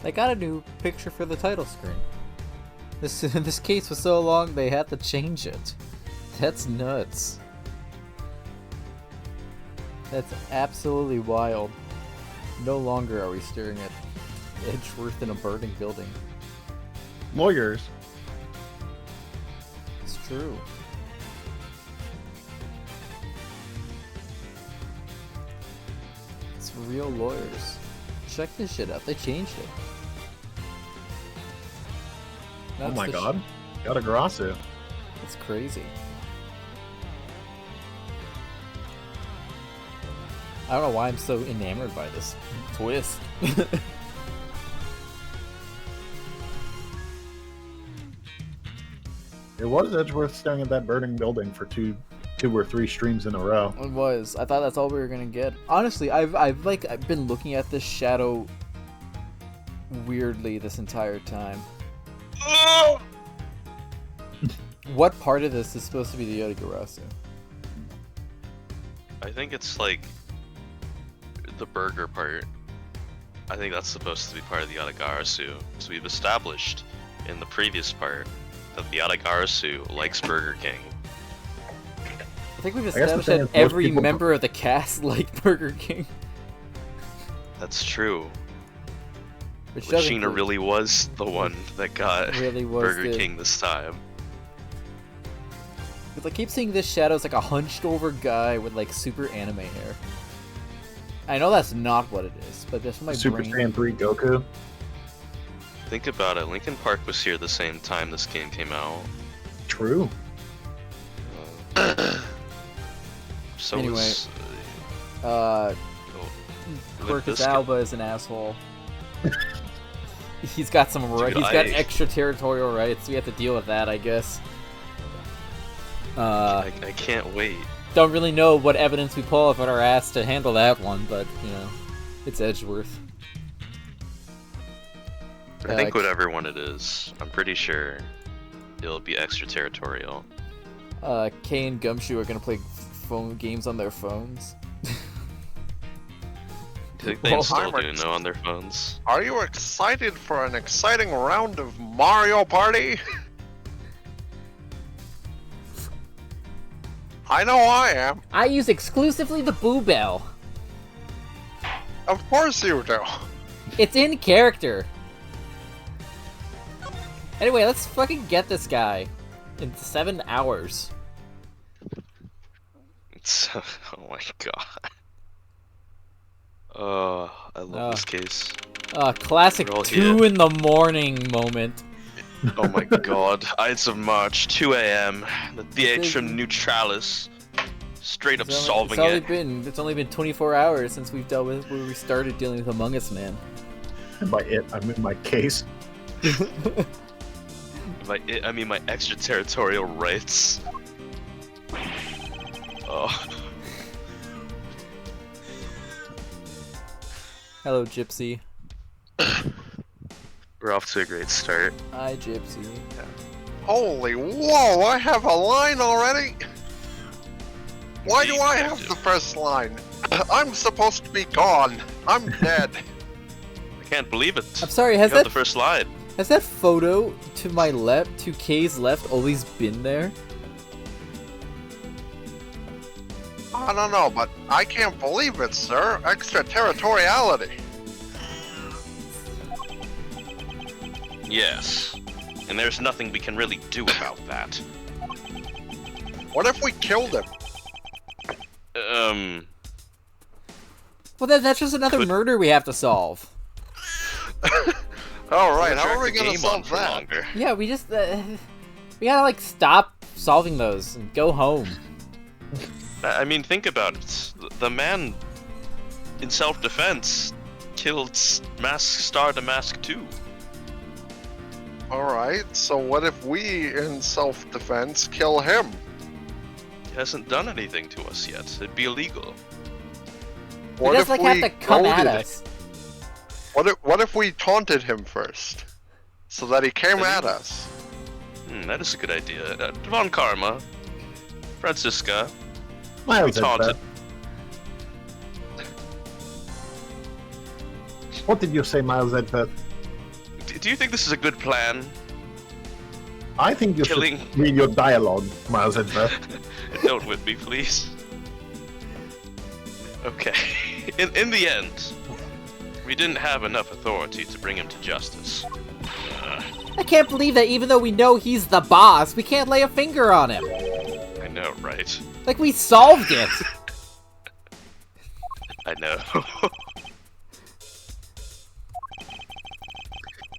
They got a new picture for the title screen. This case was so long they had to change it. That's nuts. That's absolutely wild. No longer are we staring at Edgeworth in a burning building. Lawyers. It's true. It's real lawyers. Check this shit out. They changed it. Oh my god. Got a Garasu. It's crazy. I don't know why I'm so enamored by this twist. It was Edgeworth staring at that burning building for two or three streams in a row. It was. I thought that's all we were gonna get. Honestly, I've been looking at this shadow weirdly this entire time. What part of this is supposed to be the Yotagarasu? I think it's like the burger part. I think that's supposed to be part of the Yotagarasu, because we've established in the previous part that the Yotagarasu likes Burger King. I think we've established that every member of the cast liked Burger King. That's true. Which Sheena really was the one that got Burger King this time. Because I keep seeing this shadow as like a hunched over guy with like super anime hair. I know that's not what it is, but that's my Super brain. Saiyan 3 Goku. Think about it, Linkin Park was here the same time this game came out. True. So Anyway, was, Quercus Alba is an asshole. He's got some rights. He's got extraterritorial rights. We have to deal with that, I guess. I can't wait. Don't really know what evidence we pull up at our ass to handle that one, but you know, it's Edgeworth. I think whatever one it is, I'm pretty sure it'll be extraterritorial. Kay and Gumshoe are gonna play phone games on their phones. I think they still do know on their phones. Are you excited for an exciting round of Mario Party? I know I am. I use exclusively the Boo Bell. Of course you do. It's in character. Anyway, let's fucking get this guy in 7 hours. Oh my god. Oh, I love this case. Classic 2 in the morning moment. Oh my god. Ides of March, 2 AM. The Theatrum Neutralis. Straight up solving it. It's only been 24 hours since we started dealing with Among Us Man. And by it, I mean my case. By it, I mean my extraterritorial rights. Oh. Hello, Gypsy. We're off to a great start. Hi, Gypsy. Yeah. Holy whoa, I have a line already? Why do I have the first line? I'm supposed to be gone. I'm dead. I can't believe it. I'm sorry, has that the first line? Has that photo to my left, to Kay's left, always been there? I don't know, but I can't believe it, sir. Extraterritoriality. Yes. And there's nothing we can really do about that. What if we killed him? Well, that's just another murder we have to solve. Alright, how are we gonna solve that? Longer. Yeah, we just, we gotta, like, stop solving those and go home. I mean, think about it. The man, in self-defense, killed Mask Star Damask 2. Alright, so what if we, in self-defense, kill him? He hasn't done anything to us yet. It'd be illegal. He just, like, have to come at us. What if we taunted him first? So that he came at us? That is a good idea. Devon Karma, Francisca, Miles we taunted. What did you say, Miles Edpeth? Do you think this is a good plan? I think you Killing- should read your dialogue, Miles Edgeworth. Don't whip me, please. Okay. In the end, we didn't have enough authority to bring him to justice. I can't believe that even though we know he's the boss, we can't lay a finger on him. I know, right? Like, we solved it. I know.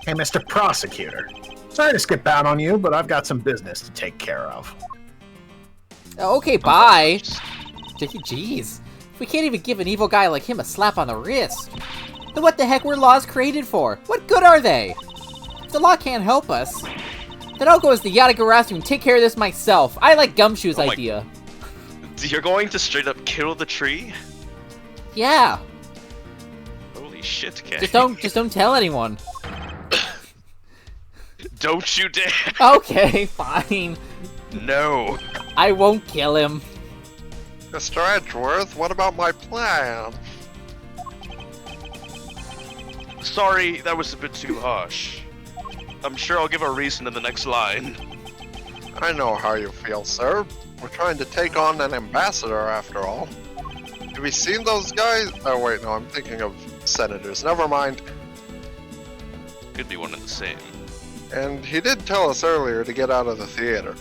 Hey, Mr. Prosecutor. Sorry to skip out on you, but I've got some business to take care of. Okay, bye. Jeez. We can't even give an evil guy like him a slap on the wrist. Then what the heck were laws created for? What good are they? If the law can't help us, then I'll go as the Yatagarasu and take care of this myself. I like Gumshoe's idea. You're going to straight up kill the tree? Yeah. Holy shit, Kay. Just don't tell anyone. Don't you dare! Okay, fine. No. I won't kill him. Mr. Edgeworth, what about my plan? Sorry, that was a bit too harsh. I'm sure I'll give a reason in the next line. I know how you feel, sir. We're trying to take on an ambassador, after all. Have you seen those guys? Oh, wait, no, I'm thinking of senators. Never mind. Could be one and the same. And he did tell us earlier to get out of the theater.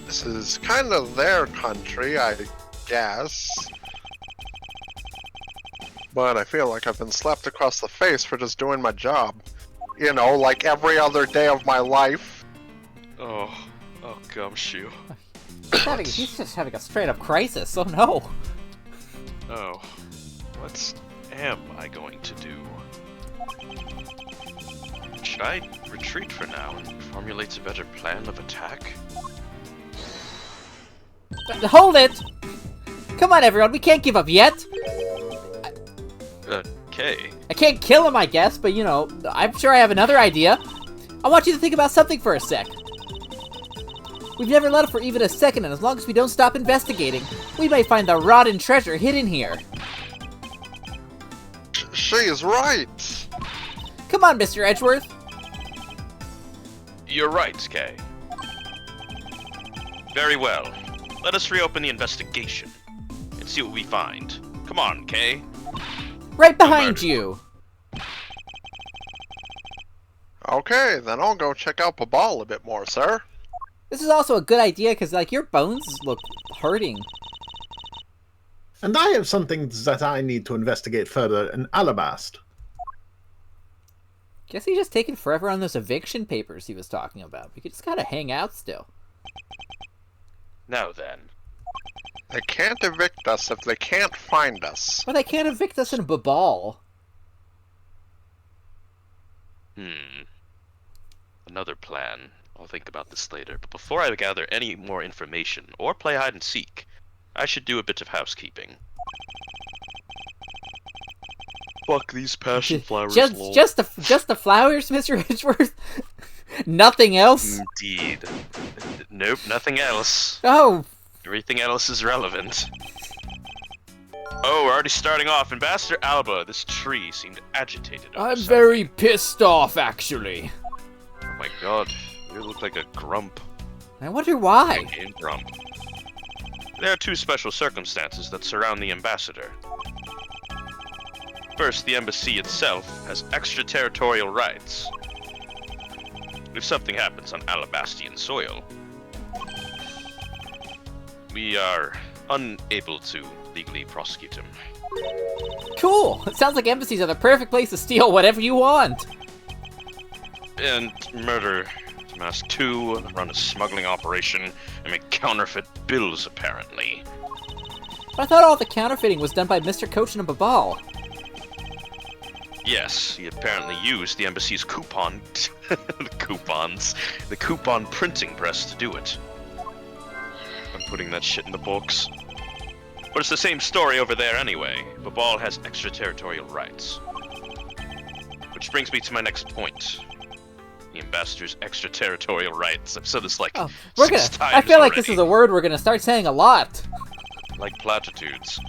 This is kind of their country, I guess. But I feel like I've been slapped across the face for just doing my job. You know, like every other day of my life. Oh, Gumshoe. He's just having a straight up crisis. Oh no. Oh, what am I going to do? Should I retreat for now and formulate a better plan of attack? Hold it! Come on, everyone, we can't give up yet! Okay. I can't kill him, I guess, but you know, I'm sure I have another idea. I want you to think about something for a sec. We've never let up for even a second, and as long as we don't stop investigating, we may find the rotten treasure hidden here. She's right! Come on, Mr. Edgeworth. You're right, Kay. Very well. Let us reopen the investigation and see what we find. Come on, Kay. Right behind you. Okay, then I'll go check out Babal a bit more, sir. This is also a good idea, because, like, your bones look hurting. And I have something that I need to investigate further in Alabast. Guess he's just taking forever on those eviction papers he was talking about. We could just kind of hang out still. Now then. They can't evict us if they can't find us. But they can't evict us in Babal. Another plan. I'll think about this later. But before I gather any more information or play hide and seek, I should do a bit of housekeeping. Fuck these passion flowers, lol. Just the flowers, Mr. Edgeworth? Nothing else? Indeed. Nope, nothing else. Oh. Everything else is relevant. Oh, we're already starting off. Ambassador Alba, this tree seemed agitated. I'm very pissed off, actually. Oh my god, you look like a grump. I wonder why. A grump. There are two special circumstances that surround the ambassador. First, the embassy itself has extraterritorial rights. If something happens on Alabastian soil, we are unable to legally prosecute him. Cool! It sounds like embassies are the perfect place to steal whatever you want. And murder Mask 2, run a smuggling operation, and make counterfeit bills, apparently. But I thought all the counterfeiting was done by Mr. Cochin and Babal. Yes, he apparently used the embassy's coupon... the coupon printing press to do it. I'm putting that shit in the books. But it's the same story over there anyway. Babal has extraterritorial rights. Which brings me to my next point. The ambassador's extraterritorial rights. I've said this like 6 times I feel like already. this is a word we're gonna start saying a lot. Like platitudes.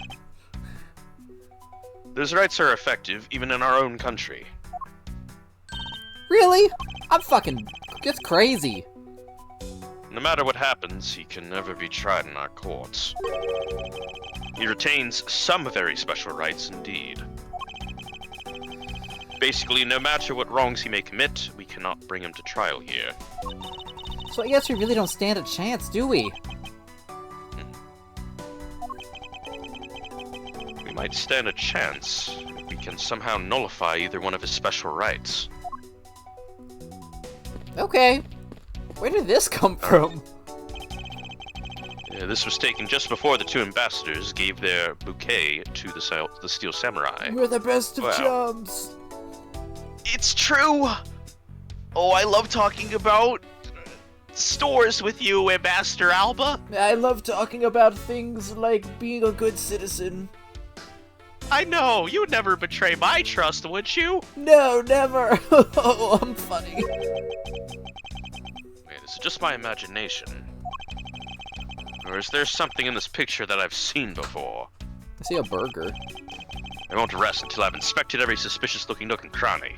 Those rights are effective even in our own country. Really? That's crazy. No matter what happens, he can never be tried in our courts. He retains some very special rights indeed. Basically, no matter what wrongs he may commit, we cannot bring him to trial here. So I guess we really don't stand a chance, do we? We might stand a chance if we can somehow nullify either one of his special rights. Okay. Where did this come from? This was taken just before the two ambassadors gave their bouquet to the Steel Samurai. We're the best of Wow. chums. It's true! Oh, I love talking about stores with you, Ambassador Alba. I love talking about things like being a good citizen. I know, you would never betray my trust, would you? No, never. Oh, I'm funny. Wait, is it just my imagination? Or is there something in this picture that I've seen before? I see a burger. I won't rest until I've inspected every suspicious-looking nook and cranny.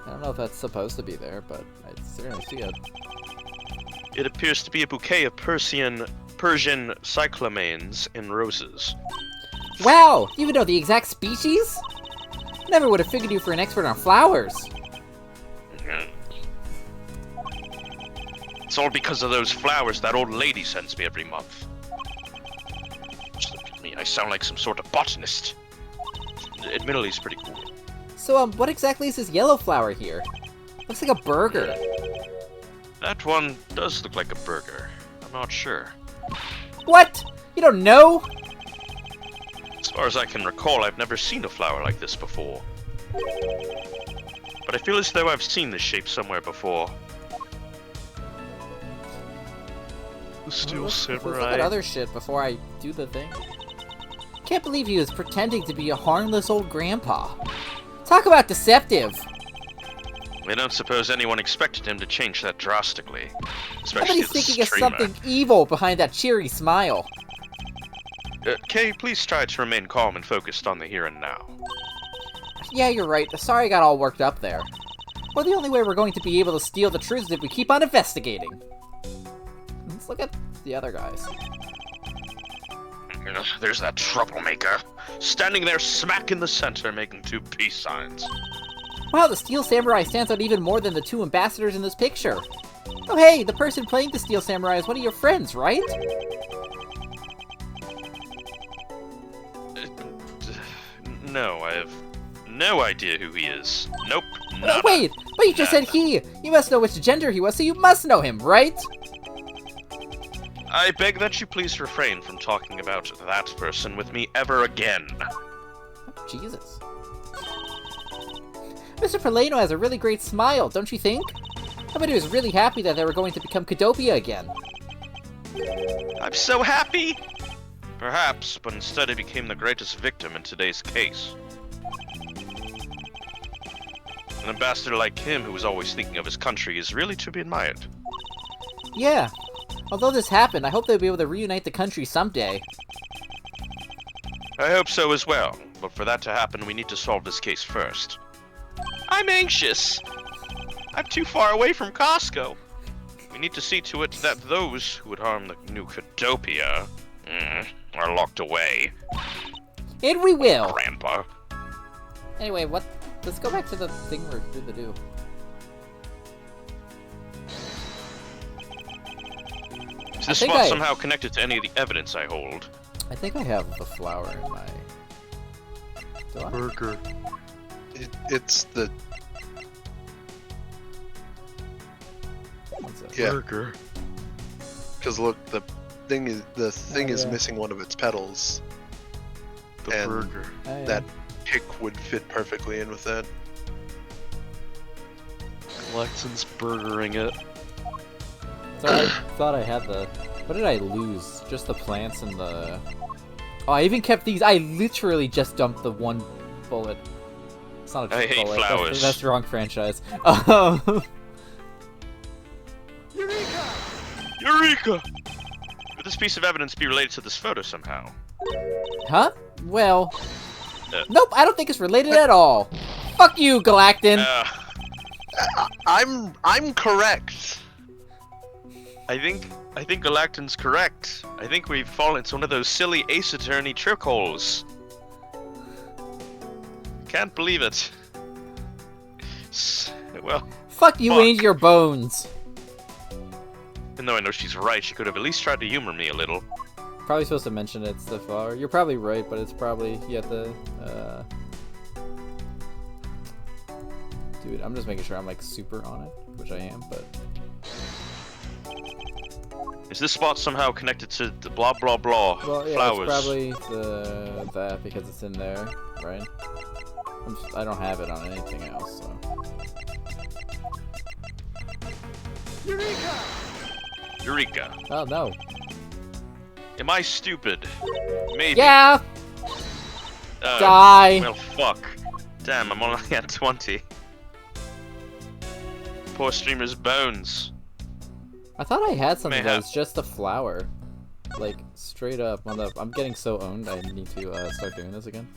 I don't know if that's supposed to be there, but I certainly see it. It appears to be a bouquet of Persian cyclamens and roses. Wow! You even know the exact species? Never would have figured you for an expert on flowers. It's all because of those flowers that old lady sends me every month. Just look at me, I sound like some sort of botanist. Admittedly, it's pretty cool. So, what exactly is this yellow flower here? Looks like a burger. That one does look like a burger. I'm not sure. What? You don't know? As far as I can recall, I've never seen a flower like this before. But I feel as though I've seen this shape somewhere before. The Steel Let's look at Samurai. other shit before I do the thing. Can't believe he was pretending to be a harmless old grandpa. Talk about deceptive. I don't suppose anyone expected him to change that drastically. I bet Especially he's the thinking of streamer. something evil behind that cheery smile. Kay, please try to remain calm and focused on the here and now. Yeah, you're right. Sorry I got all worked up there. Well, the only way we're going to be able to steal the truth is if we keep on investigating. Let's look at the other guys. There's that troublemaker, standing there smack in the center making two peace signs. Wow, the Steel Samurai stands out even more than the two ambassadors in this picture. Oh hey, the person playing the Steel Samurai is one of your friends, right? No, I have no idea who he is. Nope, nada. Wait, but you just said he! You must know which gender he was, so you must know him, right? I beg that you please refrain from talking about that person with me ever again. Jesus. Mr. Polano has a really great smile, don't you think? I bet he was really happy that they were going to become Cadopia again. I'm so happy! Perhaps, but instead he became the greatest victim in today's case. An ambassador like him who was always thinking of his country is really to be admired. Yeah. Although this happened, I hope they'll be able to reunite the country someday. I hope so as well, but for that to happen we need to solve this case first. I'm anxious. I'm too far away from Costco. We need to see to it that those who would harm the new Cadopia are locked away. And we will! Grandpa. Anyway, let's go back to the thing we're going to do. Is this think spot I- somehow connected to any of the evidence I hold? I think I have the flower in my... Do I? Burger. It's the What's it? yeah. Burger. Because look, the thing is yeah. missing one of its petals. The And burger. Oh, yeah. that pick would fit perfectly in with that. Lexon's burgering it. So I thought I had the... What did I lose? Just the plants and the... Oh, I even kept these. I literally just dumped the one bullet. It's not a I hate bullet. flowers. That's the wrong franchise. Eureka! Could this piece of evidence be related to this photo somehow? Huh? Well... Nope, I don't think it's related at all. Fuck you, Galactin. I'm correct. I think Galactin's correct. I think we've fallen into one of those silly Ace Attorney trick holes. Can't believe it. Well, Fuck you fuck. and your bones. Even though I know she's right, she could have at least tried to humor me a little. Probably supposed to mention it's the flower. You're probably right, but it's probably you have to. Dude, I'm just making sure I'm like super on it, which I am, but. Is this spot somehow connected to the blah blah blah Well, yeah, flowers? it's probably that because it's in there, right? I don't have it on anything else, so. Eureka! Oh no. Am I stupid? Maybe. Yeah. Oh, Die. Well, fuck. Damn, I'm only at 20. Poor streamer's bones. I thought I had something that Mayhap. was just a flower. Like, straight up. I'm getting so owned, I need to start doing this again.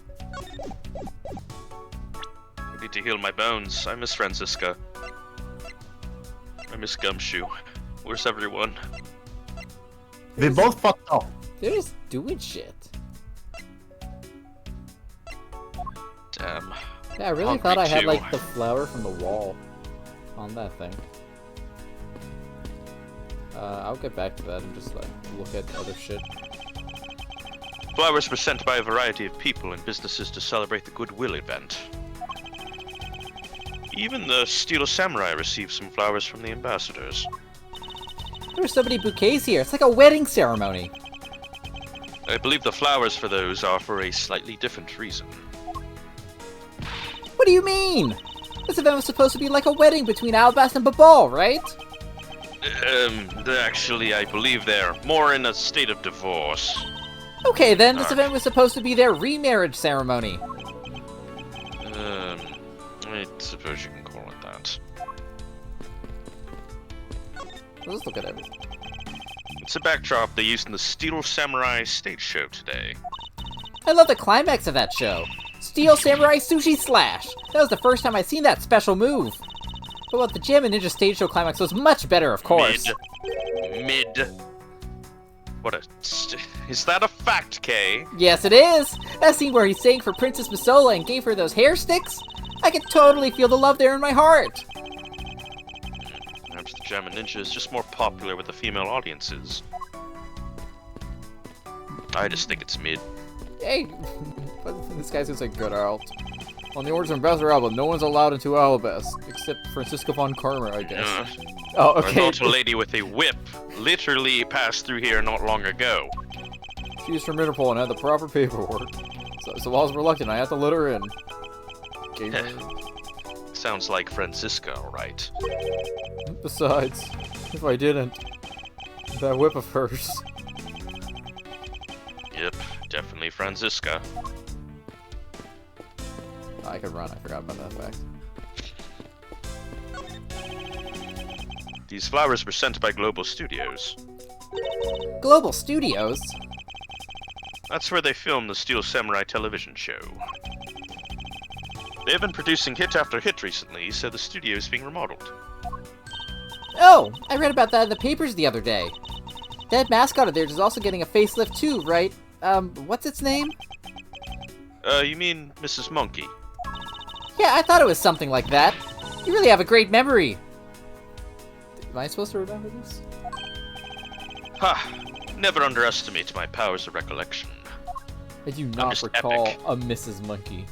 I need to heal my bones. I miss Francisca. I miss Gumshoe. Where's everyone? They both fucked up. They're just doing shit. Damn. Yeah, I really Hungry thought I had, too. like, the flower from the wall on that thing. I'll get back to that and just, like, look at other shit. Flowers were sent by a variety of people and businesses to celebrate the Goodwill event. Even the Steel Samurai received some flowers from the ambassadors. There were so many bouquets here. It's like a wedding ceremony. I believe the flowers for those are for a slightly different reason. What do you mean? This event was supposed to be like a wedding between Albast and Babal, right? Actually, I believe they're more in a state of divorce. Okay then, this event was supposed to be their remarriage ceremony. I suppose you can call it that. Let's look at everything. It's a backdrop they used in the Steel Samurai stage show today. I love the climax of that show. Steel Samurai Sushi Slash! That was the first time I'd seen that special move. But what the Gem and Ninja stage show climax was much better, of course. Mid. What a... Is that a fact, Kay? Yes, it is! That scene where he sang for Princess Masola and gave her those hair sticks? I could totally feel the love there in my heart. Perhaps the Gem and Ninja is just more popular with the female audiences. I just think it's mid. Hey, this guy's gonna say good out. On the orders of Ambassador Alba, no one's allowed into Albas, except Francisco von Karmer, I guess. Oh, I okay. thought a lady with a whip literally passed through here not long ago. She's from Interpol and had the proper paperwork. So I was reluctant, I had to let her in. Gamer. Sounds like Francisca, alright. Besides, if I didn't, that whip of hers. Yep, definitely Francisca. I could run, I forgot about that fact. These flowers were sent by Global Studios. Global Studios? That's where they filmed the Steel Samurai television show. They've been producing hit after hit recently, so the studio is being remodeled. Oh, I read about that in the papers the other day. That mascot of theirs is also getting a facelift too, right? What's its name? You mean Mrs. Monkey? Yeah, I thought it was something like that. You really have a great memory. Am I supposed to remember this? Ha! Never underestimate my powers of recollection. I do not just recall epic. a Mrs. Monkey.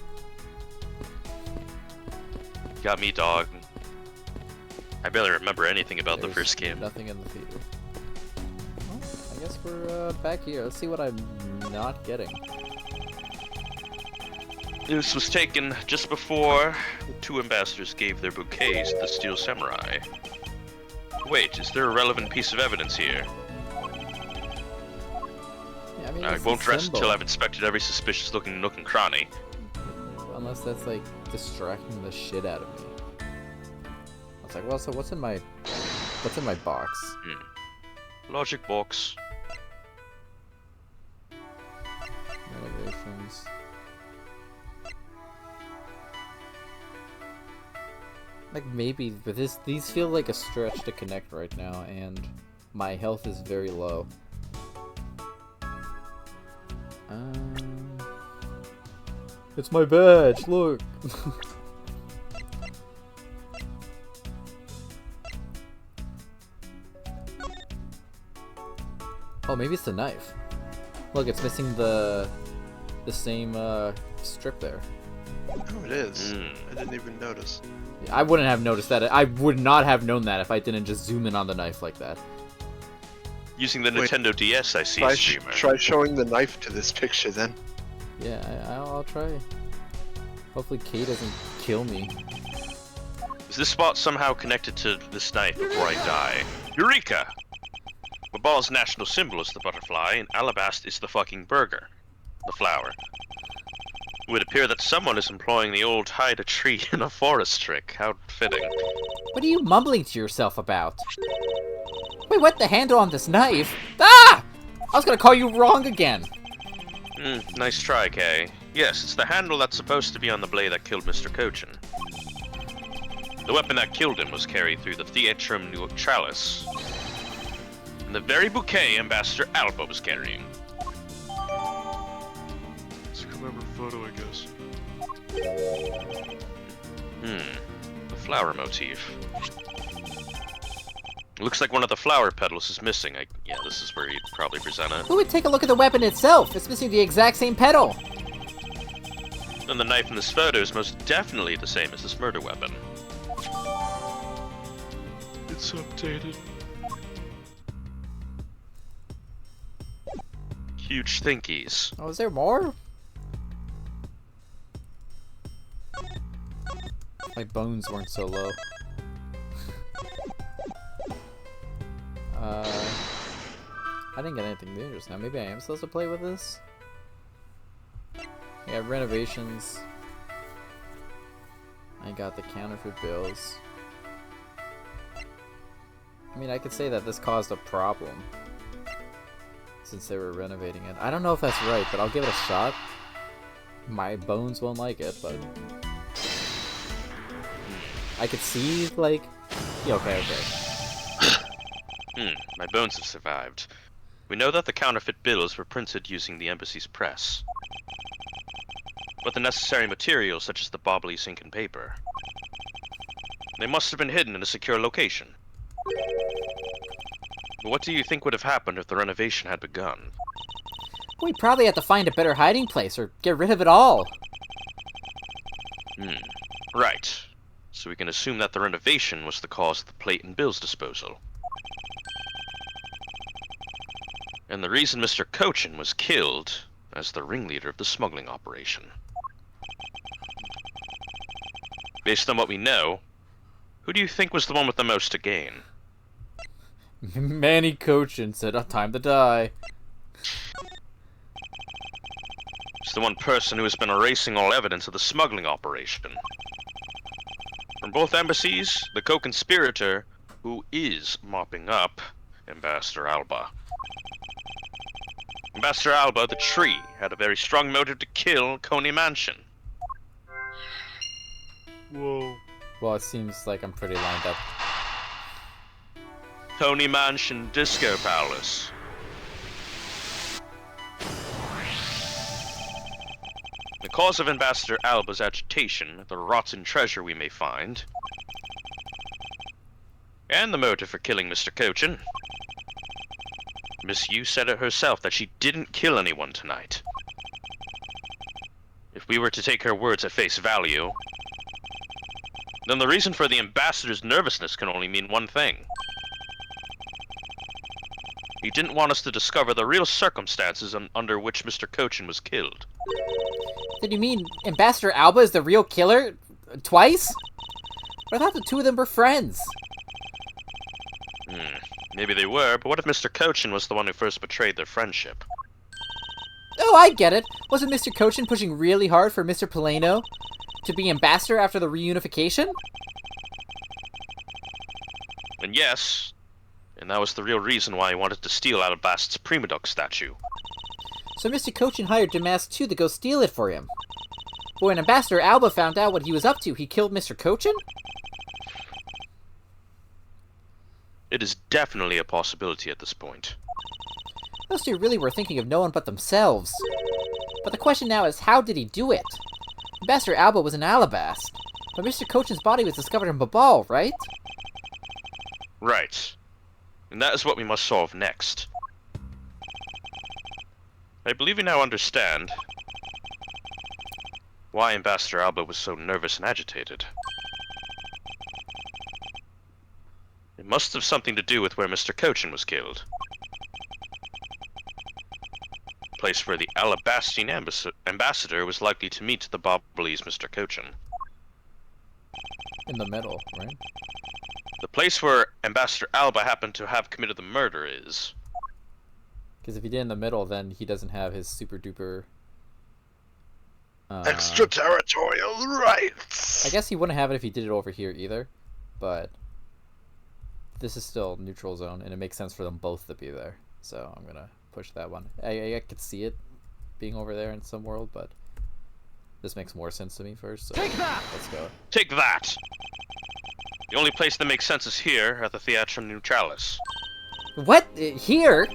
Got me, dog. I barely remember anything about the There's first game. Nothing in the theater. Well, I guess we're back here. Let's see what I'm not getting. This was taken just before the two ambassadors gave their bouquets to the Steel Samurai. Wait, is there a relevant piece of evidence here? Yeah, I mean, I it's a won't rest symbol. until I've inspected every suspicious-looking nook and cranny. Unless that's like distracting the shit out of me. I was like, well, so what's in my box? Logic box. Motivations. Like, maybe, but these feel like a stretch to connect right now, and my health is very low. It's my badge, look! Oh, maybe it's the knife. Look, it's missing the same strip there. Oh, it is. I didn't even notice. I wouldn't have noticed that. I would not have known that if I didn't just zoom in on the knife like that. Using the Wait. Nintendo DS, I see, streamer. Try showing the knife to this picture then. Yeah, I'll try. Hopefully Kay doesn't kill me. Is this spot somehow connected to this knife before I die? Eureka! Mabal's national symbol is the butterfly, and Alabast is the fucking burger. The flower. It would appear that someone is employing the old hide a tree in a forest trick. How fitting. What are you mumbling to yourself about? Wait, what? The handle on this knife? Ah! I was gonna call you wrong again. Nice try, Kay. Yes, it's the handle that's supposed to be on the blade that killed Mr. Cochin. The weapon that killed him was carried through the Theatrum Neutralis. And the very bouquet Ambassador Alba was carrying. It's a clever photo, I guess. The flower motif. Looks like one of the flower petals is missing. Yeah, this is where you'd probably present it. Who would take a look at the weapon itself? It's missing the exact same petal. And the knife in this photo is most definitely the same as this murder weapon. It's updated. Huge thinkies. Oh, is there more? My bones weren't so low. I didn't get anything new just now. Maybe I am supposed to play with this? Yeah, renovations. I got the counterfeit bills. I mean, I could say that this caused a problem. Since they were renovating it. I don't know if that's right, but I'll give it a shot. My bones won't like it, but... I could see, like... Yeah, okay. My bones have survived. We know that the counterfeit bills were printed using the embassy's press. But the necessary materials, such as the bobbly ink and paper, they must have been hidden in a secure location. But what do you think would have happened if the renovation had begun? We'd probably have to find a better hiding place, or get rid of it all. Right. So we can assume that the renovation was the cause of the plate and bills disposal. And the reason Mr. Cochin was killed as the ringleader of the smuggling operation. Based on what we know, who do you think was the one with the most to gain? Manny Cochin said, time to die. It's the one person who has been erasing all evidence of the smuggling operation. From both embassies, the co-conspirator who is mopping up Ambassador Alba. Ambassador Alba, the tree, had a very strong motive to kill Coney Mansion. Whoa. Well, it seems like I'm pretty lined up. Coney Mansion Disco Palace. The cause of Ambassador Alba's agitation, the rotten treasure we may find, and the motive for killing Mr. Cochin. Miss Yu said it herself that she didn't kill anyone tonight. If we were to take her words at face value, then the reason for the ambassador's nervousness can only mean one thing. He didn't want us to discover the real circumstances under which Mr. Cochin was killed. Did you mean Ambassador Alba is the real killer? Twice? I thought the two of them were friends. Maybe they were, but what if Mr. Cochin was the one who first betrayed their friendship? Oh, I get it. Wasn't Mr. Cochin pushing really hard for Mr. Polano to be ambassador after the reunification? And yes, and that was the real reason why he wanted to steal Alabast's Prima Duck statue. So Mr. Cochin hired Damask 2 to go steal it for him. But when Ambassador Alba found out what he was up to, he killed Mr. Cochin? It is definitely a possibility at this point. Those two really were thinking of no one but themselves. But the question now is, how did he do it? Ambassador Alba was in Alabast, but Mr. Cochin's body was discovered in Babal, right? Right. And that is what we must solve next. I believe we now understand why Ambassador Alba was so nervous and agitated. It must have something to do with where Mr. Cochin was killed. A place where the Alabastian ambassador was likely to meet the Bobbly's Mr. Cochin. In the middle, right? The place where Ambassador Alba happened to have committed the murder is... Because if he did in the middle, then he doesn't have his super duper... Extraterritorial rights! I guess he wouldn't have it if he did it over here either, but... This is still neutral zone, and it makes sense for them both to be there. So I'm gonna push that one. I could see it being over there in some world, but... This makes more sense to me first, so... Take that! Let's go. Take that! The only place that makes sense is here, at the Theatrum Neutralis. What? Here?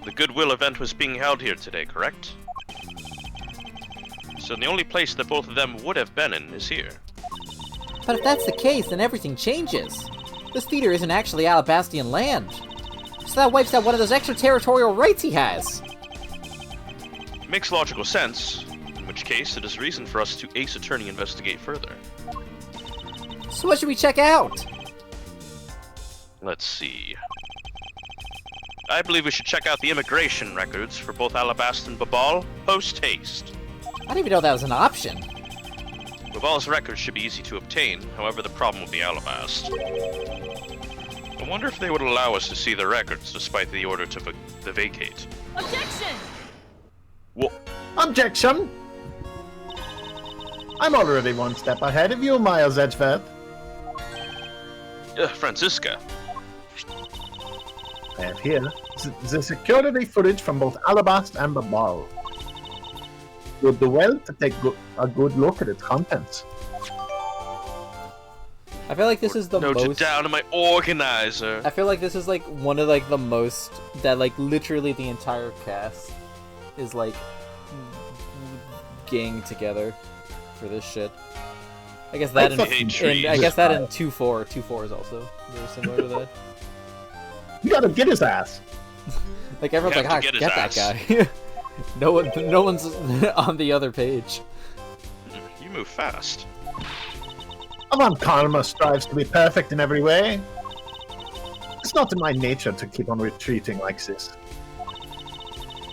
The Goodwill event was being held here today, correct? So the only place that both of them would have been in is here. But if that's the case, then everything changes. This theater isn't actually Alabastian land. So that wipes out one of those extraterritorial rights he has. Makes logical sense, in which case it is reason for us to Ace Attorney investigate further. So what should we check out? Let's see. I believe we should check out the immigration records for both Alabast and Babal post-haste. I didn't even know that was an option. Babal's records should be easy to obtain, however the problem will be Alabast. I wonder if they would allow us to see the records despite the order to vacate. Objection! Wha- Objection! I'm already one step ahead of you, Miles Edgeworth. Francisca. I have here the security footage from both Alabast and Babal. Would do well to take a good look at its contents. I feel like this is the Note it most... down to my organizer. I feel like this is like one of like the most that like literally the entire cast is like ganged together for this shit. I guess that I guess that in 2-4. 2-4 is also very similar to that. You gotta get his ass. Like everyone's You like, have to ah, get get his that guy. no one's on the other page. You move fast. Avant Karma strives to be perfect in every way. It's not in my nature to keep on retreating like this.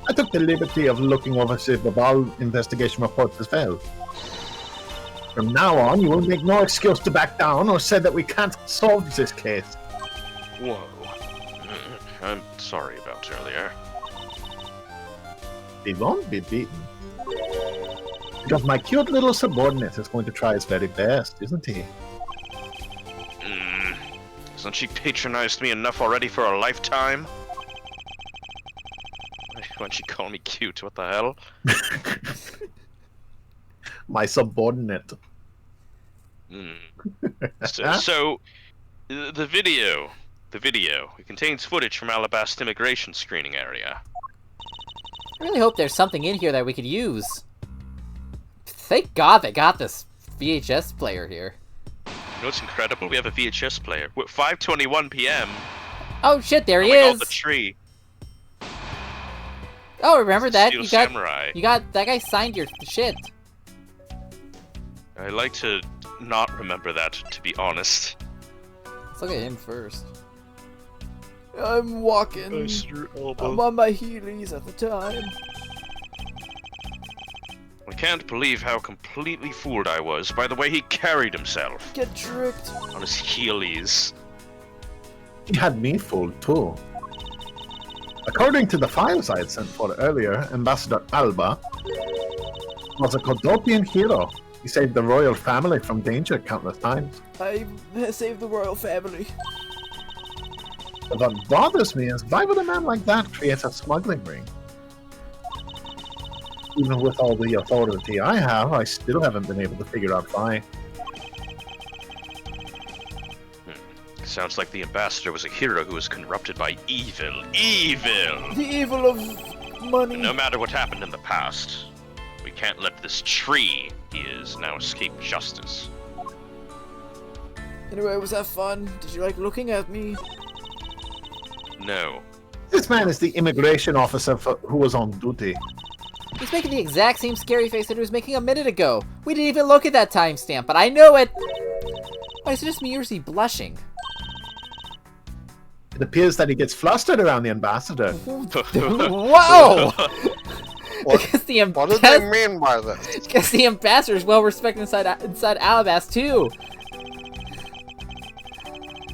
I took the liberty of looking over the Babal investigation reports as well. From now on, you will make no excuse to back down or say that we can't solve this case. Whoa. I'm sorry about earlier. He won't be beaten. Because my cute little subordinate is going to try his very best, isn't he? Hasn't she patronized me enough already for a lifetime? Why don't she call me cute? What the hell? My subordinate. So, the video. It contains footage from Alabast immigration screening area. I really hope there's something in here that we could use. Thank God they got this VHS player here. You know what's incredible? We have a VHS player. At 5:21 p.m. Oh shit, there he coming is! off the tree. Oh, remember that? Steel You Samurai. got that guy signed your shit. I like to not remember that, to be honest. Let's look at him first. I'm walking. I'm on my heelys at the time. I can't believe how completely fooled I was by the way he carried himself. Get tricked. On his heelys. He had me fooled too. According to the files I had sent for earlier, Ambassador Alba was a Kodopian hero. He saved the royal family from danger countless times. I saved the royal family. But what bothers me is, why would a man like that create a smuggling ring? Even with all the authority I have, I still haven't been able to figure out why. Sounds like the ambassador was a hero who was corrupted by evil. Evil! The evil of money. No matter what happened in the past, we can't let this tree he is now escape justice. Anyway, was that fun? Did you like looking at me? No. This man is the immigration officer who was on duty. He's making the exact same scary face that he was making a minute ago. We didn't even look at that timestamp, but I know it! Why is it just me or is he blushing? It appears that he gets flustered around the ambassador. Whoa! What, Because the what do they mean by this? Because the ambassador is well respected inside Alabas too.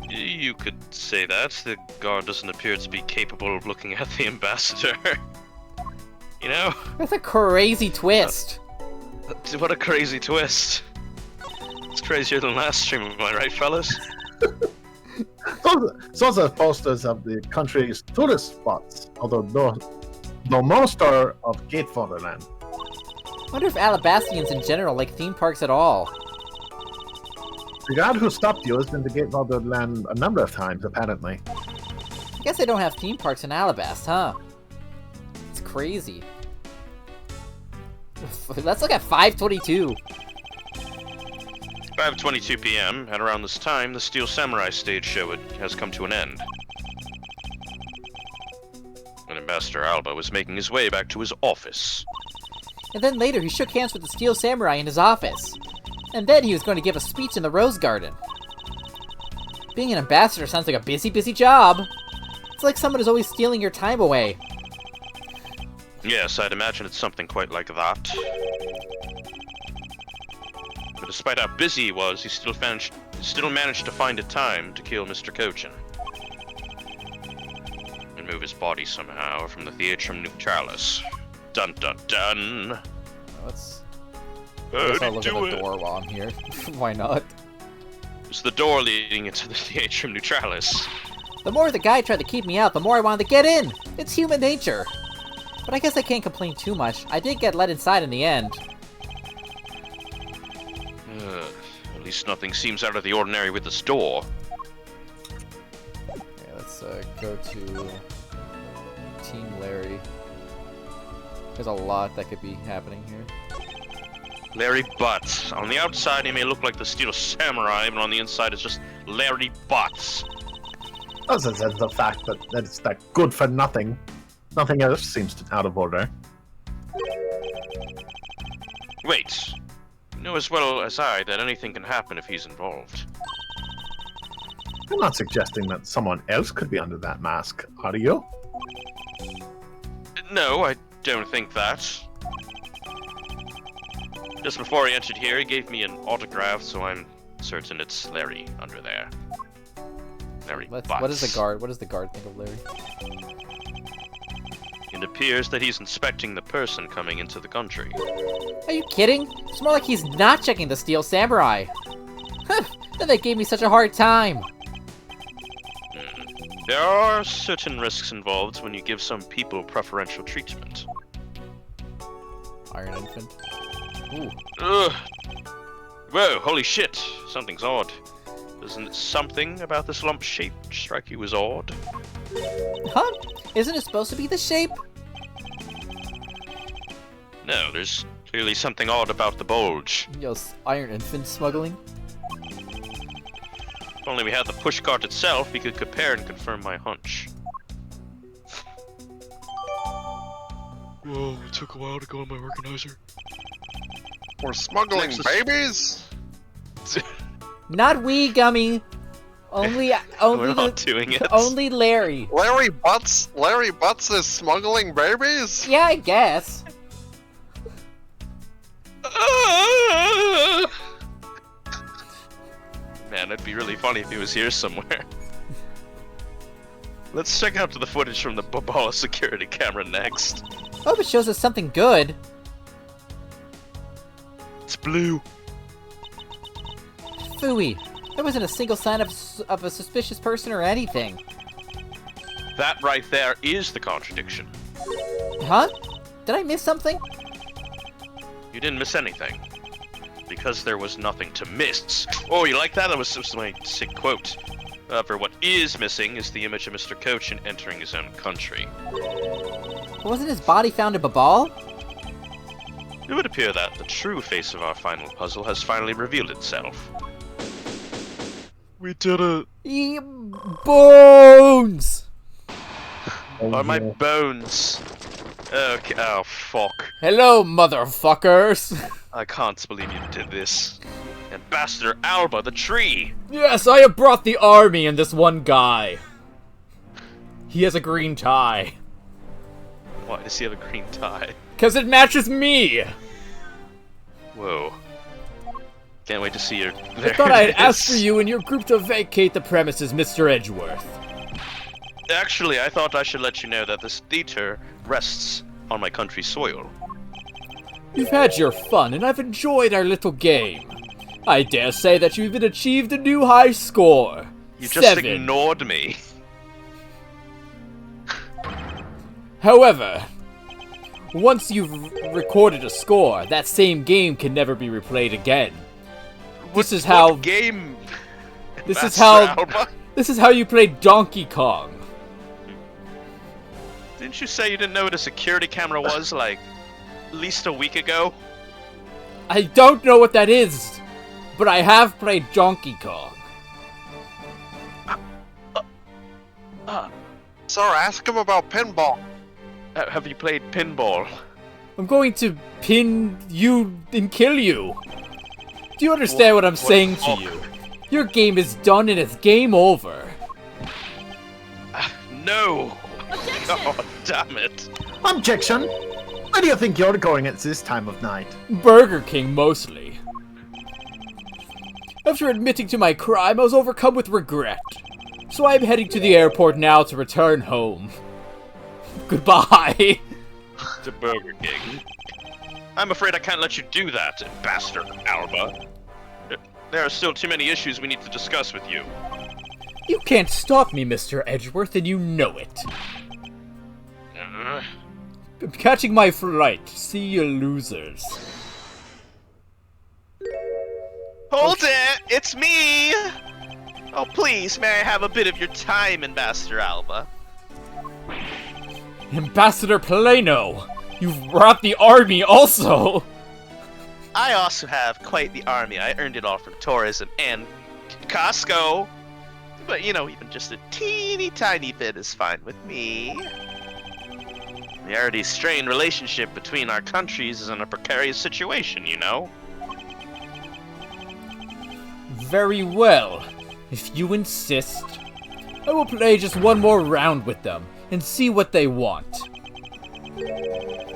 You could say that. The guard doesn't appear to be capable of looking at the ambassador. You know? That's a crazy twist. What a crazy twist. It's crazier than last stream, am I right, fellas? Those are posters of the country's tourist spots, although most are of Gatefolder land. I wonder if Alabastians in general like theme parks at all. The guard who stopped you has been to Gatefolder land a number of times, apparently. I guess they don't have theme parks in Alabast, huh? It's crazy. Let's look at 522. 5:22 p.m. At around this time, the Steel Samurai stage show has come to an end. And Ambassador Alba was making his way back to his office. And then later he shook hands with the Steel Samurai in his office. And then he was going to give a speech in the Rose Garden. Being an ambassador sounds like a busy, busy job. It's like someone is always stealing your time away. Yes, I'd imagine it's something quite like that. But despite how busy he was, he still managed to find a time to kill Mr. Cochin. And move his body somehow from the Theatrum Neutralis. Dun dun dun! Let's... How I'll do look you at do the it? door while I'm here. Why not? It's the door leading into the Theatrum Neutralis. The more the guy tried to keep me out, the more I wanted to get in! It's human nature! But I guess I can't complain too much. I did get let inside in the end. At least nothing seems out of the ordinary with this door. Okay, let's go to Team Larry. There's a lot that could be happening here. Larry Butts. On the outside, he may look like the Steel Samurai, but on the inside, it's just Larry Butts. Other than the fact that it's that good for nothing. Nothing else seems out of order. Wait. You know as well as I that anything can happen if he's involved. I'm not suggesting that someone else could be under that mask, are you? No, I don't think that. Just before he entered here, he gave me an autograph, so I'm certain it's Larry under there. Larry Butts. What does the guard think of Larry? It appears that he's inspecting the person coming into the country. Are you kidding? It's more like he's not checking the Steel Samurai. Then they gave me such a hard time. There are certain risks involved when you give some people preferential treatment. Iron Infant. Ooh. Ugh. Whoa, holy shit. Something's odd. Doesn't something about this lump shape strike you as odd? Huh? Isn't it supposed to be the shape? No, there's clearly something odd about the bulge. Yo, Iron Infant smuggling? If only we had the pushcart itself, we could compare and confirm my hunch. Whoa, it took a while to go on my organizer. We're smuggling Next is- babies? Not we, Gummy. Only We're not doing it. only Larry. Larry Butts is smuggling babies? Yeah, I guess. Man, it'd be really funny if he was here somewhere. Let's check out the footage from the Bobala security camera next. Hope it shows us something good. It's blue. Phooey. There wasn't a single sign of a suspicious person or anything. That right there is the contradiction. Huh? Did I miss something? You didn't miss anything. Because there was nothing to miss. Oh, you like that? That was my sick quote. However, what is missing is the image of Mr. Cochin entering his own country. Wasn't his body found in Babal? It would appear that the true face of our final puzzle has finally revealed itself. We did it! Bones! Are my bones? Okay, oh fuck. Hello, motherfuckers! I can't believe you did this. Ambassador Alba, the tree! Yes, I have brought the army and this one guy. He has a green tie. Why does he have a green tie? 'Cause it matches me! Whoa. Can't wait to see your... I thought I'd ask for you and your group to vacate the premises, Mr. Edgeworth. Actually, I thought I should let you know that this theater rests on my country's soil. You've had your fun, and I've enjoyed our little game. I dare say that you've even achieved a new high score. You just 7. ignored me. However, once you've recorded a score, that same game can never be replayed again. This is how game. This is Ambassador how Alba? this is how you play Donkey Kong. Didn't you say you didn't know what a security camera was like at least a week ago? I don't know what that is, but I have played Donkey Kong. Sir, ask him about pinball. Have you played pinball? I'm going to pin you and kill you. Do you understand what I'm saying to you? Your game is done and it's game over. No! Oh, damn it. Objection! Where do you think you're going at this time of night? Burger King, mostly. After admitting to my crime, I was overcome with regret. So I'm heading to the airport now to return home. Goodbye. To Burger King. I'm afraid I can't let you do that, Ambassador Alba. There are still too many issues we need to discuss with you. You can't stop me, Mr. Edgeworth, and you know it. I'm catching my flight. See you losers. Hold it! It's me! Oh, please, may I have a bit of your time, Ambassador Alba? Ambassador Plano! You've brought the army also! I also have quite the army. I earned it all from tourism and Costco. But, you know, even just a teeny tiny bit is fine with me. The already strained relationship between our countries is in a precarious situation, you know? Very well. If you insist, I will play just one more round with them and see what they want.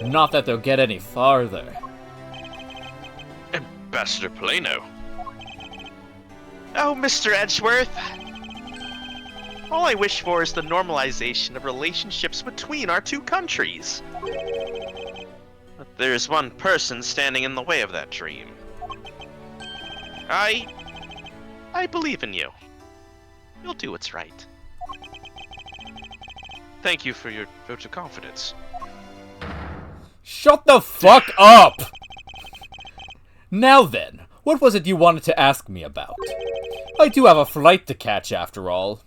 Not that they'll get any farther. Ambassador Plano. Oh, Mr. Edgeworth. All I wish for is the normalization of relationships between our two countries. But there's one person standing in the way of that dream. I believe in you. You'll do what's right. Thank you for your vote of confidence. Shut the fuck up! Now then, what was it you wanted to ask me about? I do have a flight to catch after all.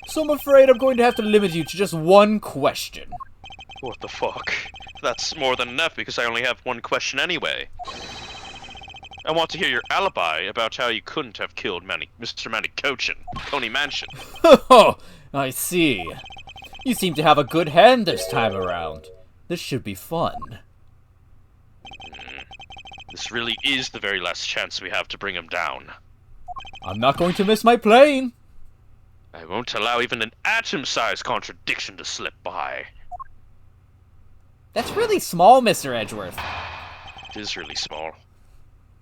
So I'm afraid I'm going to have to limit you to just one question. What the fuck? That's more than enough because I only have one question anyway. I want to hear your alibi about how you couldn't have killed Mr. Manicochin, Coney Mansion. Oh, I see. You seem to have a good hand this time around. This should be fun. This really is the very last chance we have to bring him down. I'm not going to miss my plane. I won't allow even an atom-sized contradiction to slip by. That's really small, Mr. Edgeworth. It is really small.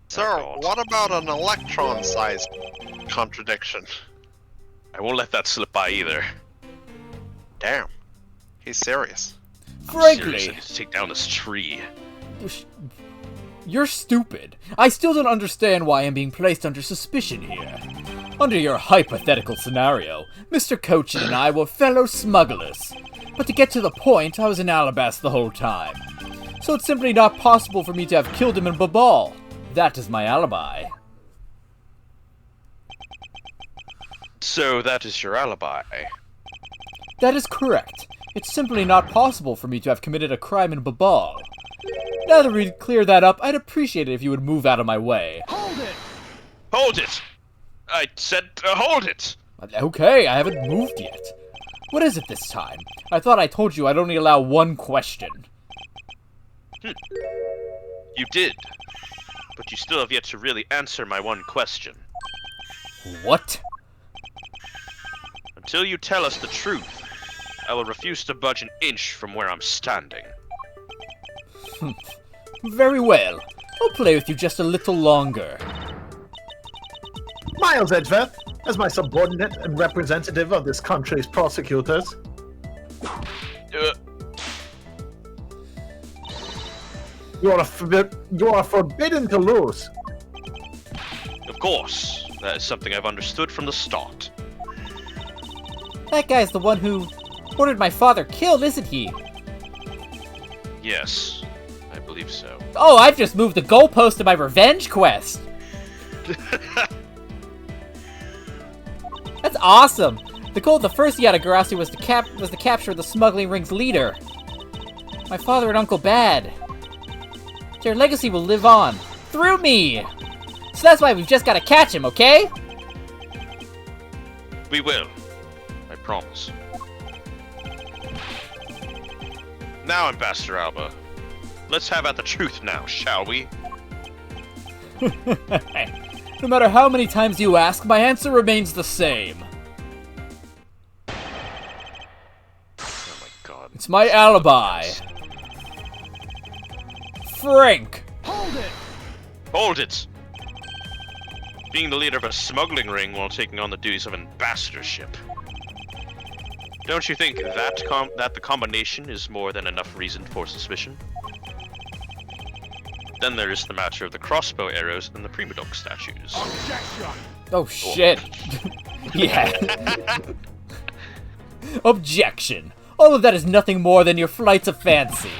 Sir, God. what about an electron-sized contradiction? I won't let that slip by either. Damn. He's serious. I'm serious. I Frankly, need to take down this tree. you're stupid. I still don't understand why I'm being placed under suspicion here. Under your hypothetical scenario, Mr. Cochin and I were fellow smugglers. But to get to the point, I was in Alabas the whole time. So it's simply not possible for me to have killed him in Babal. That is my alibi. So that is your alibi. That is correct. It's simply not possible for me to have committed a crime in Babal. Now that we've cleared that up, I'd appreciate it if you would move out of my way. Hold it! I said hold it! Okay, I haven't moved yet. What is it this time? I thought I told you I'd only allow one question. You did. But you still have yet to really answer my one question. What? Until you tell us the truth, I will refuse to budge an inch from where I'm standing. Very well. I'll play with you just a little longer. Miles Edgeworth, as my subordinate and representative of this country's prosecutors, you are forbidden to lose. Of course, that is something I've understood from the start. That guy's the one who ordered my father killed, isn't he? Yes, I believe so. Oh, I've just moved the goalpost to my revenge quest! That's awesome! The goal of the first Yatagarasu was to capture the smuggling ring's leader. My father and Uncle Bad. Their legacy will live on. Through me! So that's why we've just gotta catch him, okay? We will. I promise. Now, Ambassador Alba, let's have at the truth now, shall we? No matter how many times you ask, my answer remains the same. Oh my god. It's my alibi. Frank! Hold it! Being the leader of a smuggling ring while taking on the duties of ambassadorship. Don't you think that the combination is more than enough reason for suspicion? Then there is the matter of the crossbow arrows and the Primadok statues. Oh shit. Yeah. Objection. All of that is nothing more than your flights of fancy.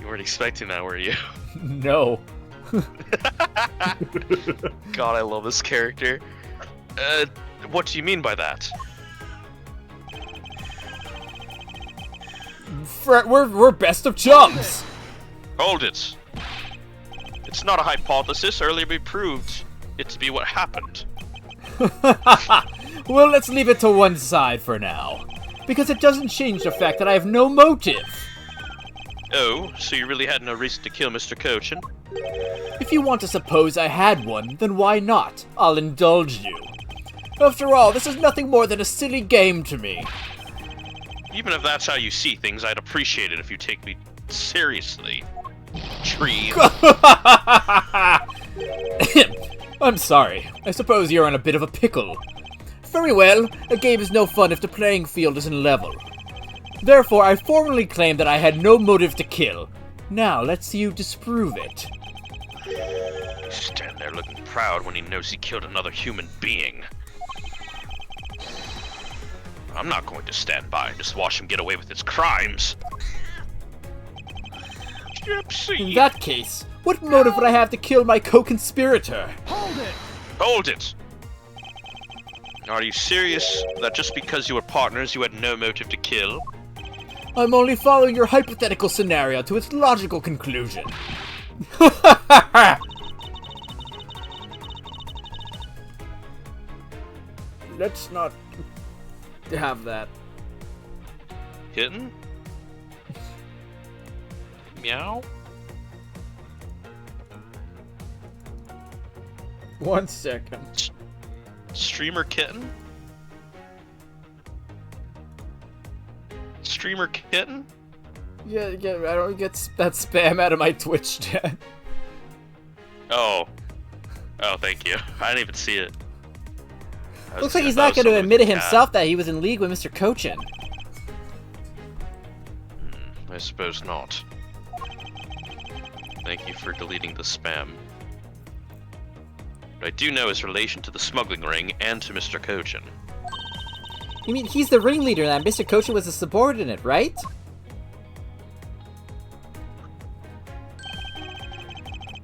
You weren't expecting that, were you? No. God, I love this character. What do you mean by that? We're best of chums. Hold it. It's not a hypothesis. Earlier we proved it to be what happened. Well, let's leave it to one side for now. Because it doesn't change the fact that I have no motive. Oh, so you really had no reason to kill Mr. Cochin? If you want to suppose I had one, then why not? I'll indulge you. After all, this is nothing more than a silly game to me. Even if that's how you see things, I'd appreciate it if you take me seriously. Tree. I'm sorry. I suppose you're in a bit of a pickle. Very well, a game is no fun if the playing field isn't level. Therefore, I formally claim that I had no motive to kill. Now, let's see you disprove it. Stand there looking proud when he knows he killed another human being. I'm not going to stand by and just watch him get away with his crimes. Gypsy. In that case, what motive would I have to kill my co-conspirator? Hold it! Are you serious that just because you were partners you had no motive to kill? I'm only following your hypothetical scenario to its logical conclusion. Let's not have that. Kitten? Meow? 1 second. Streamer kitten? Streamer kitten? Yeah, I don't get that spam out of my Twitch chat. Oh. Oh, thank you. I didn't even see it. Looks like he's not going to admit it himself that he was in league with Mr. Cochin. I suppose not. Thank you for deleting the spam. But I do know his relation to the smuggling ring and to Mr. Cochin. You mean he's the ringleader and Mr. Cochin was a subordinate, right?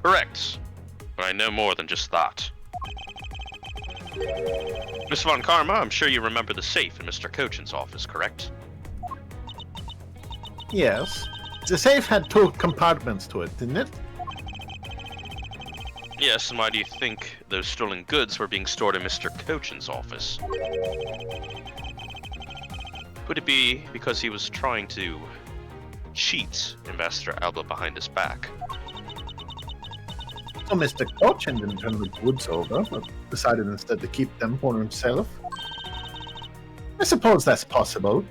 Correct. But I know more than just that. Miss Von Karma, I'm sure you remember the safe in Mr. Cochin's office, correct? Yes. The safe had 2 compartments to it, didn't it? Yes, and why do you think those stolen goods were being stored in Mr. Cochin's office? Could it be because he was trying to cheat Ambassador Alba behind his back? So Mr. Cochin didn't turn the goods over, but decided instead to keep them for himself. I suppose that's possible.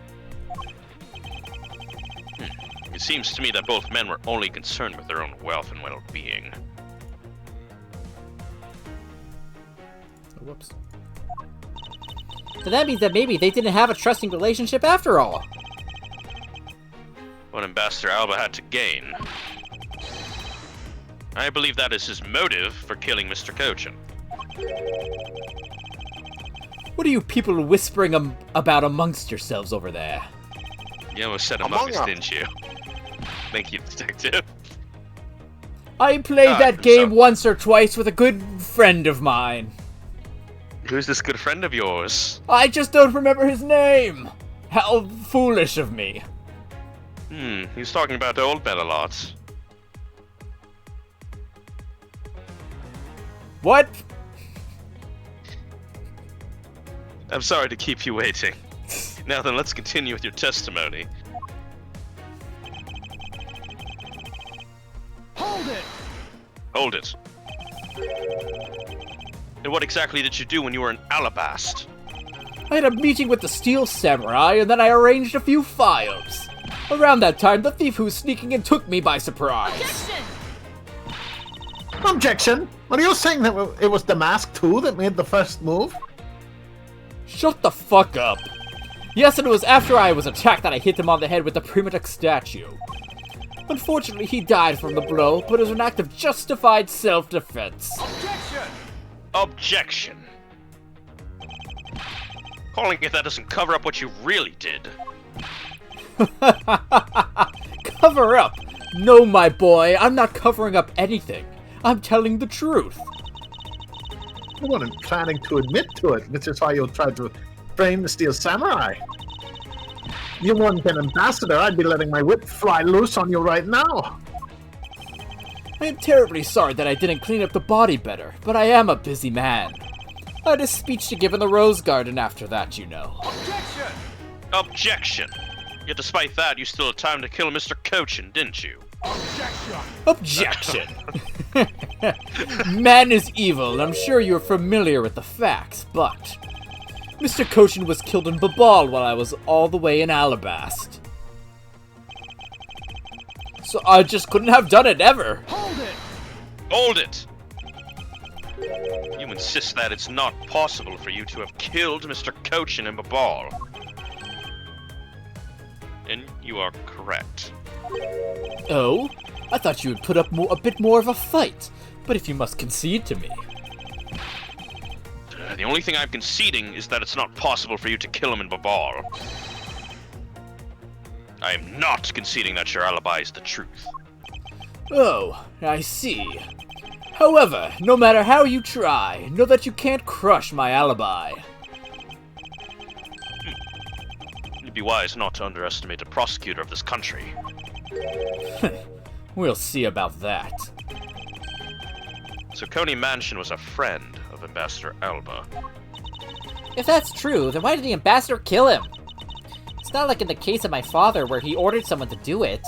It seems to me that both men were only concerned with their own wealth and well-being. Oh, whoops. So that means that maybe they didn't have a trusting relationship after all. What Ambassador Alba had to gain. I believe that is his motive for killing Mr. Cochin. What are you people whispering about amongst yourselves over there? You almost said Among among us, Us. didn't you? Thank you, Detective. I played that I'm game sorry. once or twice with a good friend of mine. Who's this good friend of yours? I just don't remember his name. How foolish of me. He was talking about old Ben a lot. What? I'm sorry to keep you waiting. Now then, let's continue with your testimony. Hold it. And what exactly did you do when you were in Alabast? I had a meeting with the Steel Samurai, and then I arranged a few files. Around that time, the thief who was sneaking in took me by surprise. Objection! Are you saying that it was the Mask 2 that made the first move? Shut the fuck up. Yes, and it was after I was attacked that I hit him on the head with the primitive statue. Unfortunately, he died from the blow, but it was an act of justified self-defense. Objection! Calling it that doesn't cover up what you really did. Cover up? No, my boy, I'm not covering up anything. I'm telling the truth. You weren't planning to admit to it, which is why you tried to frame the Steel Samurai. If you weren't an ambassador, I'd be letting my whip fly loose on you right now. I am terribly sorry that I didn't clean up the body better, but I am a busy man. I had a speech to give in the Rose Garden after that, you know. Objection! Yet despite that, you still had time to kill Mr. Cochin, didn't you? Objection! Man is evil, and I'm sure you're familiar with the facts, but Mr. Cochin was killed in Babal while I was all the way in Alabast. So I just couldn't have done it ever. Hold it! You insist that it's not possible for you to have killed Mr. Cochin in Babal. And you are correct. Oh? I thought you would put up a bit more of a fight, but if you must concede to me. The only thing I'm conceding is that it's not possible for you to kill him in Babal. I am not conceding that your alibi is the truth. Oh, I see. However, no matter how you try, know that you can't crush my alibi. You'd be wise not to underestimate a prosecutor of this country. We'll see about that. So Coney Mansion was a friend of Ambassador Alba. If that's true, then why did the ambassador kill him? It's not like in the case of my father where he ordered someone to do it.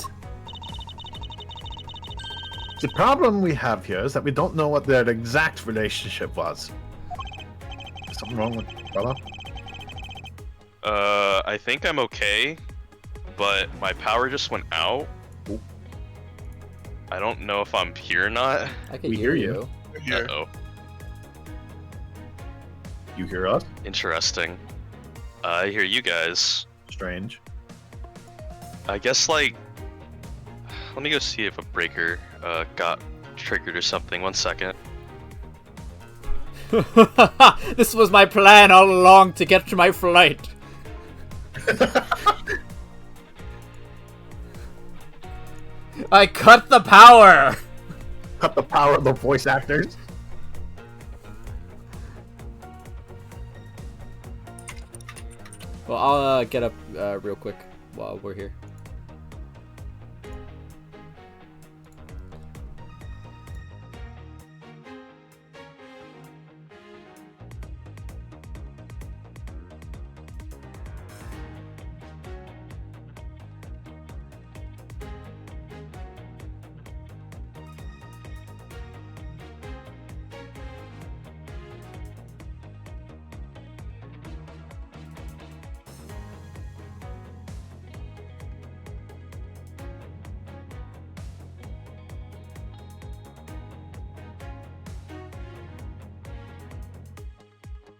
The problem we have here is that we don't know what their exact relationship was. Is something wrong with brother? I think I'm okay, but my power just went out. I don't know if I'm here or not. I can We hear you. Here. Uh-oh. You hear us? Interesting. I hear you guys. Strange. I guess, like... Let me go see if a breaker got triggered or something. 1 second. This was my plan all along to get to my flight. I cut the power! Cut the power of the voice actors. Well, I'll get up real quick while we're here.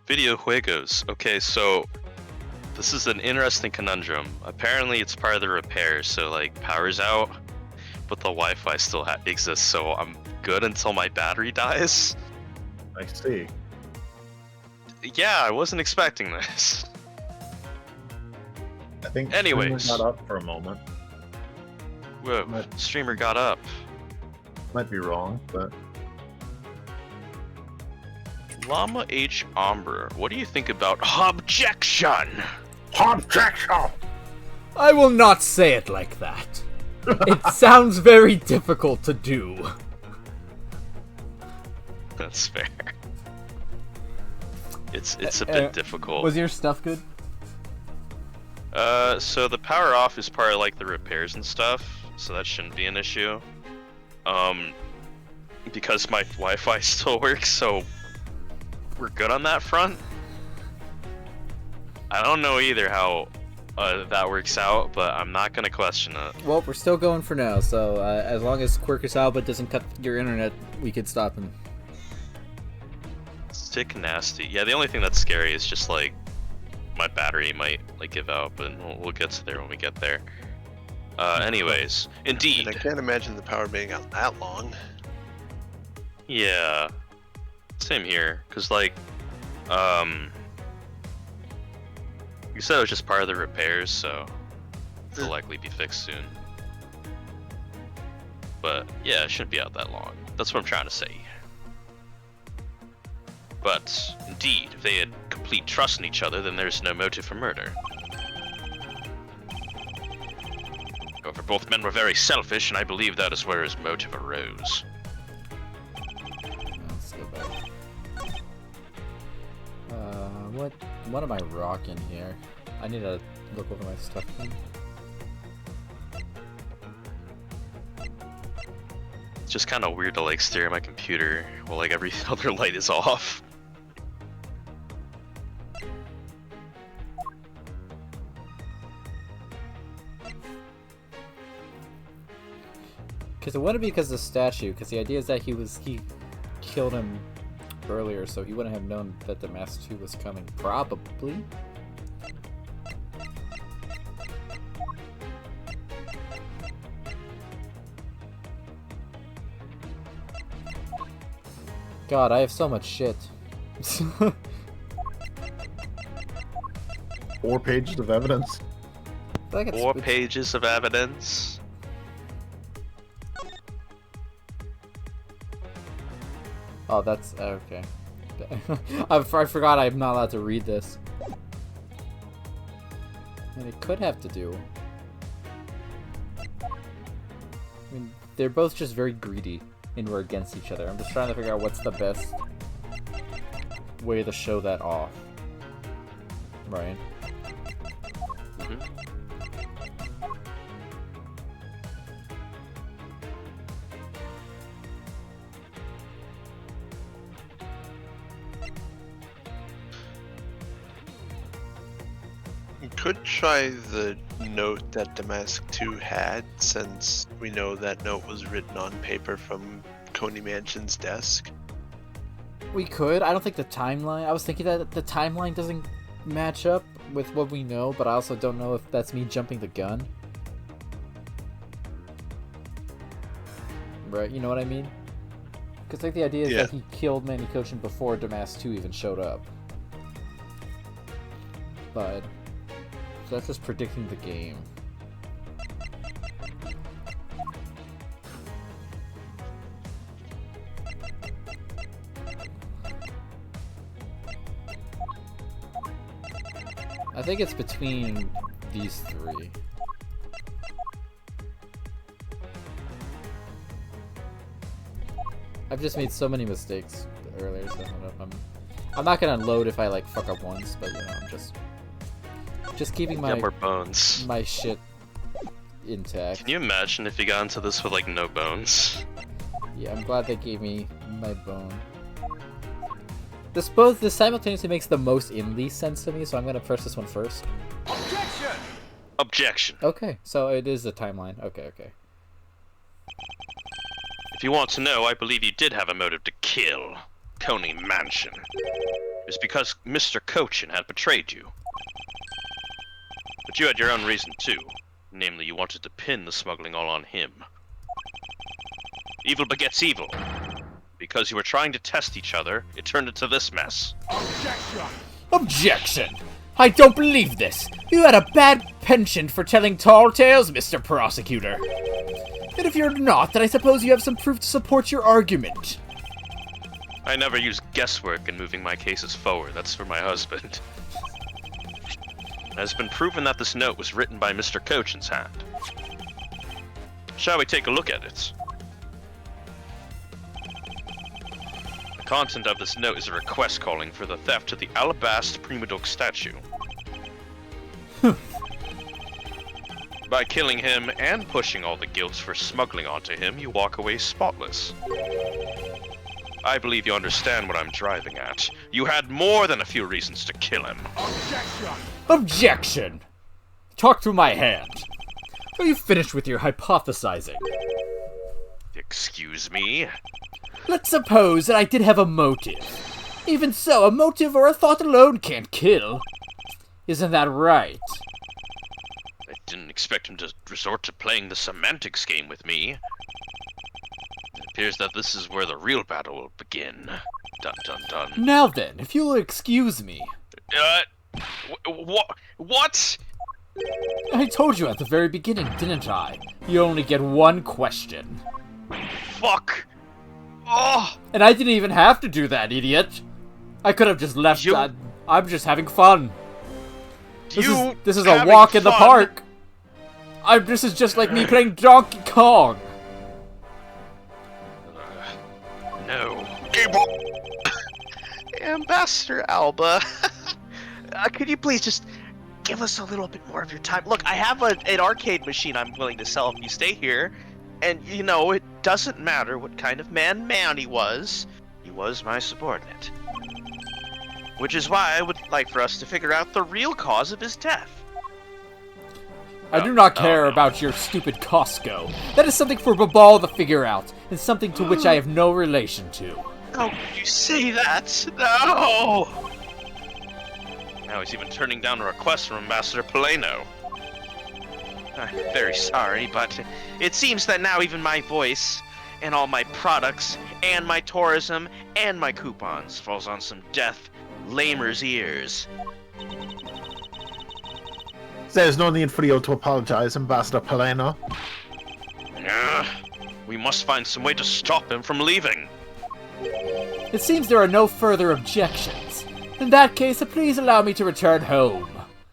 Video juegos. Okay, so this is an interesting conundrum. Apparently, it's part of the repairs, so like power's out, but the Wi-Fi still exists. So I'm good until my battery dies. I see. Yeah, I wasn't expecting this. I think Anyways. Streamer got up for a moment. Whoa, streamer got up. Might be wrong, but Llama H. Ombre, what do you think about objection? objection. I will not say it like that. It sounds very difficult to do. That's fair. It's a bit difficult. Was your stuff good? So the power off is part of like the repairs and stuff, so that shouldn't be an issue. Because my Wi-Fi still works, so we're good on that front. I don't know either how that works out, but I'm not gonna question it. Well, we're still going for now, so as long as Quercus Alba doesn't cut your internet, we could stop him. Sick nasty. Yeah, the only thing that's scary is just like my battery might like give out, but we'll get to there when we get there. Anyways, indeed. And I can't imagine the power being out that long. Yeah. Same here, cause like, you said it was just part of the repairs, so it'll likely be fixed soon. But yeah, it shouldn't be out that long. That's what I'm trying to say. But indeed, if they had complete trust in each other, then there's no motive for murder. However, both men were very selfish, and I believe that is where his motive arose. Let's go back. What am I rocking here? I need to look over my stuff. It's just kind of weird to like stare at my computer while like every other light is off. Because it wouldn't be because of the statue, because the idea is that he killed him earlier, so he wouldn't have known that the Mask 2 was coming, probably. God, I have so much shit. 4 pages of evidence. I feel like 4 pages of evidence. Oh, that's okay. I forgot I'm not allowed to read this. And it could have to do. I mean, they're both just very greedy and we're against each other. I'm just trying to figure out what's the best way to show that off. Right? You could try the note that Damask 2 had, since we know that note was written on paper from Coney Mansion's desk. We could. I don't think the timeline... I was thinking that the timeline doesn't match up with what we know, but I also don't know if that's me jumping the gun. Right, you know what I mean? Because like the idea is that he killed Manny Kochin before Damask 2 even showed up. But... so that's just predicting the game. I think it's between these three. I've just made so many mistakes earlier, so I'm not gonna load if I like fuck up once, but you know, I'm just keeping my more bones. my shit intact. Can you imagine if you got into this with like no bones? Yeah, I'm glad they gave me my bone. This simultaneously makes the most indie sense to me, so I'm gonna press this one first. Objection. Okay, so it is the timeline. Okay. If you want to know, I believe you did have a motive to kill Coney Mansion. It was because Mr. Cochin had betrayed you. But you had your own reason too. Namely, you wanted to pin the smuggling all on him. Evil begets evil. Because you were trying to test each other, it turned into this mess. Objection! I don't believe this! You had a bad penchant for telling tall tales, Mr. Prosecutor. And if you're not, then I suppose you have some proof to support your argument. I never use guesswork in moving my cases forward. That's for my husband. It has been proven that this note was written by Mr. Cochin's hand. Shall we take a look at it? The content of this note is a request calling for the theft of the alabaster Primadok statue. By killing him and pushing all the guilt for smuggling onto him, you walk away spotless. I believe you understand what I'm driving at. You had more than a few reasons to kill him. Objection! Talk through my hand. Are you finished with your hypothesizing? Excuse me? Let's suppose that I did have a motive. Even so, a motive or a thought alone can't kill. Isn't that right? I didn't expect him to resort to playing the semantics game with me. It appears that this is where the real battle will begin. Dun dun dun. Now then, if you'll excuse me. What? I told you at the very beginning, didn't I? You only get one question. Fuck! Oh! And I didn't even have to do that, idiot! I could have just left that. I'm just having fun. This is a walk in the park. This is just like me playing Donkey Kong. No. Ambassador Alba, could you please just give us a little bit more of your time? Look, I have an arcade machine I'm willing to sell if you stay here. And, you know, it doesn't matter what kind of man he was my subordinate. Which is why I would like for us to figure out the real cause of his death. I do not care about your stupid Costco. That is something for Babal to figure out, and something to which I have no relation to. How could you say that? No! Now he's even turning down a request from Ambassador Polano. I'm very sorry, but it seems that now even my voice, and all my products, and my tourism, and my coupons falls on some deaf lamer's ears. There's no need for you to apologize, Ambassador Polano. We must find some way to stop him from leaving. It seems there are no further objections. In that case, please allow me to return home.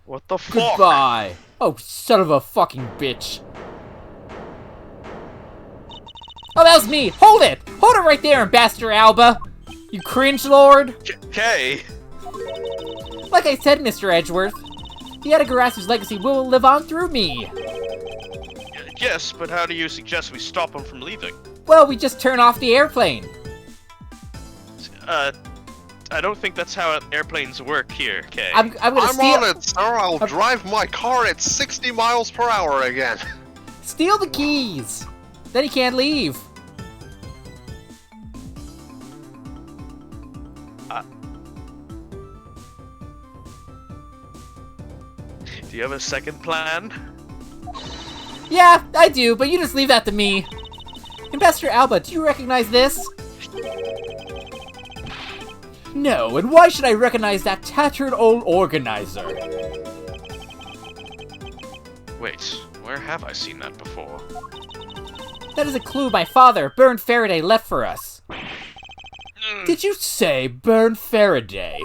What the fuck? Goodbye. Oh, son of a fucking bitch. Oh, that was me! Hold it! Hold it right there, Ambassador Alba! You cringe lord! Okay. Like I said, Mr. Edgeworth, the Atagarasu's legacy will live on through me. Yes, but how do you suggest we stop him from leaving? Well, we just turn off the airplane. I don't think that's how airplanes work here, Kay. I'm gonna steal... on it, sir. I'll drive my car at 60 miles per hour again. Steal the keys! Then he can't leave. Do you have a second plan? Yeah, I do, but you just leave that to me. Ambassador Alba, do you recognize this? No, and why should I recognize that tattered old organizer? Wait, where have I seen that before? That is a clue my father, Bern Faraday, left for us. Did you say Bern Faraday?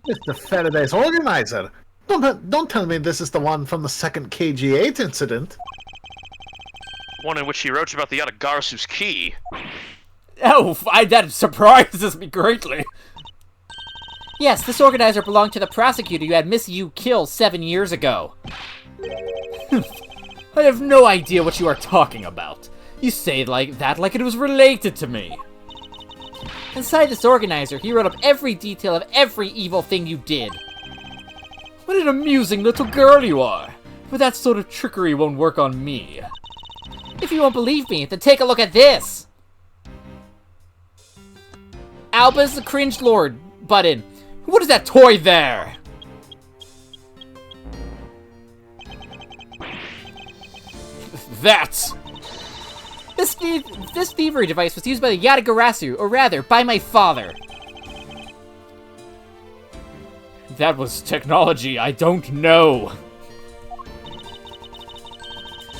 Mr. Faraday's organizer. Don't tell me this is the one from the second KG8 incident. One in which he wrote about the Yatagarasu's key. Oh, that surprises me greatly. Yes, this organizer belonged to the prosecutor you had Miss Yu kill 7 years ago. I have no idea what you are talking about. You say it like it was related to me. Inside this organizer, he wrote up every detail of every evil thing you did. What an amusing little girl you are. But that sort of trickery won't work on me. If you won't believe me, then take a look at this. Alba's the Cringe Lord button. What is that toy there? That! This thievery device was used by the Yatagarasu, or rather, by my father. That was technology I don't know.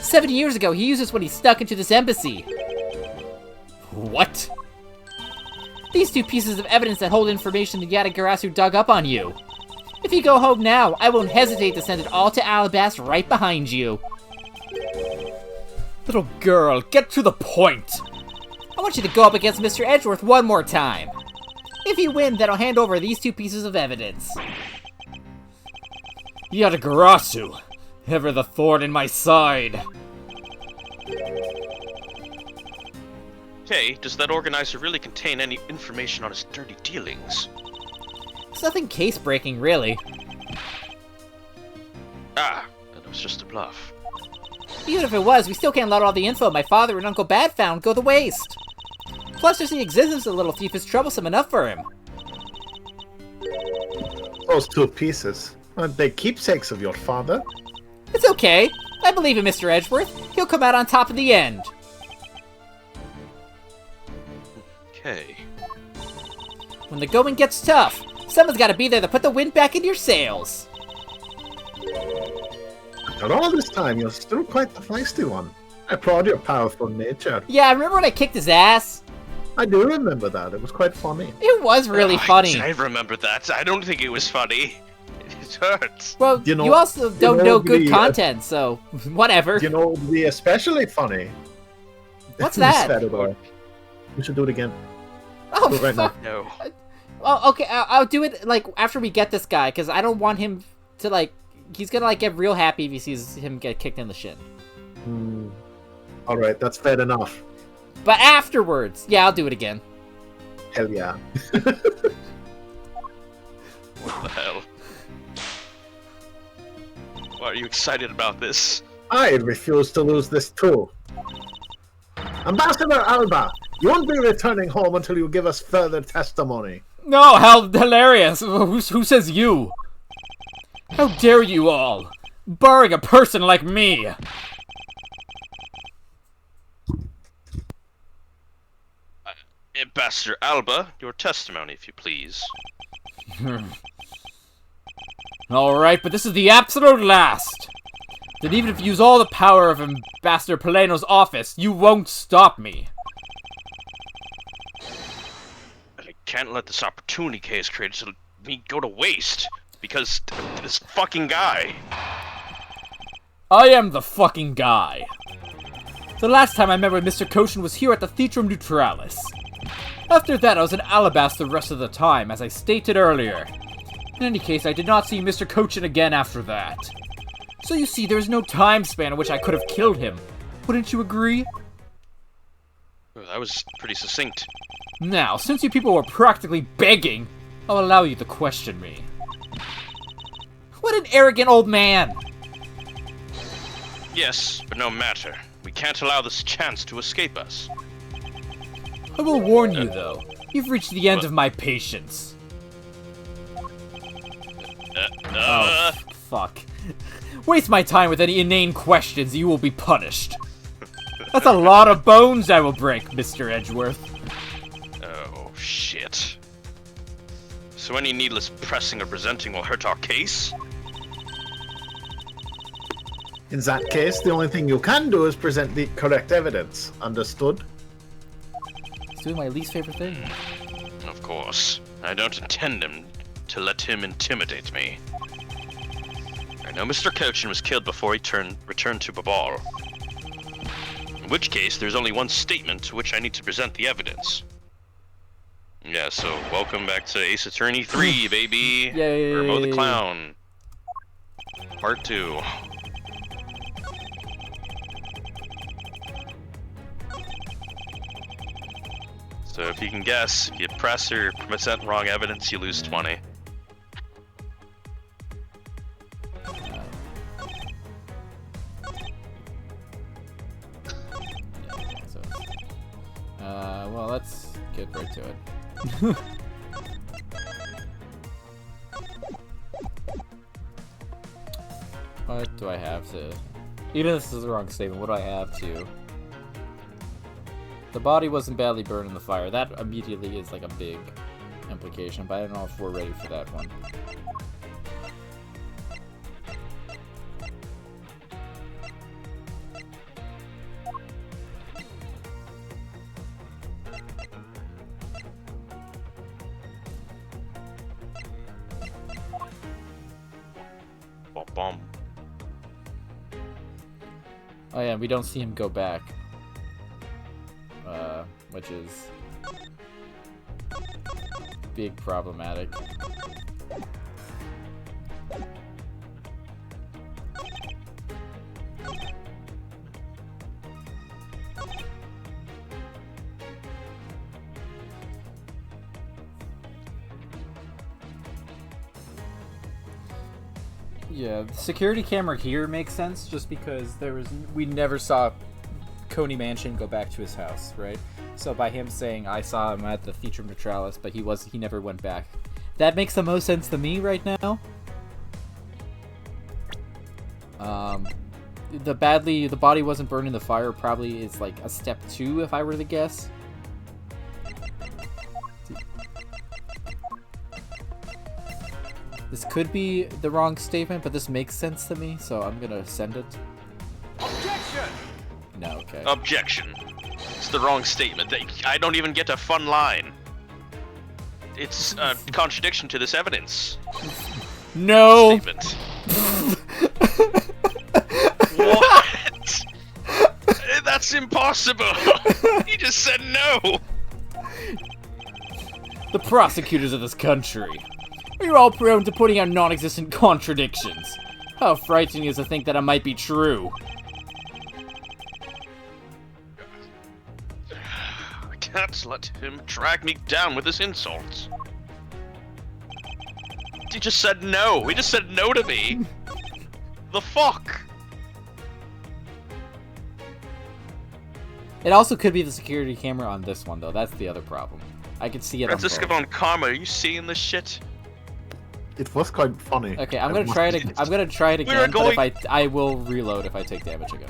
7 years ago, he used this when he snuck into this embassy. What? These two pieces of evidence that hold information the Yatagarasu dug up on you. If you go home now, I won't hesitate to send it all to Alabasta right behind you. Little girl, get to the point. I want you to go up against Mr. Edgeworth one more time. If you win, then I'll hand over these two pieces of evidence. Yatagarasu, ever the thorn in my side. Hey, does that organizer really contain any information on his dirty dealings? It's nothing case-breaking, really. Ah, that was just a bluff. Even if it was, we still can't let all the info my father and Uncle Bad found go to waste. Plus, just the existence of the little thief is troublesome enough for him. Those two pieces. Aren't they keepsakes of your father? It's okay. I believe in Mr. Edgeworth. He'll come out on top in the end. Okay. When the going gets tough, someone's gotta be there to put the wind back in your sails. After all this time, you're still quite the feisty one. I applaud your powerful nature. Yeah, remember when I kicked his ass? I do remember that. It was quite funny. It was really funny. I remember that. I don't think it was funny. It hurts. Well, You know- you also don't know good the, content, so whatever. You know, it would be especially funny. What's that? Saturday. We should do it again. Oh, Do it right now. fuck. No. Oh, okay, I'll do it, like, after we get this guy, because I don't want him to, like, he's gonna, like, get real happy if he sees him get kicked in the shin. Alright, that's fair enough. But afterwards, yeah, I'll do it again. Hell yeah. What the hell? Why are you excited about this? I refuse to lose this too. Ambassador Alba, you won't be returning home until you give us further testimony. No, how hilarious! Who says you? How dare you all? Barring a person like me! Ambassador Alba, your testimony, if you please. Alright, but this is the absolute last! That even if you use all the power of Ambassador Paleno's office, you won't stop me. I can't let this opportunity case created to me go to waste. Because this fucking guy. I am the fucking guy. The last time I met with Mr. Koshin was here at the Theatrum Neutralis. After that, I was in Alabasta the rest of the time, as I stated earlier. In any case, I did not see Mr. Koshin again after that. So you see, there is no time span in which I could have killed him. Wouldn't you agree? Well, that was pretty succinct. Now, since you people were practically begging, I'll allow you to question me. What an arrogant old man! Yes, but no matter. We can't allow this chance to escape us. I will warn you, though. You've reached the end of my patience. Oh, fuck. Waste my time with any inane questions, you will be punished. That's a lot of bones I will break, Mr. Edgeworth. Oh, shit. So any needless pressing or presenting will hurt our case? In that case, the only thing you can do is present the correct evidence. Understood? He's doing my least favorite thing. Of course. I don't intend him to let him intimidate me. I know Mr. Cochin was killed before he returned to Babal. In which case, there's only one statement to which I need to present the evidence. Yeah, so welcome back to Ace Attorney 3, baby! Yay! Remo the Clown. Part 2. So if you can guess, if you press or present wrong evidence, you lose 20. Well, let's get right to it. What do I have to... Even if this is the wrong statement, what do I have to... The body wasn't badly burned in the fire. That immediately is like a big implication, but I don't know if we're ready for that one. Bomb. Oh yeah, we don't see him go back. Which is big problematic. Yeah, the security camera here makes sense just because we never saw Coney Mansion go back to his house, right? So by him saying I saw him at the Theatrum Neutralis, but he never went back. That makes the most sense to me right now. The body wasn't burned in the fire probably is like a step 2 if I were to guess. This could be the wrong statement, but this makes sense to me, so I'm gonna send it. Objection! No, okay. Objection. It's the wrong statement. I don't even get a fun line. It's a contradiction to this evidence. No! Statement. What? That's impossible! He just said no! The prosecutors of this country. You're all prone to putting out non-existent contradictions. How frightening is to think that it might be true. I can't let him drag me down with his insults. He just said no. He just said no to me. The fuck? It also could be the security camera on this one, though. That's the other problem. I could see it Francisco on both. von Karma, are you seeing this shit? It was quite funny. Okay, I'm gonna try it again, going- but I will reload if I take damage again.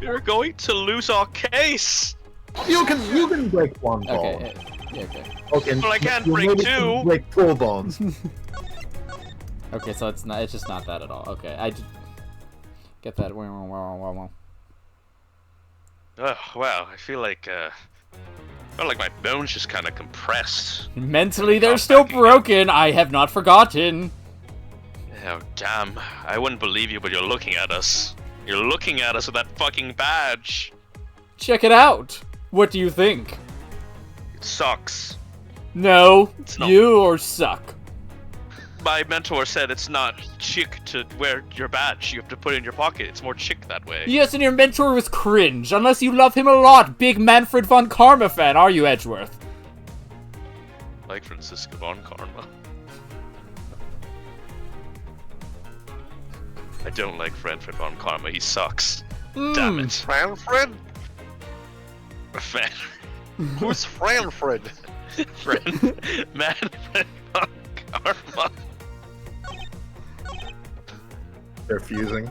We're going to lose our case. You can break one bone. Okay, yeah, okay. Okay. Well, I can't you break maybe 2. can break 4 bones. Okay, so it's just not that at all. Okay, I just get that. Oh wow, I feel like my bones just kind of compressed. Mentally, they're still broken. I have not forgotten. Oh damn! I wouldn't believe you, but you're looking at us. You're looking at us with that fucking badge. Check it out. What do you think? It sucks. No, It's not. you or suck. My mentor said it's not chic to wear your badge. You have to put it in your pocket. It's more chic that way. Yes, and your mentor was cringe. Unless you love him a lot, big Manfred von Karma fan, are you, Edgeworth? Like Francisco von Karma. I don't like Manfred von Karma. He sucks. Damn it. Franfred? Fan. Who's Franfred? Friend. Manfred von Karma. They're fusing.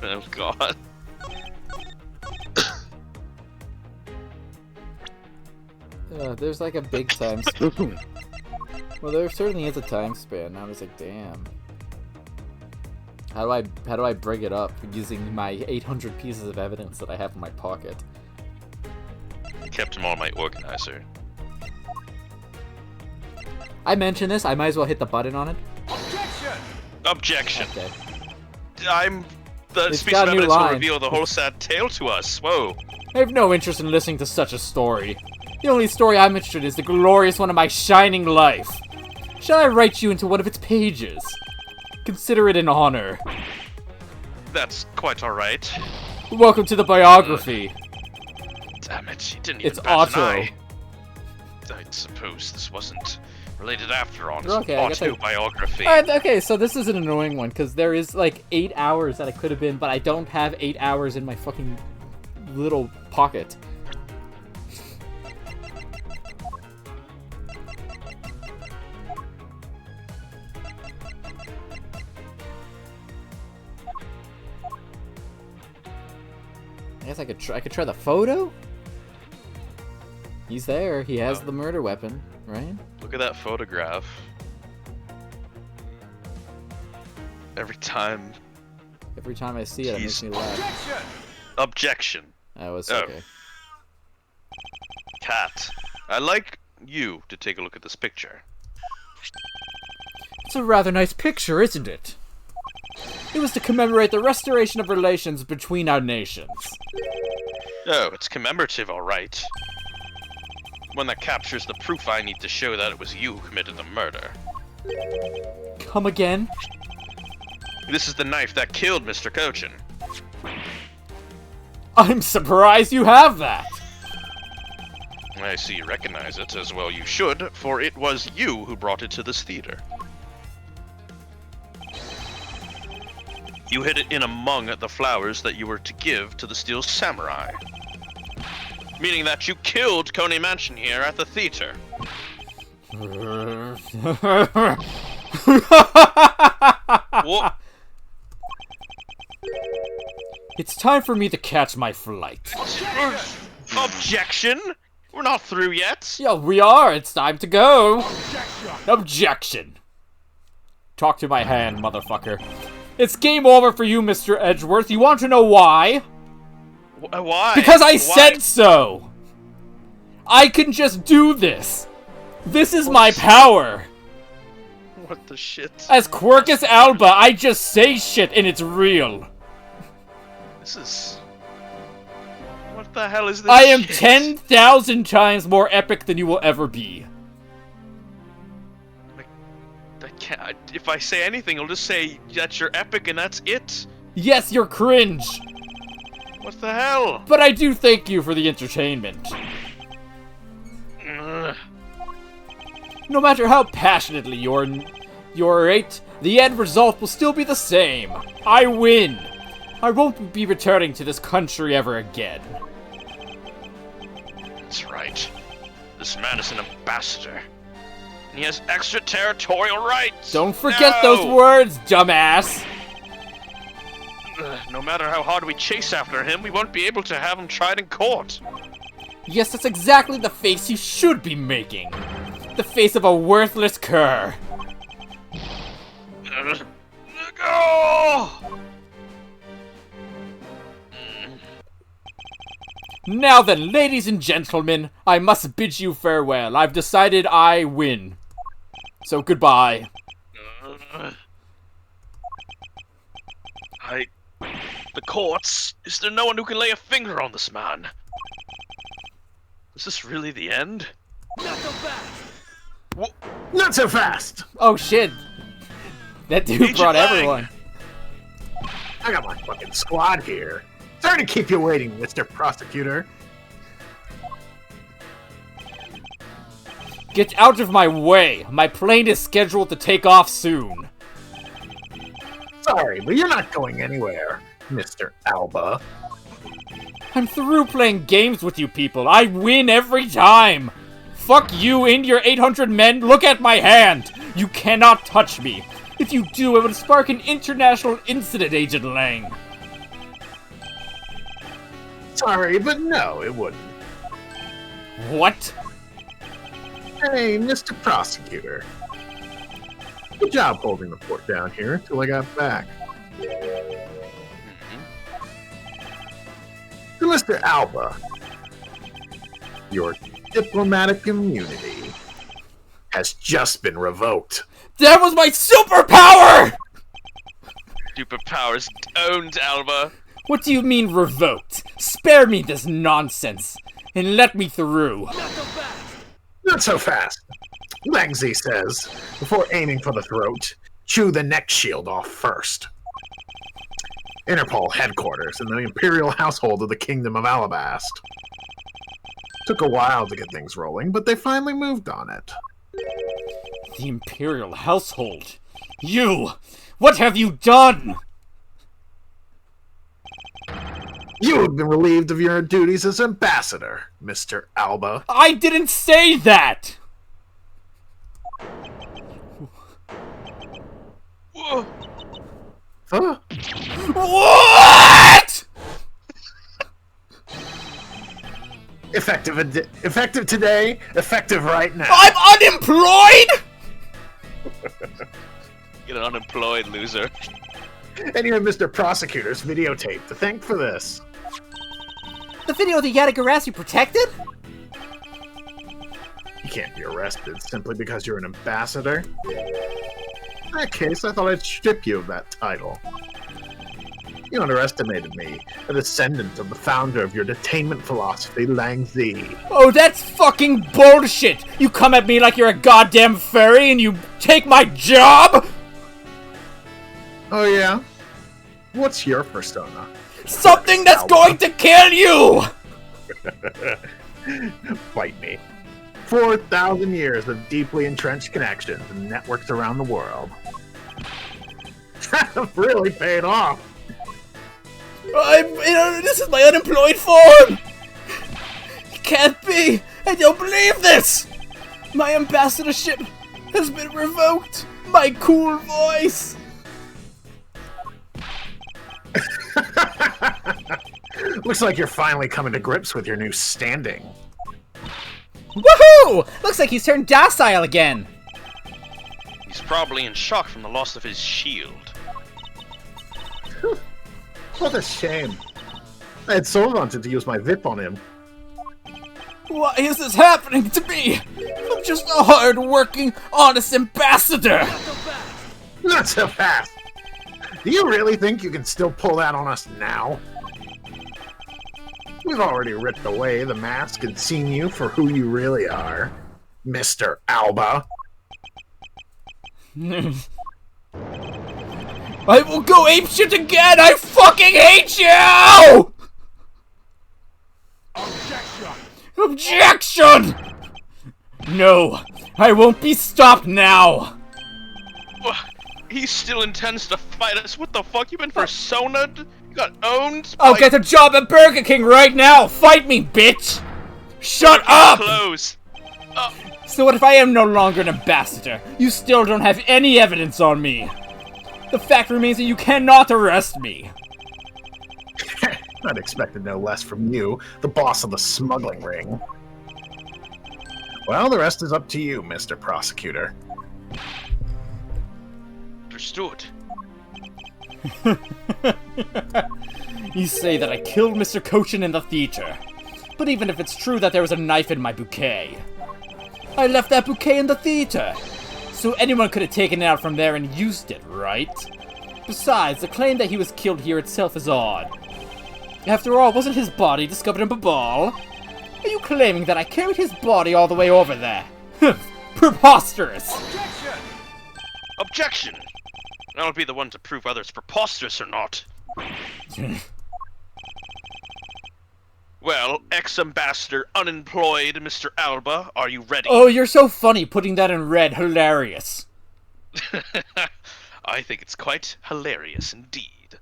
Oh god. There's like a big time span. Well, there certainly is a time span. I was like, damn. How do I bring it up using my 800 pieces of evidence that I have in my pocket? Kept him on my organizer. I mentioned this, I might as well hit the button on it. Objection. Okay. The It's speech got of a new evidence will line. reveal the whole sad tale to us. Whoa. I have no interest in listening to such a story. The only story I'm interested in is the glorious one of my shining life. Shall I write you into one of its pages? Consider it an honor. That's quite alright. Welcome to the biography. Damn it, you didn't It's even bat an auto. eye. I suppose this wasn't related after all. It's Okay, I guess I- autobiography. Okay, so this is an annoying one, because there is like 8 hours that it could have been, but I don't have 8 hours in my fucking little pocket. I guess I could try the photo? He's there. He has the murder weapon, right? Look at that photograph. Every time. Every time I see it, it makes me laugh. Objection. That was Oh. okay. Cat. I'd like you to take a look at this picture. It's a rather nice picture, isn't it? It was to commemorate the restoration of relations between our nations. Oh, it's commemorative, alright. One that captures the proof I need to show that it was you who committed the murder. Come again? This is the knife that killed Mr. Cochin. I'm surprised you have that! I see you recognize it, as well you should, for it was you who brought it to this theater. You hid it in among the flowers that you were to give to the Steel Samurai. Meaning that you killed Coney Mansion here at the theater. What? It's time for me to catch my flight. Objection? We're not through yet. Yeah, we are. It's time to go. Objection. Talk to my hand, motherfucker. It's game over for you, Mr. Edgeworth. You want to know why? Why? Because I Why? said so! I can just do this! This is my power! What the shit? As Quercus Alba, I just say shit and it's real. This is... What the hell is this I am shit? 10,000 times more epic than you will ever be. I can't... If I say anything, I'll just say that you're epic and that's it. Yes, you're cringe, What the hell? but I do thank you for the entertainment. Ugh. No matter how passionately you orate, the end result will still be the same. I win. I won't be returning to this country ever again. That's right. This man is an ambassador. And he has extraterritorial rights. Don't forget No! those words, dumbass. No matter how hard we chase after him, we won't be able to have him tried in court. Yes, that's exactly the face you should be making. The face of a worthless cur. Oh! Now then, ladies and gentlemen, I must bid you farewell. I've decided I win. So goodbye. The courts? Is there no one who can lay a finger on this man? Is this really the end? Not so fast! Oh shit. That dude Agent brought Lang. everyone. I got my fucking squad here. Sorry to keep you waiting, Mr. Prosecutor. Get out of my way. My plane is scheduled to take off soon. Sorry, but you're not going anywhere, Mr. Alba. I'm through playing games with you people. I win every time. Fuck you and your 800 men. Look at my hand. You cannot touch me. If you do, it would spark an international incident, Agent Lang. Sorry, but no, it wouldn't. What? Hey, Mr. Prosecutor. Good job holding the fort down here until I got back. To Mr. Alba, your diplomatic immunity has just been revoked. That was my superpower! Superpowers owned, Alba. What do you mean revoked? Spare me this nonsense and let me through. Not so fast. Langsy says, before aiming for the throat, chew the neck shield off first. Interpol headquarters in the Imperial household of the Kingdom of Alabast. Took a while to get things rolling, but they finally moved on it. The Imperial household? You! What have you done? You have been relieved of your duties as ambassador, Mr. Alba. I didn't say that! Whoa. Huh? What?! Effective today, effective right now. I'm unemployed?! Get an unemployed loser. And you're Mr. Prosecutor's videotape to thank for this. The video of the Yatagarasu protected? You can't be arrested simply because you're an ambassador. In that case, I thought I'd strip you of that title. You underestimated me, a descendant of the founder of your detainment philosophy, Lang Zi. Oh, that's fucking bullshit! You come at me like you're a goddamn furry and you take my job?! Oh yeah? What's your persona? Something that's going to kill you! Fight me. 4,000 years of deeply entrenched connections and networks around the world. Have really paid off. This is my unemployed form! It can't be! I don't believe this! My ambassadorship has been revoked! My cool voice! Looks like you're finally coming to grips with your new standing. Woohoo! Looks like he's turned docile again! He's probably in shock from the loss of his shield. What a shame. I had so wanted to use my VIP on him. Why is this happening to me? I'm just a hard-working, honest ambassador! Not so fast. Do you really think you can still pull that on us now? We've already ripped away the mask and seen you for who you really are, Mr. Alba. I will go apeshit again! I fucking hate you! Objection! No, I won't be stopped now! He still intends to fight us. What the fuck? You been persona'd? You got owned? I'll get a job at Burger King right now! Fight me, bitch! Shut up! Close. So what if I am no longer an ambassador? You still don't have any evidence on me. The fact remains that you cannot arrest me. I'd expected no less from you, the boss of the smuggling ring. Well, the rest is up to you, Mr. Prosecutor. Understood. You say that I killed Mr. Cochin in the theater. But even if it's true that there was a knife in my bouquet, I left that bouquet in the theater. So anyone could have taken it out from there and used it, right? Besides, the claim that he was killed here itself is odd. After all, wasn't his body discovered in Babal? Are you claiming that I carried his body all the way over there? Preposterous! Objection! I'll be the one to prove whether it's preposterous or not. Well, ex-ambassador unemployed Mr. Alba, are you ready? Oh, you're so funny putting that in red. Hilarious. I think it's quite hilarious indeed.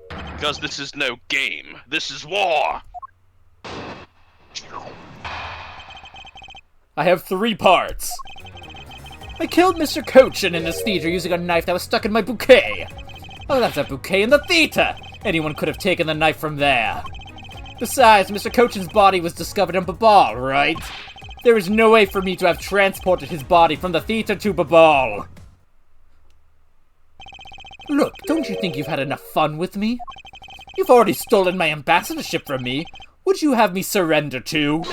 Because this is no game. This is war! I have 3 parts. I killed Mr. Cochin in this theater using a knife that was stuck in my bouquet. I left that bouquet in the theater. Anyone could have taken the knife from there. Besides, Mr. Cochin's body was discovered in Babal, right? There is no way for me to have transported his body from the theater to Babal. Look, don't you think you've had enough fun with me? You've already stolen my ambassadorship from me. Would you have me surrender too?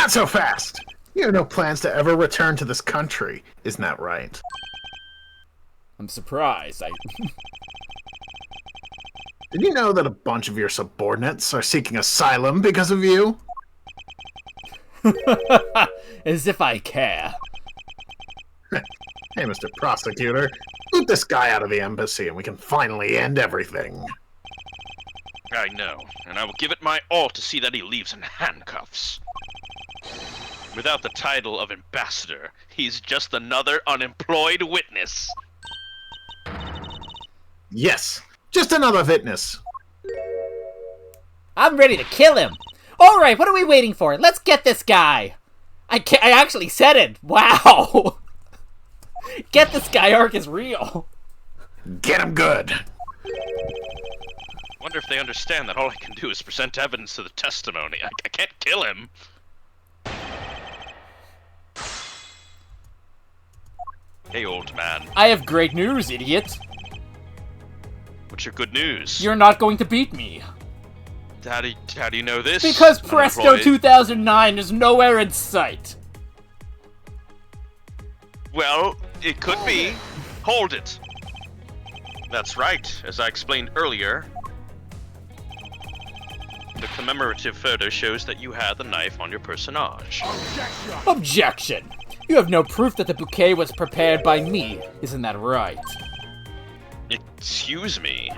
Not so fast! You have no plans to ever return to this country, isn't that right? I'm surprised. Did you know that a bunch of your subordinates are seeking asylum because of you? As if I care. Hey, Mr. Prosecutor, boot this guy out of the embassy and we can finally end everything. I know, and I will give it my all to see that he leaves in handcuffs. Without the title of ambassador, he's just another unemployed witness. Yes, just another witness. I'm ready to kill him. All right, what are we waiting for? Let's get this guy. I actually said it. Wow. Get this guy arc is real. Get him good. Wonder if they understand that all I can do is present evidence to the testimony. I can't kill him. Hey, old man. I have great news, idiot. What's your good news? You're not going to beat me. How do you know this? Because Presto Unemployed? 2009 is nowhere in sight. Well, it could be. Hold it. That's right. As I explained earlier, the commemorative photo shows that you had the knife on your personage. Objection. You have no proof that the bouquet was prepared by me. Isn't that right? Excuse me.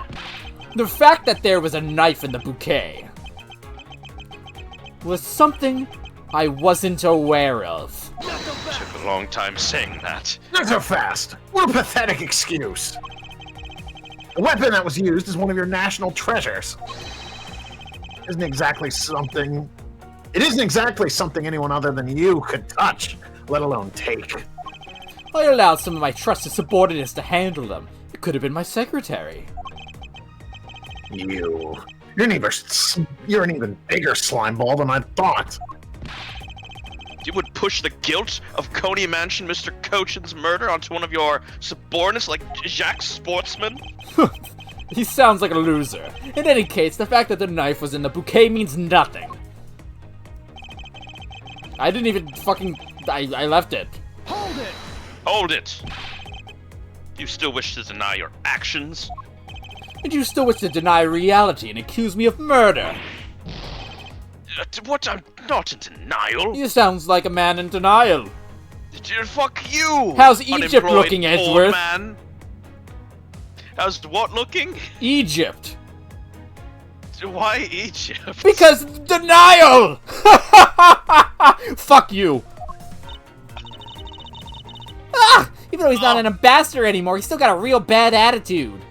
The fact that there was a knife in the bouquet was something I wasn't aware of. Took a long time saying that. Not so fast. What a pathetic excuse. The weapon that was used is one of your national treasures. It isn't exactly something anyone other than you could touch, let alone take. I allowed some of my trusted subordinates to handle them. It could have been my secretary. You're an even bigger slimeball than I thought. You would push the guilt of Coney Mansion Mr. Cochin's murder onto one of your subordinates like Jacques Sportsman? He sounds like a loser. In any case, the fact that the knife was in the bouquet means nothing. I didn't even fucking... I left it. Hold it! Hold it! You still wish to deny your actions? And you still wish to deny reality and accuse me of murder. What? I'm not in denial. You sounds like a man in denial. Fuck you! How's Egypt unemployed looking, old Edgeworth? Man. How's what looking? Egypt. Why Egypt? Because denial! Fuck you. Ah! Even though he's not an ambassador anymore, he's still got a real bad attitude.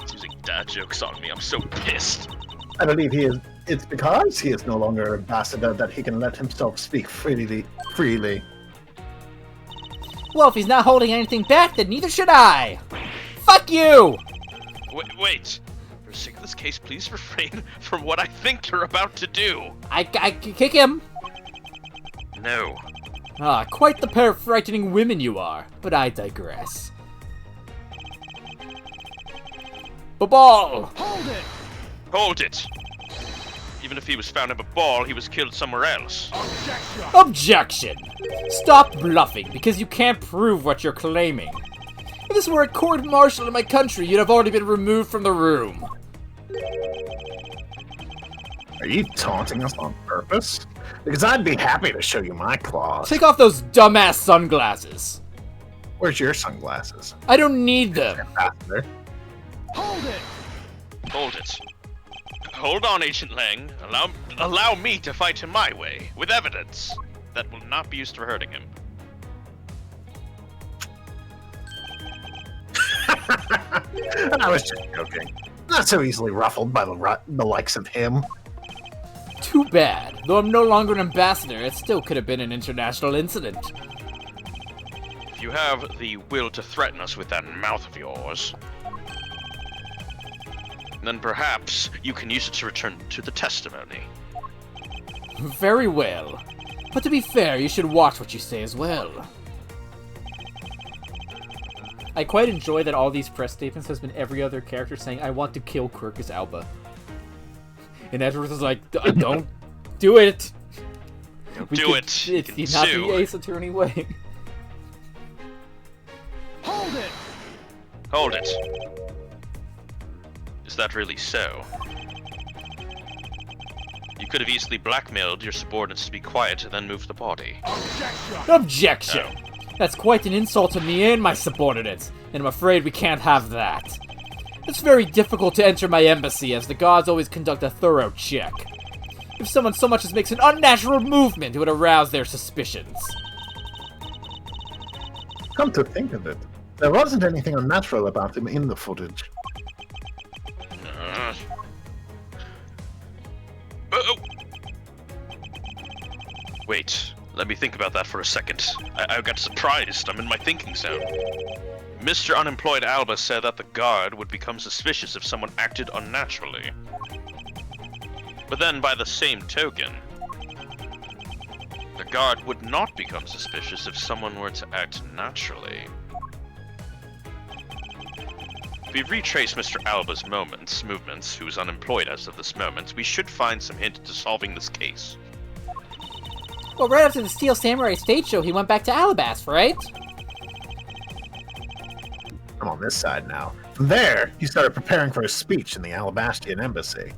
He's using dad jokes on me. I'm so pissed. I believe it's because he is no longer ambassador that he can let himself speak freely. Well, if he's not holding anything back, then neither should I. Fuck you! Wait. For the sake of this case, please refrain from what I think you're about to do. I can kick him. No. Ah, quite the pair of frightening women you are. But I digress. Ball! Hold it! Hold it! Even if he was found in a ball, he was killed somewhere else. Objection! Objection! Stop bluffing, because you can't prove what you're claiming. If this were a court-martial in my country, you'd have already been removed from the room. Are you taunting us on purpose? Because I'd be happy to show you my claws. Take off those dumbass sunglasses. Where's your sunglasses? I don't need them. Ambassador. Hold it! Hold it. Hold on, Agent Lang. Allow me to fight him my way, with evidence that will not be used for hurting him. I was just joking. Not so easily ruffled by the likes of him. Too bad. Though I'm no longer an ambassador, it still could have been an international incident. If you have the will to threaten us with that mouth of yours, then perhaps you can use it to return to the testimony. Very well. But to be fair, you should watch what you say as well. I quite enjoy that all these press statements has been every other character saying, I want to kill Quercus Alba. And Edgeworth is like, don't do it. Do it. You It's can not sue. the Ace Attorney way. Hold it! Hold it. Is that really so? You could have easily blackmailed your subordinates to be quiet and then moved the body. Objection! Objection! No. That's quite an insult to me and my subordinates, and I'm afraid we can't have that. It's very difficult to enter my embassy, as the gods always conduct a thorough check. If someone so much as makes an unnatural movement, it would arouse their suspicions. Come to think of it, there wasn't anything unnatural about him in the footage. Oh. Wait, let me think about that for a second. I got surprised. I'm in my thinking zone. Mr. Unemployed Alba said that the guard would become suspicious if someone acted unnaturally. But then, by the same token, the guard would not become suspicious if someone were to act naturally. If we retrace Mr. Alba's movements, who is unemployed as of this moment, we should find some hint to solving this case. Well, right after the Steel Samurai stage show, he went back to Alabas, right? I'm on this side now. From there, he started preparing for his speech in the Alabastian embassy.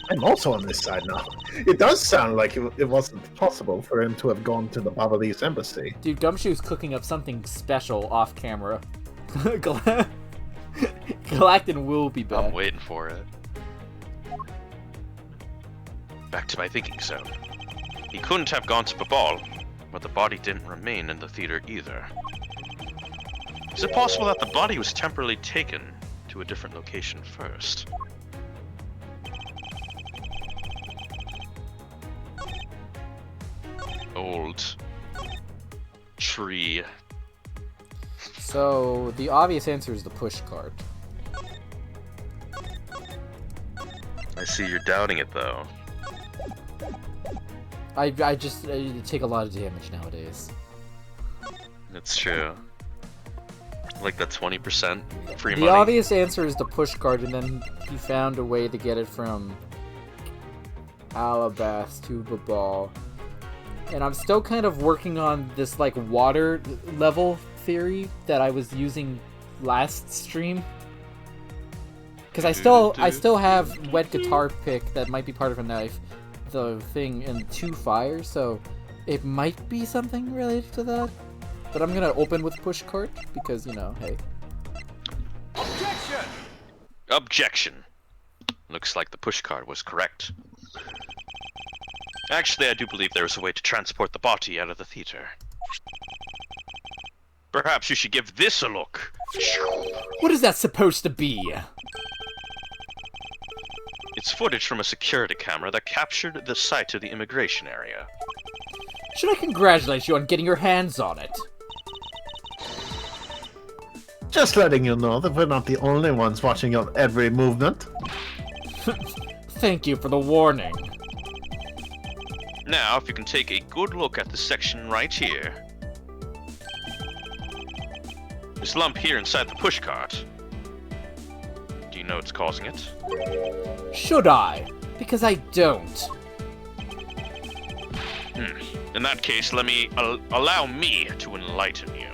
I'm also on this side now. It does sound like it wasn't possible for him to have gone to the Babalese embassy. Dude, Gumshoe's cooking up something special off camera. Galactin will be back. I'm waiting for it. Back to my thinking zone. He couldn't have gone to Babal, but the body didn't remain in the theater either. Is it possible that the body was temporarily taken to a different location first? Old tree. So, the obvious answer is the push cart. I see you're doubting it though. I take a lot of damage nowadays. That's true. Like that 20% free The money. obvious answer is the push cart, and then he found a way to get it from Alabas to Babal. And I'm still kind of working on this like water level theory that I was using last stream. Because I still have wet guitar pick that might be part of a knife, the thing, and 2 fires, so it might be something related to that. But I'm gonna open with push cart because, you know, hey. Objection! Objection. Looks like the pushcart was correct. Actually, I do believe there is a way to transport the body out of the theater. Perhaps you should give this a look. What is that supposed to be? It's footage from a security camera that captured the site of the immigration area. Should I congratulate you on getting your hands on it? Just letting you know that we're not the only ones watching your every movement. Thank you for the warning. Now, if you can take a good look at this section right here. This lump here inside the pushcart. Do you know what's causing it? Should I? Because I don't. In that case, let me allow me to enlighten you.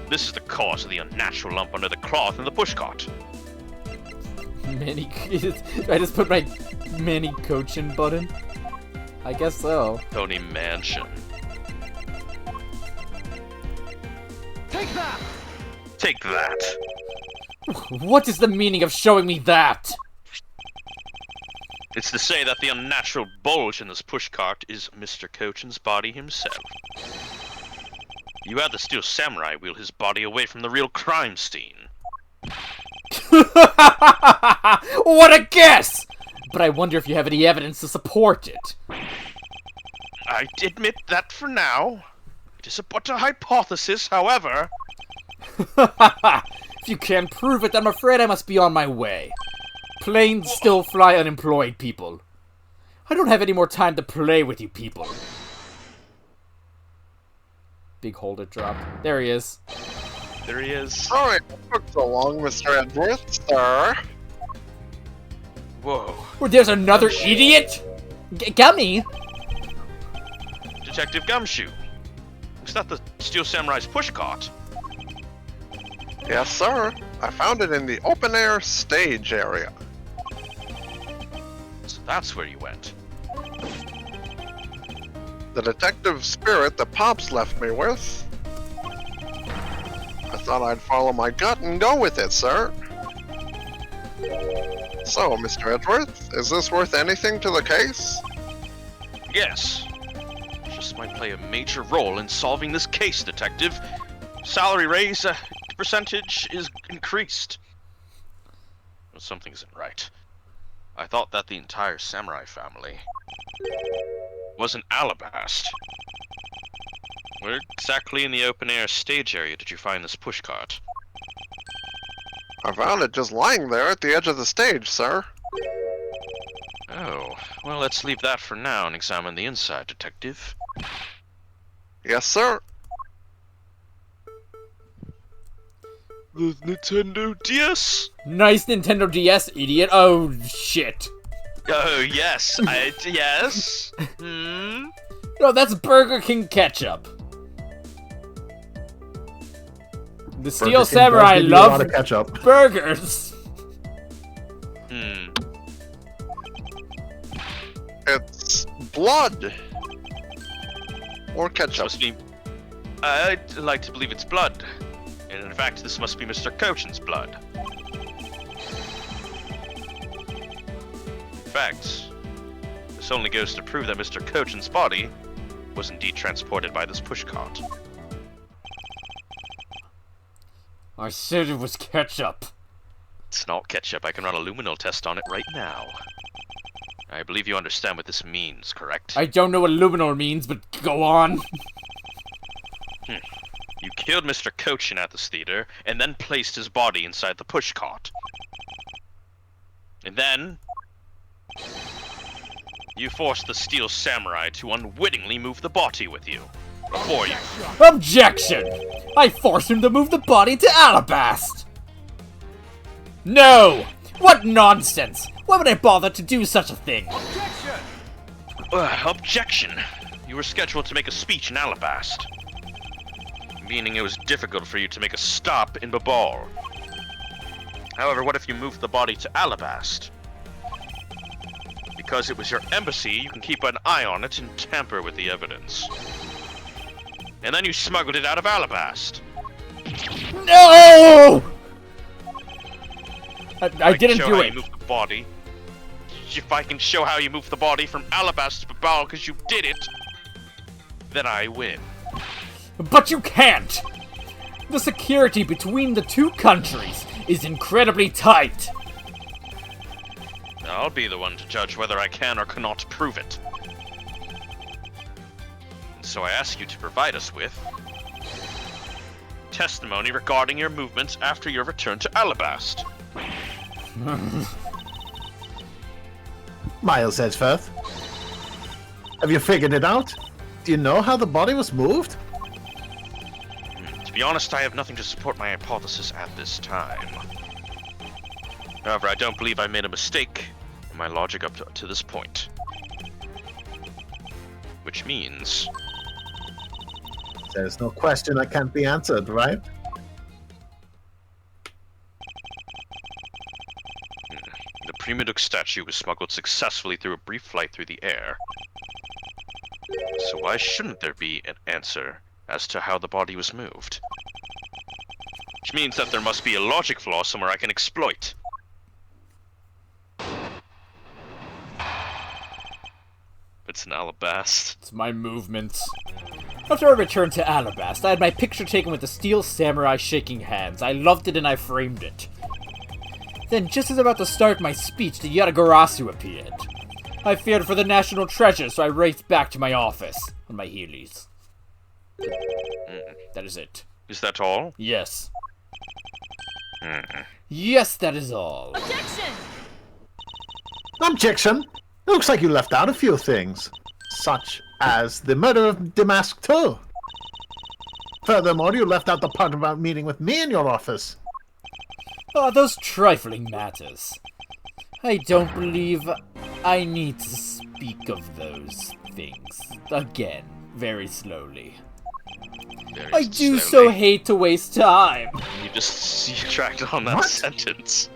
This is the cause of the unnatural lump under the cloth in the pushcart. I just put my mini coaching button? I guess so. Tony Mansion. Take that! Take that. What is the meaning of showing me that? It's to say that the unnatural bulge in this pushcart is Mr. Cochin's body himself. You had the Steel Samurai wheel his body away from the real crime scene. What a guess! But I wonder if you have any evidence to support it. I admit that for now. It is but a hypothesis, however. If you can't prove it, I'm afraid I must be on my way. Planes still fly unemployed people. I don't have any more time to play with you people. Big holder drop. There he is. There he is. Sorry it took so long, Mr. Edwards, sir. Whoa. Well, there's another Gumshoe. idiot? Gummy? Detective Gumshoe. Is that the Steel Samurai's pushcart? Yes, sir. I found it in the open-air stage area. So that's where you went. The detective spirit that Pops left me with. I thought I'd follow my gut and go with it, sir. So, Mr. Edgeworth, is this worth anything to the case? Yes. Just might play a major role in solving this case, Detective. Salary raise percentage is increased. But something isn't right. I thought that the entire samurai family was an Alabast. Where exactly in the open-air stage area did you find this pushcart? I found it just lying there at the edge of the stage, sir. Oh, well, let's leave that for now and examine the inside, Detective. Yes, sir. The Nintendo DS? Nice Nintendo DS, idiot. Oh, shit. Oh, yes, yes. Hmm? No, that's Burger King ketchup. The Steel Burger King does Samurai give you a lot love of ketchup. burgers. Hmm. It's blood. Or ketchup. Must be... I'd like to believe it's blood. And in fact, this must be Mr. Cochin's blood. In fact, this only goes to prove that Mr. Cochin's body was indeed transported by this pushcart. I said it was ketchup. It's not ketchup. I can run a luminol test on it right now. I believe you understand what this means, correct? I don't know what luminol means, but go on. You killed Mr. Cochin at this theater, and then placed his body inside the pushcart. And then... you forced the Steel Samurai to unwittingly move the body with you. Before you. Objection! I forced him to move the body to Alabast! No! What nonsense! Why would I bother to do such a thing? Objection! Objection! You were scheduled to make a speech in Alabast. Meaning it was difficult for you to make a stop in Babal. However, what if you moved the body to Alabast? Because it was your embassy, you can keep an eye on it and tamper with the evidence. And then you smuggled it out of Alabast. No! I can didn't show do how it. You moved the body. If I can show how you moved the body from Alabast to Babal because you did it, then I win. But you can't! The security between the two countries is incredibly tight. I'll be the one to judge whether I can or cannot prove it. And so I ask you to provide us with testimony regarding your movements after your return to Alabast. Miles Edgeworth, have you figured it out? Do you know how the body was moved? To be honest, I have nothing to support my hypothesis at this time. However, I don't believe I made a mistake in my logic up to this point. Which means... There's no question that can't be answered, right? the Premuduk statue was smuggled successfully through a brief flight through the air. So why shouldn't there be an answer as to how the body was moved? Which means that there must be a logic flaw somewhere I can exploit. It's an Alabast. It's my movements. After I returned to Alabast, I had my picture taken with the Steel Samurai shaking hands. I loved it and I framed it. Then, just as about to start my speech, the Yatagarasu appeared. I feared for the national treasure, so I raced back to my office on my heelys. That is it. Is that all? Yes. Yes, that is all. Objection! Objection! It looks like you left out a few things, such as the murder of Damask too. Furthermore, you left out the part about meeting with me in your office. Oh, those trifling matters. I don't believe I need to speak of those things again, very slowly. Very I do so slowly. hate to waste time. You just tracked on that What? sentence.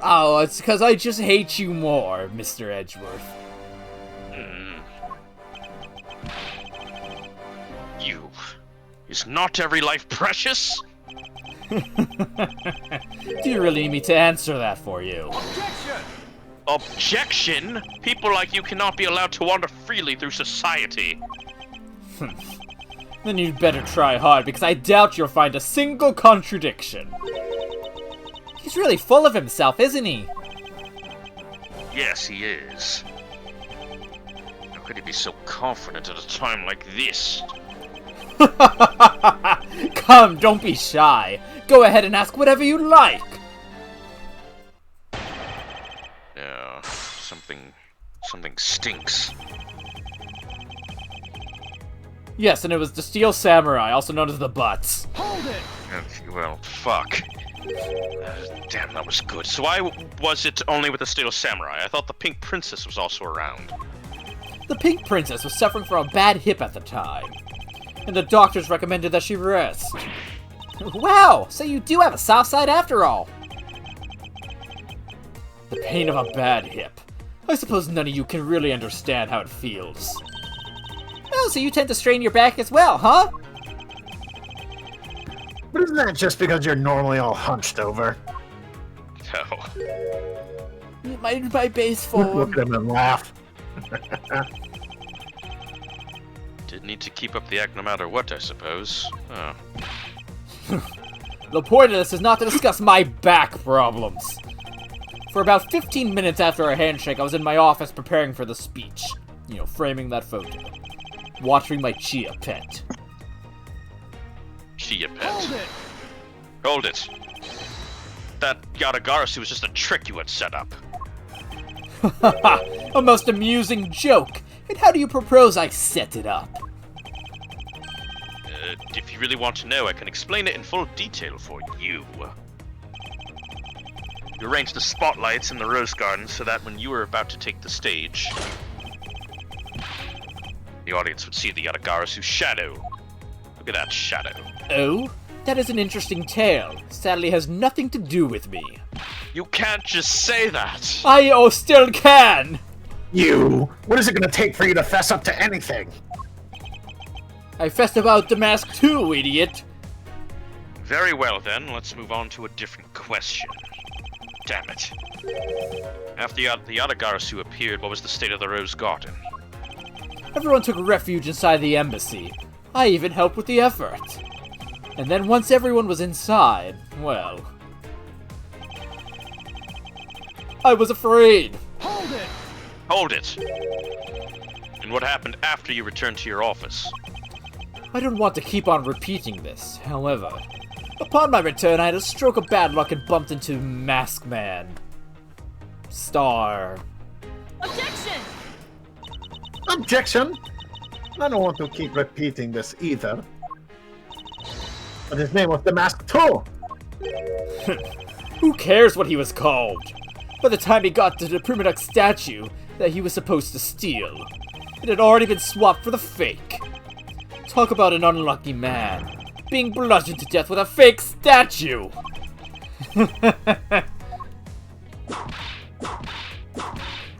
Oh, it's because I just hate you more, Mr. Edgeworth. Mm. You. Is not every life precious? Do you really need me to answer that for you? Objection! Objection? People like you cannot be allowed to wander freely through society. Then you'd better try hard, because I doubt you'll find a single contradiction. He's really full of himself, isn't he? Yes, he is. How could he be so confident at a time like this? Come, don't be shy. Go ahead and ask whatever you like. Yeah, something stinks. Yes, and it was the Steel Samurai, also known as the Butts. Hold it! Well, fuck. Damn, that was good. So why was it only with the Steel Samurai? I thought the Pink Princess was also around. The Pink Princess was suffering from a bad hip at the time, and the doctors recommended that she rest. Wow, so you do have a soft side after all. The pain of a bad hip. I suppose none of you can really understand how it feels. Oh, so you tend to strain your back as well, huh? But isn't that just because you're normally all hunched over? No. My base Look form. at him and laugh. Didn't need to keep up the act no matter what, I suppose. Oh. The point of this is not to discuss my back problems. For about 15 minutes after our handshake, I was in my office preparing for the speech. You know, framing that photo. Watching my Chia pet. Chia pet. Hold it! Hold it. That Yatagarasu was just a trick you had set up. A most amusing joke. And how do you propose I set it up? If you really want to know, I can explain it in full detail for you. You arranged the spotlights in the rose garden so that when you were about to take the stage, the audience would see the Yatagarasu shadow. Look at that shadow. Oh? That is an interesting tale. Sadly has nothing to do with me. You can't just say that! I still can! You! What is it gonna take for you to fess up to anything? I fessed about the mask too, idiot. Very well then, let's move on to a different question. Damn it. After the Yatagarasu appeared, what was the state of the Rose Garden? Everyone took refuge inside the embassy. I even helped with the effort. And then once everyone was inside, well... I was afraid. Hold it! Hold it! And what happened after you returned to your office? I don't want to keep on repeating this, however. Upon my return, I had a stroke of bad luck and bumped into Mask Man. Star. Objection! Objection! I don't want to keep repeating this either. But his name was the Mask too! Who cares what he was called? By the time he got to the Primadux statue that he was supposed to steal, it had already been swapped for the fake. Talk about an unlucky man. Being bludgeoned to death with a fake statue!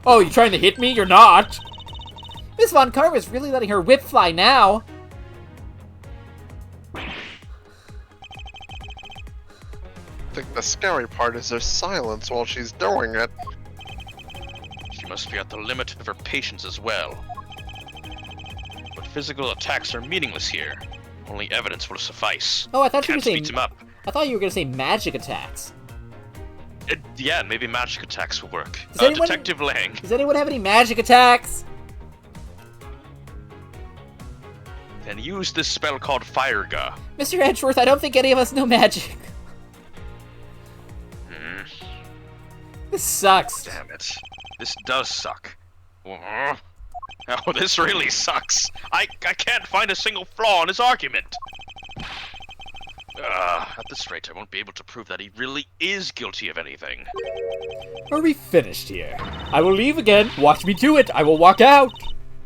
Oh, you trying to hit me? You're not! Miss Von Carver is really letting her whip fly now. I think the scary part is her silence while she's doing it. She must be at the limit of her patience as well. But physical attacks are meaningless here. Only evidence will suffice. Oh, I thought you were Can't saying. speed him up. I thought you were gonna say magic attacks. Yeah, maybe magic attacks will work. Does anyone- Detective Lang. Does anyone have any magic attacks? Then use this spell called Fireguh. Mr. Edgeworth, I don't think any of us know magic. This sucks. Damn it. This does suck. Oh, this really sucks. I can't find a single flaw in his argument. At this rate, I won't be able to prove that he really is guilty of anything. Are we finished here? I will leave again. Watch me do it. I will walk out.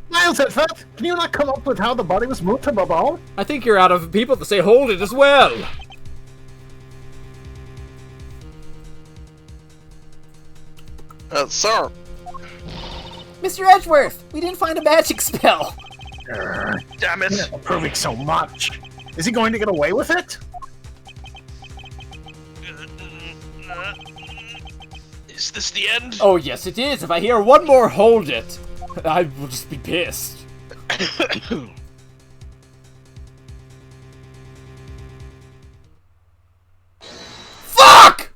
Miles at that! Can you not come up with how the body was moved to Babal? I think you're out of people to say hold it as well. Sir, Mr. Edgeworth, we didn't find a magic spell. Damn it! Proving so much. Is he going to get away with it? Is this the end? Oh, yes, it is. If I hear one more hold it, I will just be pissed. Fuck!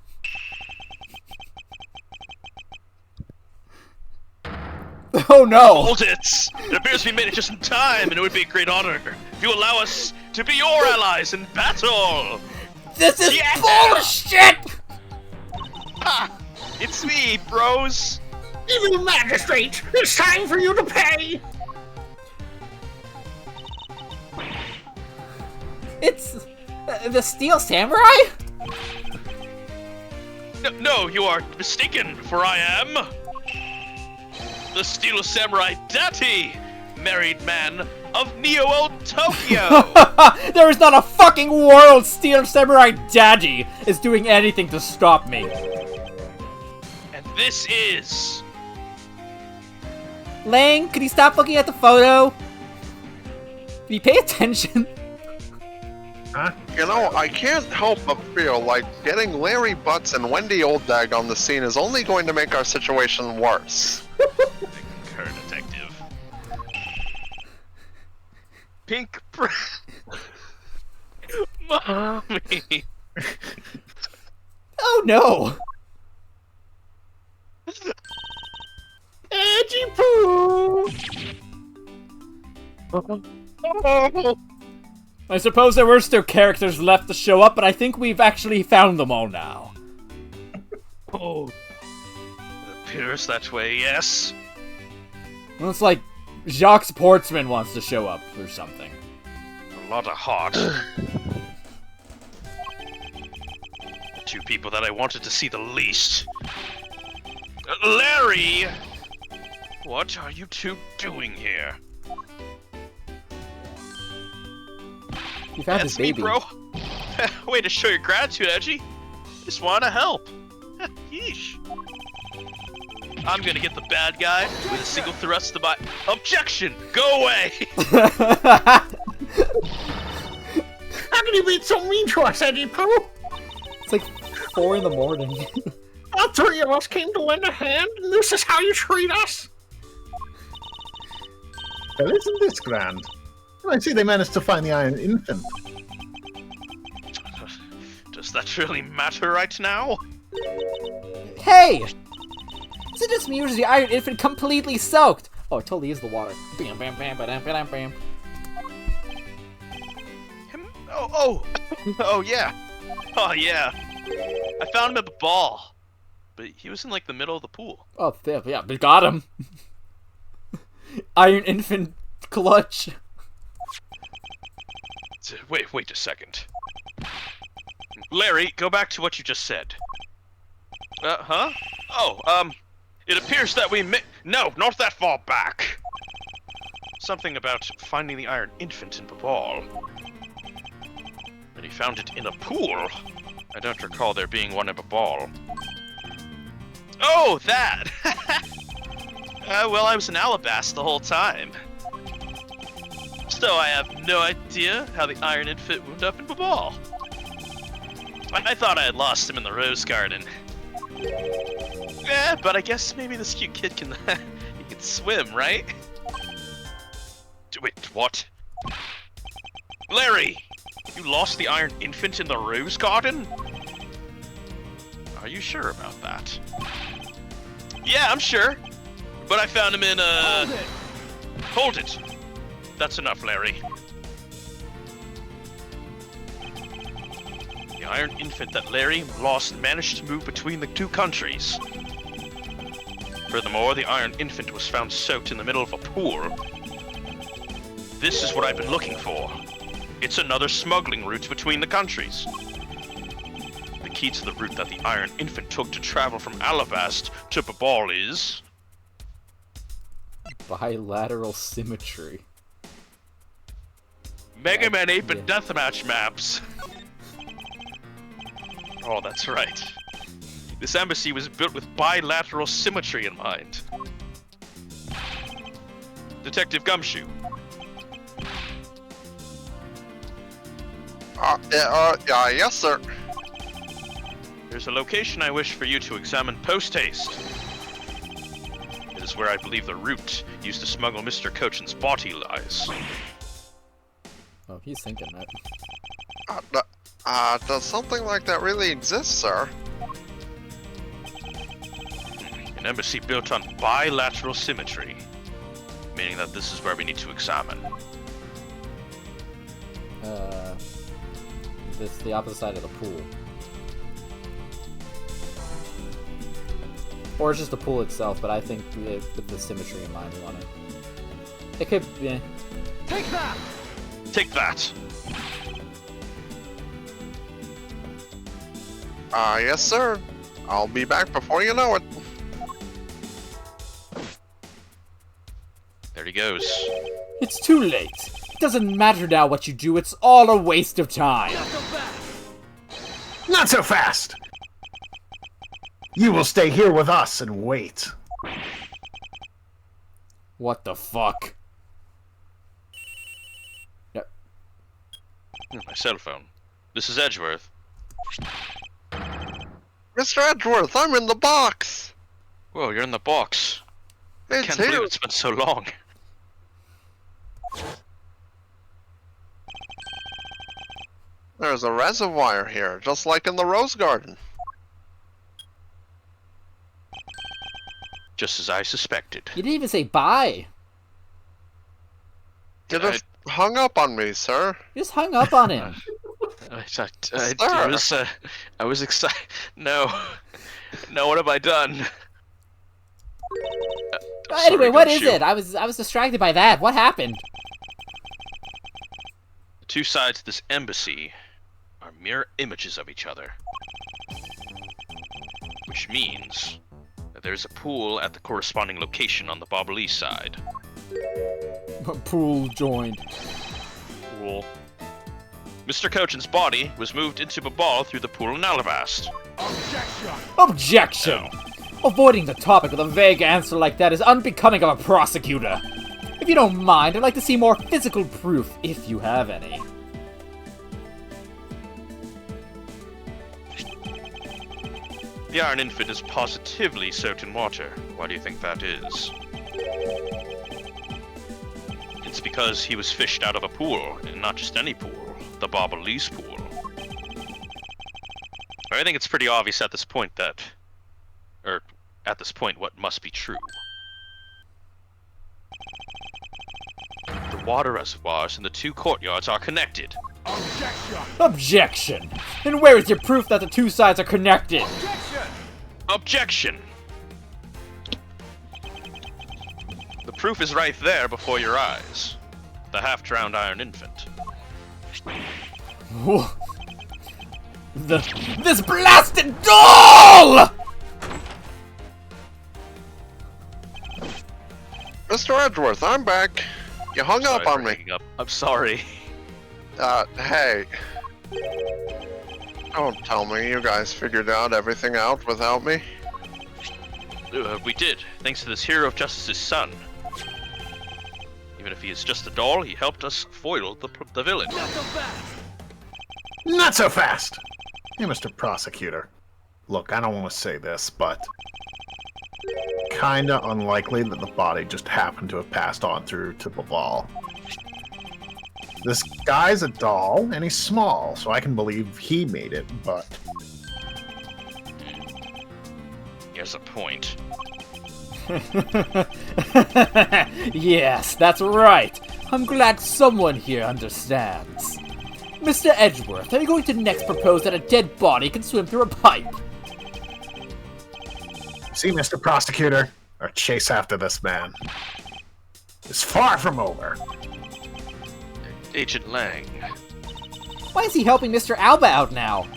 Oh no! Hold it! It appears we made it just in time, and it would be a great honor if you allow us to be your allies in battle! This is Yeah! bullshit! Ha! It's me, bros! Evil magistrate! It's time for you to pay! It's the Steel Samurai? No, you are mistaken, for I am the Steel Samurai Dati, married man of Neo Tokyo. There is not a fucking world Steel Samurai Daddy is doing anything to stop me. And this is Lang, could you stop looking at the photo? Can you pay attention? Huh? you know, I can't help but feel like getting Larry Butts and Wendy Olddag on the scene is only going to make our situation worse. Her detective. Pink Mommy. Oh no! Edgy poo! I suppose there were still characters left to show up, but I think we've actually found them all now. Oh. It appears that way, yes. Well, it's like Jacques Portsman wants to show up or something. A lot of heart. The two people that I wanted to see the least. Larry! What are you two doing here? You found That's his me, baby. bro. Way to show your gratitude, Edgy. Just want to help. Yeesh. I'm gonna get the bad guy with a single thrust of my objection. Go away. How can you be so mean to us, Edgy poo? It's like 4 in the morning. All three of us came to lend a hand, and this is how you treat us? Well, isn't this grand? I see they managed to find the Iron Infant. Does that really matter right now? Hey! Is it just me or is the Iron Infant completely soaked? Oh, it totally is the water. Bam, bam, bam, bam, bam, bam. Him? Oh yeah. Oh yeah. I found him at the ball, but he was in like the middle of the pool. Oh, yeah, we got him. Iron Infant clutch. Wait a second. Larry, go back to what you just said. Huh? Oh, it appears that we No, not that far back. Something about finding the Iron Infant in the ball. But he found it in a pool. I don't recall there being one in a ball. Oh, that! Well, I was in Alabasta the whole time. So I have no idea how the Iron Infant wound up in the ball. I thought I had lost him in the Rose Garden. Yeah, but I guess maybe this cute kid can he can swim, right? Wait, what? Larry! You lost the Iron Infant in the Rose Garden? Are you sure about that? Yeah, I'm sure. But I found him in Hold it! That's enough, Larry. The Iron Infant that Larry lost managed to move between the two countries. Furthermore, the Iron Infant was found soaked in the middle of a pool. This is what I've been looking for. It's another smuggling route between the countries. The key to the route that the Iron Infant took to travel from Alabast to Babal is... Bilateral symmetry. Mega Man 8-bit Yeah. deathmatch maps. Oh, that's right. This embassy was built with bilateral symmetry in mind. Detective Gumshoe. Yes, sir. There's a location I wish for you to examine post-haste. It is where I believe the route used to smuggle Mr. Cochin's body lies. Oh, he's thinking that. Does something like that really exist, sir? An embassy built on bilateral symmetry, meaning that this is where we need to examine. This the opposite side of the pool. Or it's just the pool itself, but I think with the symmetry in mind, we want it. It could, yeah. Take that! Take that! Yes, sir. I'll be back before you know it. There he goes. It's too late. It doesn't matter now what you do, it's all a waste of time. Not so fast! You will stay here with us and wait. What the fuck? Yep. My cell phone. This is Edgeworth. Mr. Edgeworth, I'm in the box! Whoa, you're in the box. I It's can't believe here! it's been so long. There's a reservoir here, just like in the Rose Garden. Just as I suspected. You didn't even say bye. You just hung up on me, sir. You just hung up on him. I was excited. No. No, what have I done? Anyway, what is Gumshoe. it? I was distracted by that. What happened? The two sides of this embassy are mirror images of each other. Which means that there's a pool at the corresponding location on the Bobbly side. Pool joined. Pool. Mr. Cochin's body was moved into Babal through the pool in Alabast. Objection! Objection! Avoiding the topic with a vague answer like that is unbecoming of a prosecutor. If you don't mind, I'd like to see more physical proof, if you have any. The Iron Infant is positively soaked in water. Why do you think that is? It's because he was fished out of a pool, and not just any pool, the Bobbly's pool. I think it's pretty obvious at this point that... or, at this point, what must be true. The water reservoirs and the two courtyards are connected. Objection! Objection! And where is your proof that the two sides are connected? Objection! Objection! The proof is right there before your eyes. The half-drowned Iron Infant. This blasted doll! Mr. Edgeworth, I'm back. You hung up on me. I'm sorry. Hey. Don't tell me you guys figured out everything out without me. We did, thanks to this hero of justice's son. Even if he is just a doll, he helped us foil the villain. Not so fast! Not so fast! Hey, Mr. Prosecutor. Look, I don't want to say this, but... kinda unlikely that the body just happened to have passed on through to Babal. This guy's a doll, and he's small, so I can believe he made it, but... He has a point. Yes, that's right. I'm glad someone here understands. Mr. Edgeworth, are you going to next propose that a dead body can swim through a pipe? See, Mr. Prosecutor, our chase after this man is far from over. Agent Lang, Why is he helping Mr. Alba out now?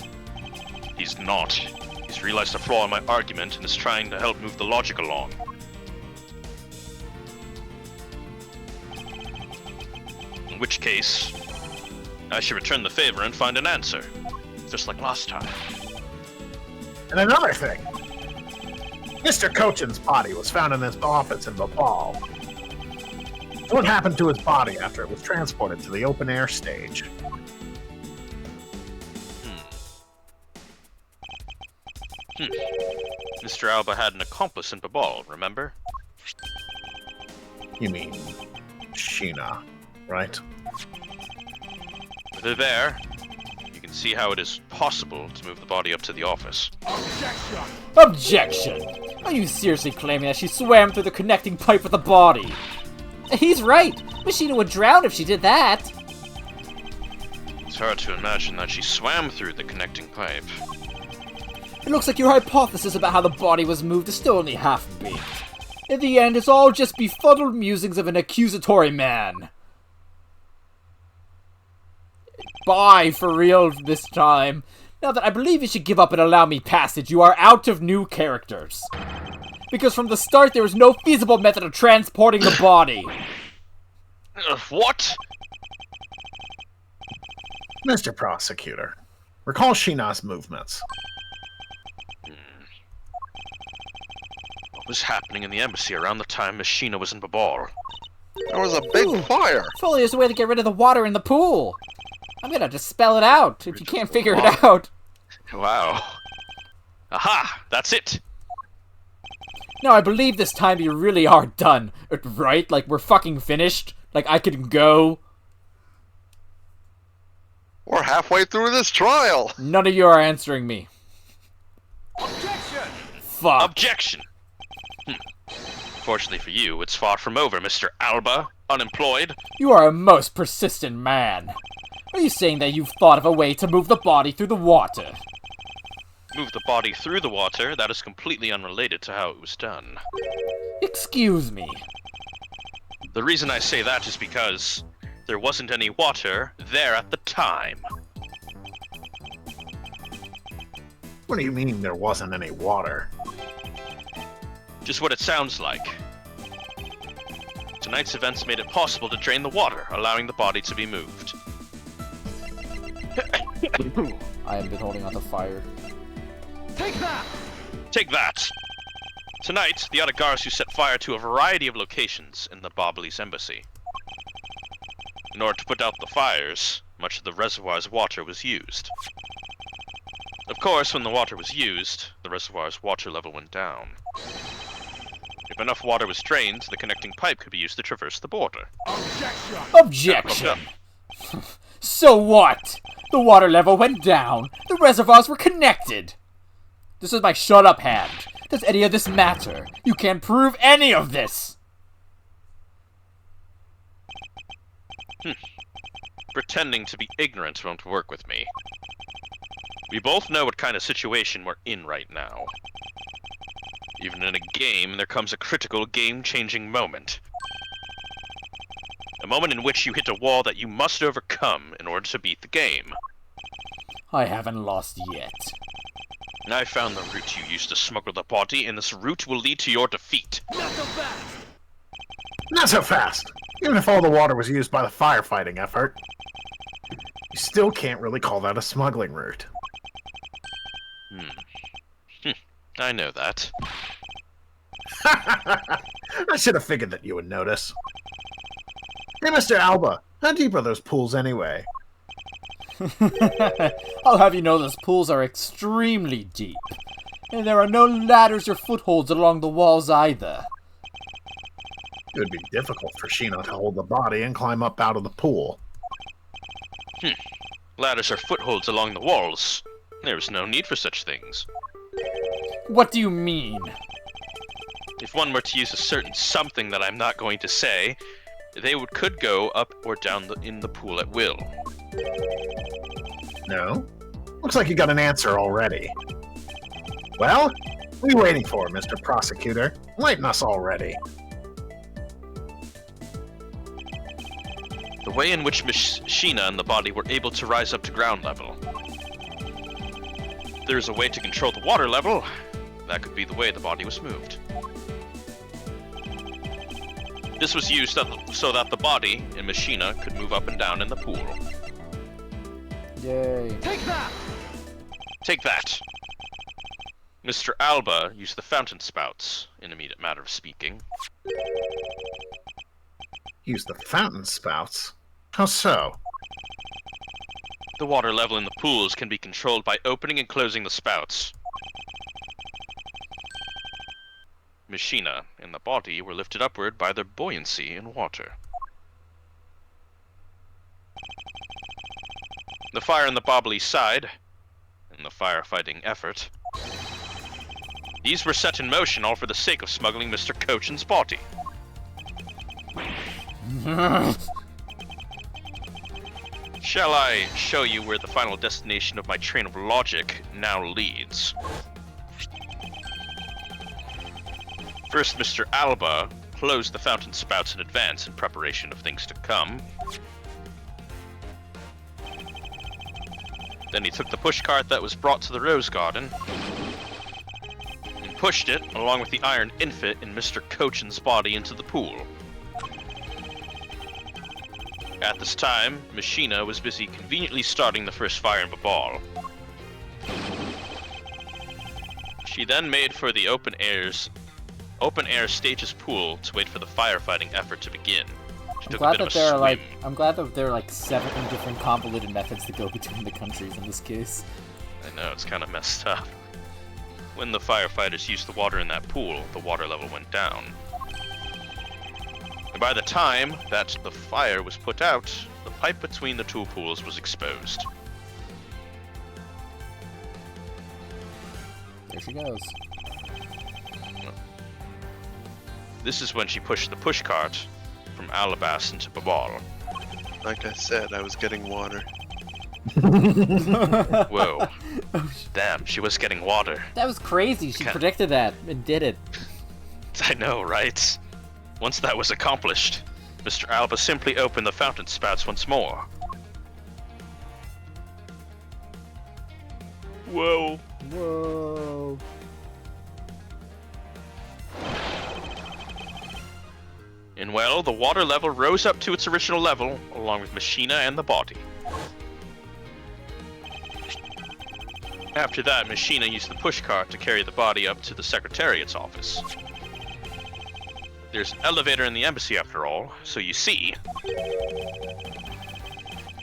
He's not. He's realized a flaw in my argument and is trying to help move the logic along. In which case, I should return the favor and find an answer. Just like last time. And another thing. Mr. Cochin's body was found in his office in Bhopal. So what happened to his body after it was transported to the open-air stage? Mr. Alba had an accomplice in Babal, remember? You mean Sheena, right? With her there, you can see how it is possible to move the body up to the office. Objection! Objection! Are you seriously claiming that she swam through the connecting pipe with the body? He's right! Machina would drown if she did that! It's hard to imagine that she swam through the connecting pipe. It looks like your hypothesis about how the body was moved is still only half-baked. In the end, it's all just befuddled musings of an accusatory man. Bye, for real this time. Now that I believe you should give up and allow me passage, you are out of new characters. Because from the start, there was no feasible method of transporting the body. What? Mr. Prosecutor, recall Sheena's movements. What was happening in the embassy around the time Machina was in Babal? There was a big fire. Surely there's a way to get rid of the water in the pool. I'm gonna just spell it out if you can't figure it out. Wow. Aha! That's it! No, I believe this time you really are done. Right? Like, we're fucking finished? Like, I can go? We're halfway through this trial. None of you are answering me. Objection! Fuck. Objection! Fortunately for you, it's far from over, Mr. Alba. Unemployed. You are a most persistent man. Are you saying that you've thought of a way to move the body through the water? Move the body through the water, that is completely unrelated to how it was done. Excuse me. The reason I say that is because there wasn't any water there at the time. What do you mean there wasn't any water? Just what it sounds like. Tonight's events made it possible to drain the water, allowing the body to be moved. I have been holding on to fire. Take that! Take that! Tonight, the Adagarasu set fire to a variety of locations in the Babalese embassy. In order to put out the fires, much of the reservoir's water was used. Of course, when the water was used, the reservoir's water level went down. If enough water was drained, the connecting pipe could be used to traverse the border. Objection! Objection! So what? The water level went down. The reservoirs were connected. This is my shut up hand. Does any of this matter? You can't prove any of this. Pretending to be ignorant won't work with me. We both know what kind of situation we're in right now. Even in a game, there comes a critical game-changing moment. A moment in which you hit a wall that you must overcome in order to beat the game. I haven't lost yet. I found the route you used to smuggle the body, and this route will lead to your defeat. Not so fast! Not so fast! Even if all the water was used by the firefighting effort, you still can't really call that a smuggling route. I know that. I should have figured that you would notice. Hey, Mr. Alba, how deep are those pools anyway? I'll have you know those pools are extremely deep. And there are no ladders or footholds along the walls either. It would be difficult for Sheena to hold the body and climb up out of the pool. Ladders are footholds along the walls. There's no need for such things. What do you mean? If one were to use a certain something that I'm not going to say, they could go up or down in the pool at will. No? Looks like you got an answer already. Well, what are you waiting for, Mr. Prosecutor? Enlighten us already. The way in which Machina and the body were able to rise up to ground level. If there's a way to control the water level, that could be the way the body was moved. This was used so that the body and Machina could move up and down in the pool. Yay. Take that! Take that! Mr. Alba used the fountain spouts, in a matter of speaking. Use the fountain spouts? How so? The water level in the pools can be controlled by opening and closing the spouts. Machina and the body were lifted upward by their buoyancy in water. The fire on the bobbly side, and the firefighting effort, these were set in motion all for the sake of smuggling Mr. Cochin's body. Shall I show you where the final destination of my train of logic now leads? First, Mr. Alba closed the fountain spouts in advance in preparation of things to come. Then he took the pushcart that was brought to the rose garden and pushed it, along with the iron infant in Mr. Cochin's body, into the pool. At this time, Machina was busy conveniently starting the first fire in Babal. She then made for the open air stage's pool to wait for the firefighting effort to begin. She took a bit of a swim. I'm glad that there are like 7 different convoluted methods to go between the countries in this case. I know, it's kind of messed up. When the firefighters used the water in that pool, the water level went down. And by the time that the fire was put out, the pipe between the two pools was exposed. There she goes. This is when she pushed the pushcart from Alabas into Babal. Like I said, I was getting water. Whoa. Damn, she was getting water. That was crazy. She predicted that and did it. I know, right? Once that was accomplished, Mr. Alba simply opened the fountain spouts once more. Whoa. Whoa. And well, the water level rose up to its original level, along with Machina and the body. After that, Machina used the pushcart to carry the body up to the Secretariat's office. There's an elevator in the embassy after all, so you see,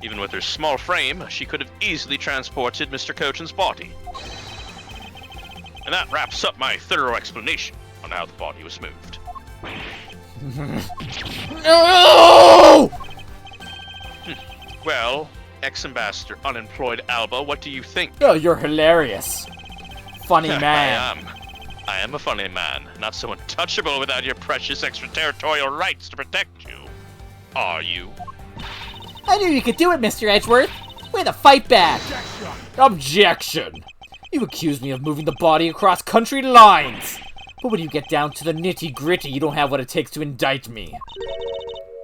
even with her small frame, she could have easily transported Mr. Cochin's body. And that wraps up my thorough explanation on how the body was moved. No! Well, ex-ambassador unemployed Alba, what do you think? Oh, you're hilarious. Funny man. I am a funny man, not so untouchable without your precious extraterritorial rights to protect you. Are you? I knew you could do it, Mr. Edgeworth. Way to fight back. Objection. You accused me of moving the body across country lines. But when you get down to the nitty-gritty, you don't have what it takes to indict me.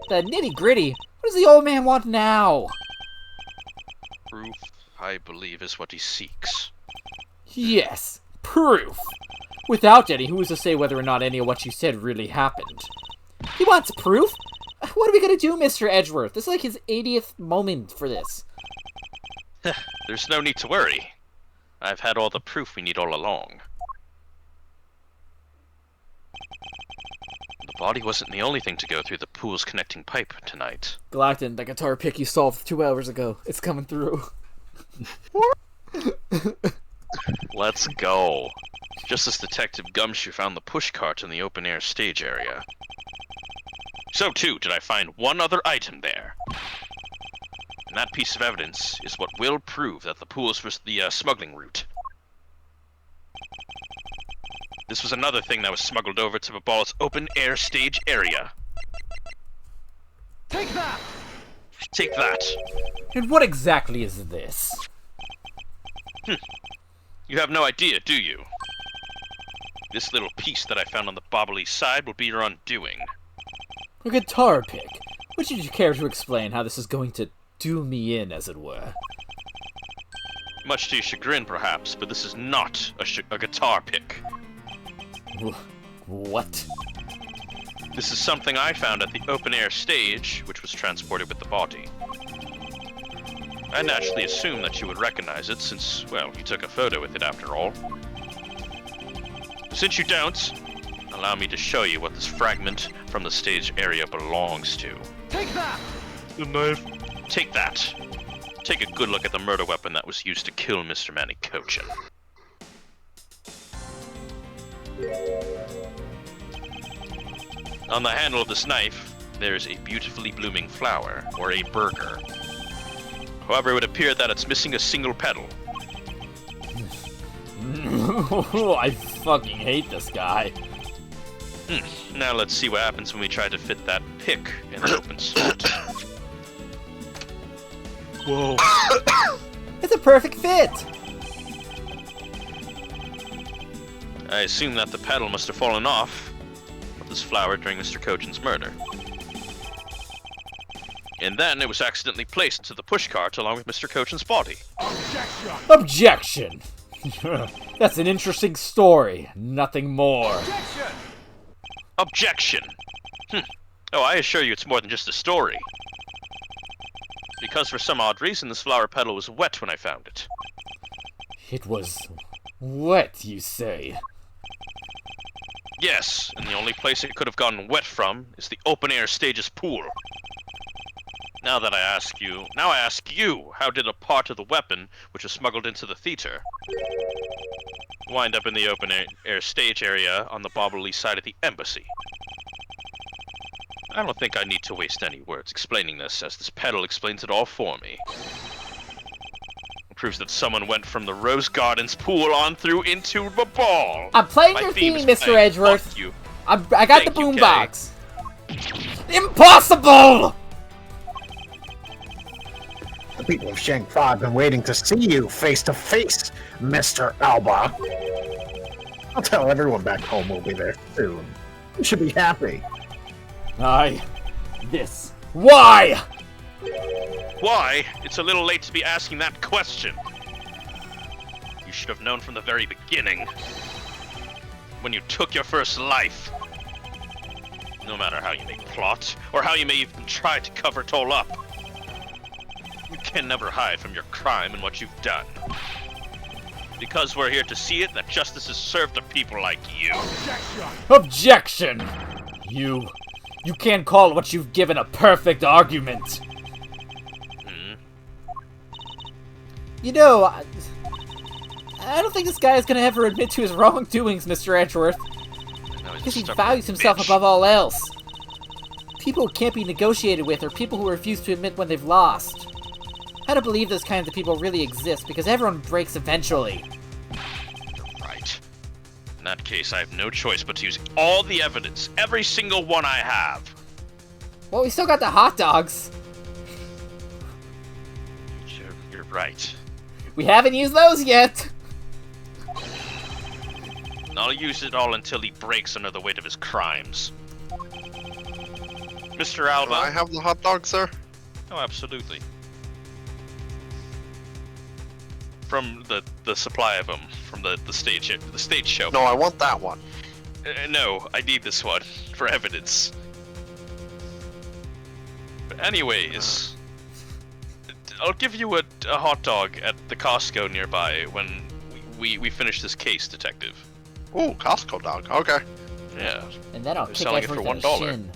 The nitty-gritty? What does the old man want now? Proof, I believe, is what he seeks. Yes, proof. Without any, who is to say whether or not any of what you said really happened? He wants proof? What are we gonna do, Mr. Edgeworth? This is like his 80th moment for this. There's no need to worry. I've had all the proof we need all along. The body wasn't the only thing to go through the pool's connecting pipe tonight. Galactin, the guitar pick you solved 2 hours ago. It's coming through. Let's go. Just as Detective Gumshoe found the pushcart in the open-air stage area, so too did I find one other item there. And that piece of evidence is what will prove that the pools was the smuggling route. This was another thing that was smuggled over to Babal's open-air stage area. Take that! Take that. And what exactly is this? You have no idea, do you? This little piece that I found on the Bobbly side will be your undoing. A guitar pick? Would you care to explain how this is going to do me in, as it were? Much to your chagrin, perhaps, but this is not a guitar pick. What? This is something I found at the open-air stage, which was transported with the body. I naturally assumed that you would recognize it, since, well, you took a photo with it after all. Since you don't, allow me to show you what this fragment from the stage area belongs to. Take that! The knife. Take that. Take a good look at the murder weapon that was used to kill Mr. Manny Cochin. On the handle of this knife, there is a beautifully blooming flower, or a burger. However, it would appear that it's missing a single petal. I fucking hate this guy. Now let's see what happens when we try to fit that pick in an open slot. Whoa. It's a perfect fit! I assume that the petal must have fallen off with this flower during Mr. Cochin's murder. And then it was accidentally placed into the pushcart along with Mr. Cochin's body. Objection! Objection! That's an interesting story, nothing more. Objection! Objection! Oh, I assure you it's more than just a story. Because for some odd reason, this flower petal was wet when I found it. It was wet, you say? Yes, and the only place it could have gotten wet from is the open-air stage's pool. Now I ask you, how did a part of the weapon, which was smuggled into the theater, wind up in the open-air stage area on the Bobbly side of the embassy? I don't think I need to waste any words explaining this, as this pedal explains it all for me. It proves that someone went from the Rose Garden's pool on through into the ball. I'm playing My your theme theme, is Mr. playing. Edgeworth. Fuck you. I got Thank the you, boombox. Impossible! The people of Shanghai have been waiting to see you face to face, Mr. Alba. I'll tell everyone back home we'll be there soon. You should be happy. Why? Why? It's a little late to be asking that question. You should have known from the very beginning. When you took your first life. No matter how you may plot, or how you may even try to cover it all up. You can never hide from your crime and what you've done. Because we're here to see it, that justice is served to people like you. Objection! You can't call what you've given a perfect argument. You know, I don't think this guy is gonna ever admit to his wrongdoings, Mr. Edgeworth. Because he values himself above all else. People who can't be negotiated with are people who refuse to admit when they've lost. I don't believe those kinds of people really exist, because everyone breaks eventually. Right. In that case, I have no choice but to use all the evidence, every single one I have. Well, we still got the hot dogs. You're right. We haven't used those yet. I'll use it all until he breaks under the weight of his crimes. Mr. Alba. Can I have the hot dog, sir? Oh, absolutely. From the supply of them from the stage show. No, I want that one. No, I need this one for evidence. But anyways, I'll give you a hot dog at the Costco nearby when we finish this case, Detective. Ooh, Costco dog. Okay. Yeah. And then I'll They're kick selling it Edgeworth for in the $1. shin.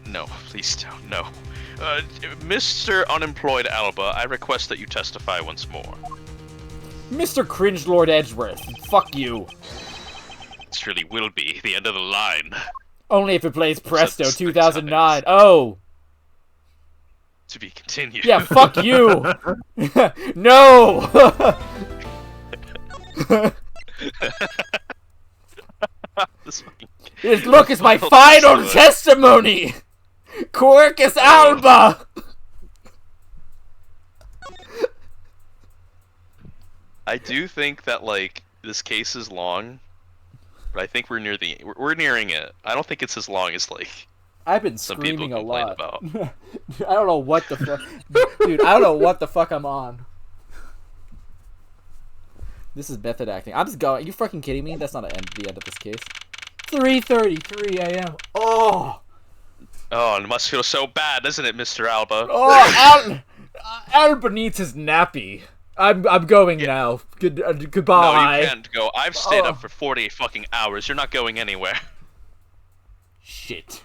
No, please don't. No. Mr. Unemployed Alba, I request that you testify once more. Mr. Cringe Lord Edgeworth, fuck you. This really will be the end of the line. Only if it plays Presto That's 2009. Oh! To be continued. Yeah, fuck you! No! Look, it's my final testimony! Quercus Alba! I do think that, like, this case is long, but I think we're nearing it. I don't think it's as long as, like, I've been Some people screaming a complain lot. about. I don't know what the fuck, dude. I don't know what the fuck I'm on. This is method acting. I'm just going. Are you fucking kidding me? That's not the end of this case. 3:33 a.m. Oh. Oh, it must feel so bad, doesn't it, Mr. Alba? Oh, Alba needs his nappy. I'm going now. Goodbye. No, you can't go. I've stayed up for 48 fucking hours. You're not going anywhere. Shit.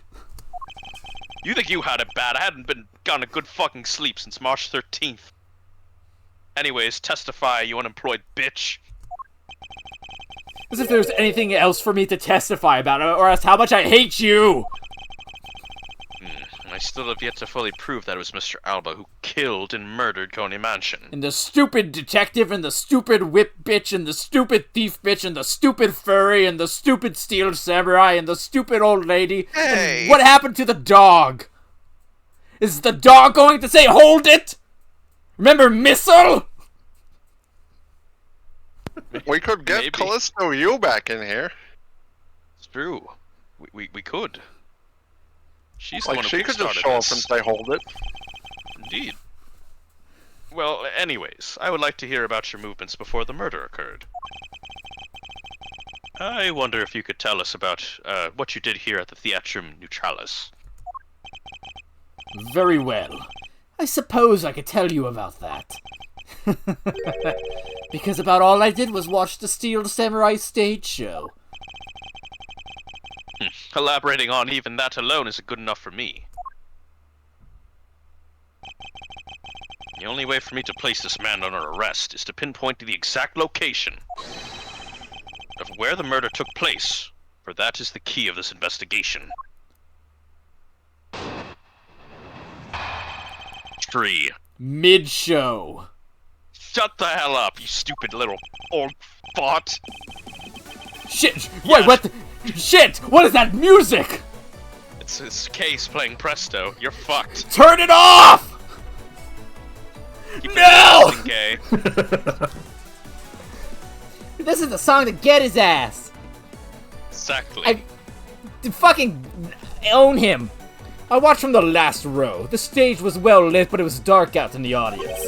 You think you had it bad? I hadn't gotten a good fucking sleep since March 13th. Anyways, testify, you unemployed bitch. As if there's anything else for me to testify about, or else how much I hate you! I still have yet to fully prove that it was Mr. Alba who killed and murdered Coney Mansion. And the stupid detective, and the stupid whip bitch, and the stupid thief bitch, and the stupid furry, and the stupid steel samurai, and the stupid old lady. Hey! And what happened to the dog? Is the dog going to say, hold it? Remember Missile? We could get Maybe. Callisto U back in here. It's true. We could. She's the Like, one who she could just kickstarted show up this. and say, hold it. Indeed. Well, anyways, I would like to hear about your movements before the murder occurred. I wonder if you could tell us about what you did here at the Theatrum Neutralis. Very well. I suppose I could tell you about that. Because about all I did was watch the Steel Samurai stage show. Elaborating on even that alone isn't good enough for me. The only way for me to place this man under arrest is to pinpoint the exact location of where the murder took place, for that is the key of this investigation. Tree. Mid-show. Shut the hell up, you stupid little old fart. Shit! Wait, what the... Shit! What is that music? It's Case playing Presto. You're fucked. Turn it off! Keep it No! interesting, gay. This is the song to get his ass. Exactly. I fucking own him. I watched from the last row. The stage was well lit, but it was dark out in the audience.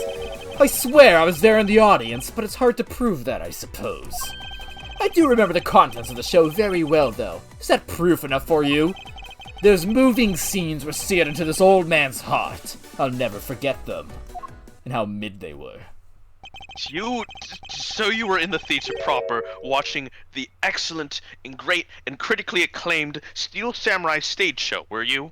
I swear I was there in the audience, but it's hard to prove that, I suppose. I do remember the contents of the show very well, though. Is that proof enough for you? Those moving scenes were seared into this old man's heart. I'll never forget them. And how mid they were. So you were in the theater proper, watching the excellent and great and critically acclaimed Steel Samurai stage show, were you?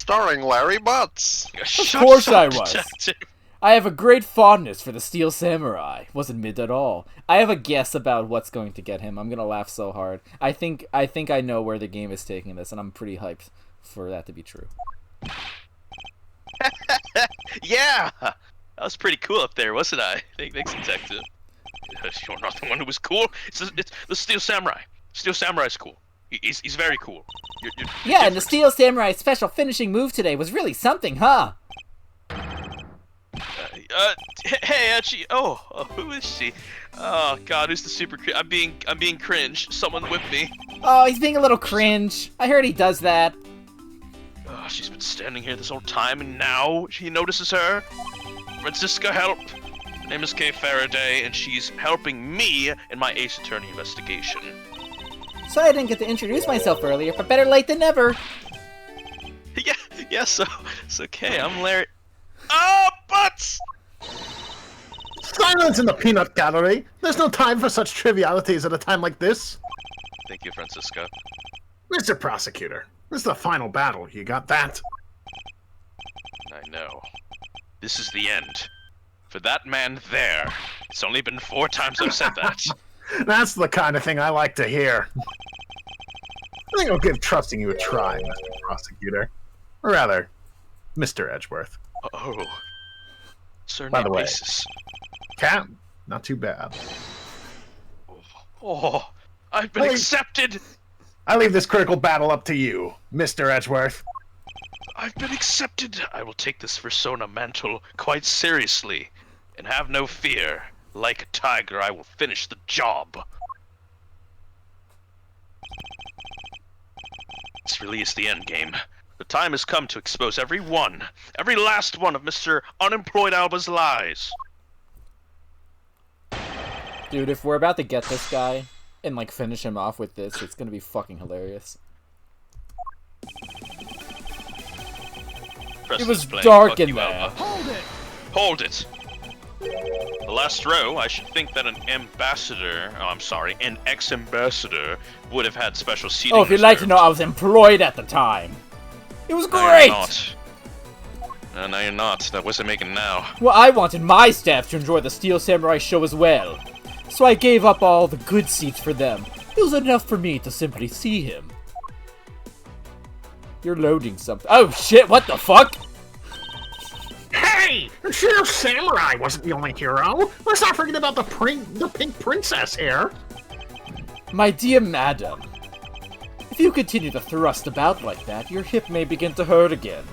Starring Larry Butts. Of course I was. Detective. I have a great fondness for the Steel Samurai. Wasn't mid at all. I have a guess about what's going to get him. I'm gonna laugh so hard. I think I know where the game is taking this, and I'm pretty hyped for that to be true. Yeah! That was pretty cool up there, wasn't I? Thanks, Detective. You're not the one who was cool. It's the Steel Samurai. Steel Samurai's cool. He's very cool. You're Yeah, and the different. Steel Samurai special finishing move today was really something, huh? Hey, Archie. Oh, who is she? Oh God, who's the super? I'm being cringe. Someone whip me. Oh, he's being a little cringe. I heard he does that. Oh, she's been standing here this whole time, and now he notices her. Francisca, help! Her name is Kay Faraday, and she's helping me in my Ace Attorney investigation. Sorry I didn't get to introduce myself earlier, but better late than never. Yeah. So Kay, I'm Larry. Oh, butts! Silence in the peanut gallery! There's no time for such trivialities at a time like this. Thank you, Francisca. Mr. Prosecutor, this is the final battle. You got that? I know. This is the end. For that man there. It's only been 4 times I've said that. That's the kind of thing I like to hear. I think I'll give trusting you a try, Mr. Prosecutor. Or rather, Mr. Edgeworth. Oh. Sir By the way. Basis. Cat, not too bad. Oh, I've been Hey. accepted! I leave this critical battle up to you, Mr. Edgeworth. I've been accepted! I will take this Persona mantle quite seriously. And have no fear. Like a tiger, I will finish the job. This really is the end game. The time has come to expose every last one of Mr. Unemployed Alba's lies. Dude, if we're about to get this guy and, like, finish him off with this, it's gonna be fucking hilarious. Press It was display. dark Fuck in you, there. Alba. Hold it! Hold it! The last row, I should think that an ex-ambassador would have had special seating. Oh, if you'd like to know, I was employed at the time. It was No, you're great! not. No, you're not. That wasn't making now. Well, I wanted my staff to enjoy the Steel Samurai show as well. So I gave up all the good seats for them. It was enough for me to simply see him. You're loading something. Oh shit, what the fuck? Hey! The Steel Samurai wasn't the only hero. Let's not forget about the pink princess here. My dear madam, if you continue to thrust about like that, your hip may begin to hurt again.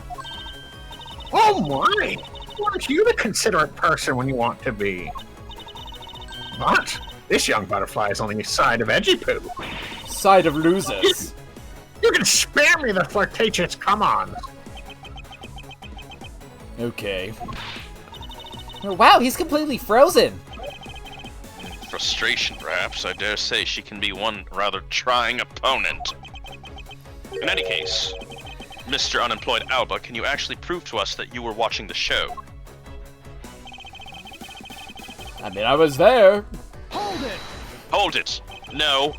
Oh my! Aren't you the considerate person when you want to be? But this young butterfly is on the side of edgy poo. Side of losers. You can spare me the flirtatious come-ons. Okay. Oh, wow, he's completely frozen. Frustration, perhaps. I dare say she can be one rather trying opponent. In any case, Mr. Unemployed Alba, can you actually prove to us that you were watching the show? I mean, I was there. Hold it! Hold it! No.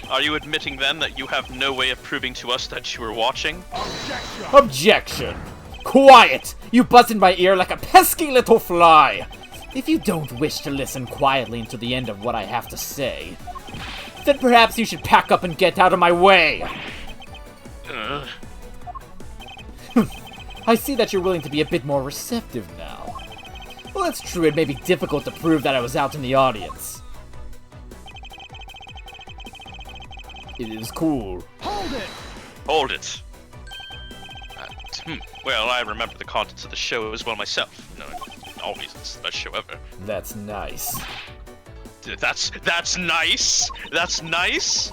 Are you admitting then that you have no way of proving to us that you were watching? Objection! Objection! Quiet! You buzz in my ear like a pesky little fly! If you don't wish to listen quietly until the end of what I have to say, then perhaps you should pack up and get out of my way! I see that you're willing to be a bit more receptive now. Well, it's true, it may be difficult to prove that I was out in the audience. It is cool. Hold it! Hold it. Well, I remember the contents of the show as well myself. No, always, it's the best show ever. That's nice. That's nice? That's nice?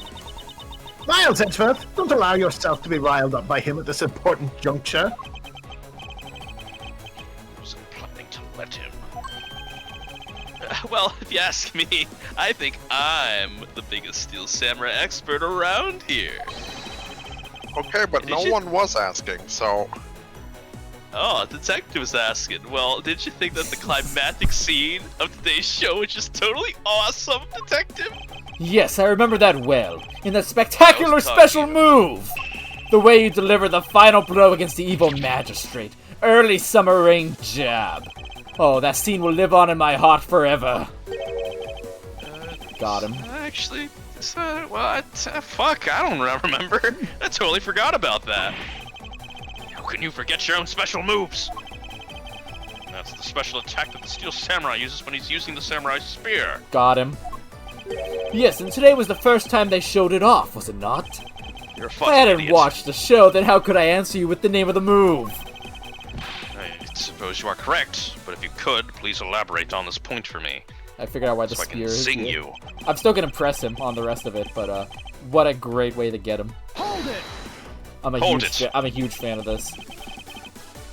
Miles Edgeworth, don't allow yourself to be riled up by him at this important juncture. I was planning to let him. Well, if you ask me, I think I'm the biggest Steel Samurai expert around here. Okay, but no one was asking, so... Oh, detective was asking. Well, did you think that the climactic scene of today's show was just totally awesome, detective? Yes, I remember that well. In that spectacular talking special about. move! The way you deliver the final blow against the evil magistrate. Early summer rain jab. Oh, that scene will live on in my heart forever. Got him. Actually, fuck, I don't remember. I totally forgot about that. How can you forget your own special moves? That's the special attack that the Steel Samurai uses when he's using the Samurai Spear. Got him. Yes, and today was the first time they showed it off, was it not? You're a If fucking I hadn't idiot. watched the show, then how could I answer you with the name of the move? I suppose you are correct, but if you could, please elaborate on this point for me, I figured out why the so I can spear is zing here. you. I'm still gonna press him on the rest of it, but what a great way to get him. Hold it! I'm a huge fan of this.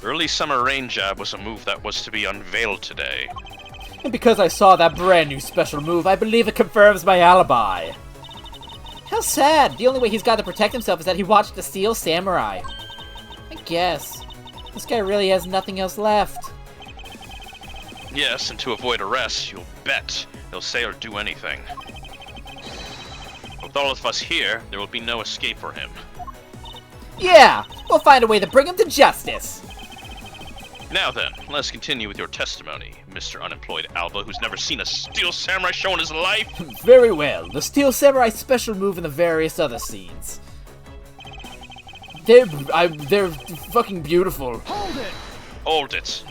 Early Summer Rain Jab was a move that was to be unveiled today. And because I saw that brand new special move, I believe it confirms my alibi. How sad! The only way he's got to protect himself is that he watched the Steel Samurai. I guess. This guy really has nothing else left. Yes, and to avoid arrest, you'll bet he'll say or do anything. With all of us here, there will be no escape for him. Yeah! We'll find a way to bring him to justice! Now then, let's continue with your testimony, Mr. Unemployed Alba, who's never seen a Steel Samurai show in his life. Very well. The Steel Samurai special move and the various other scenes. They're fucking beautiful. Hold it! Hold it.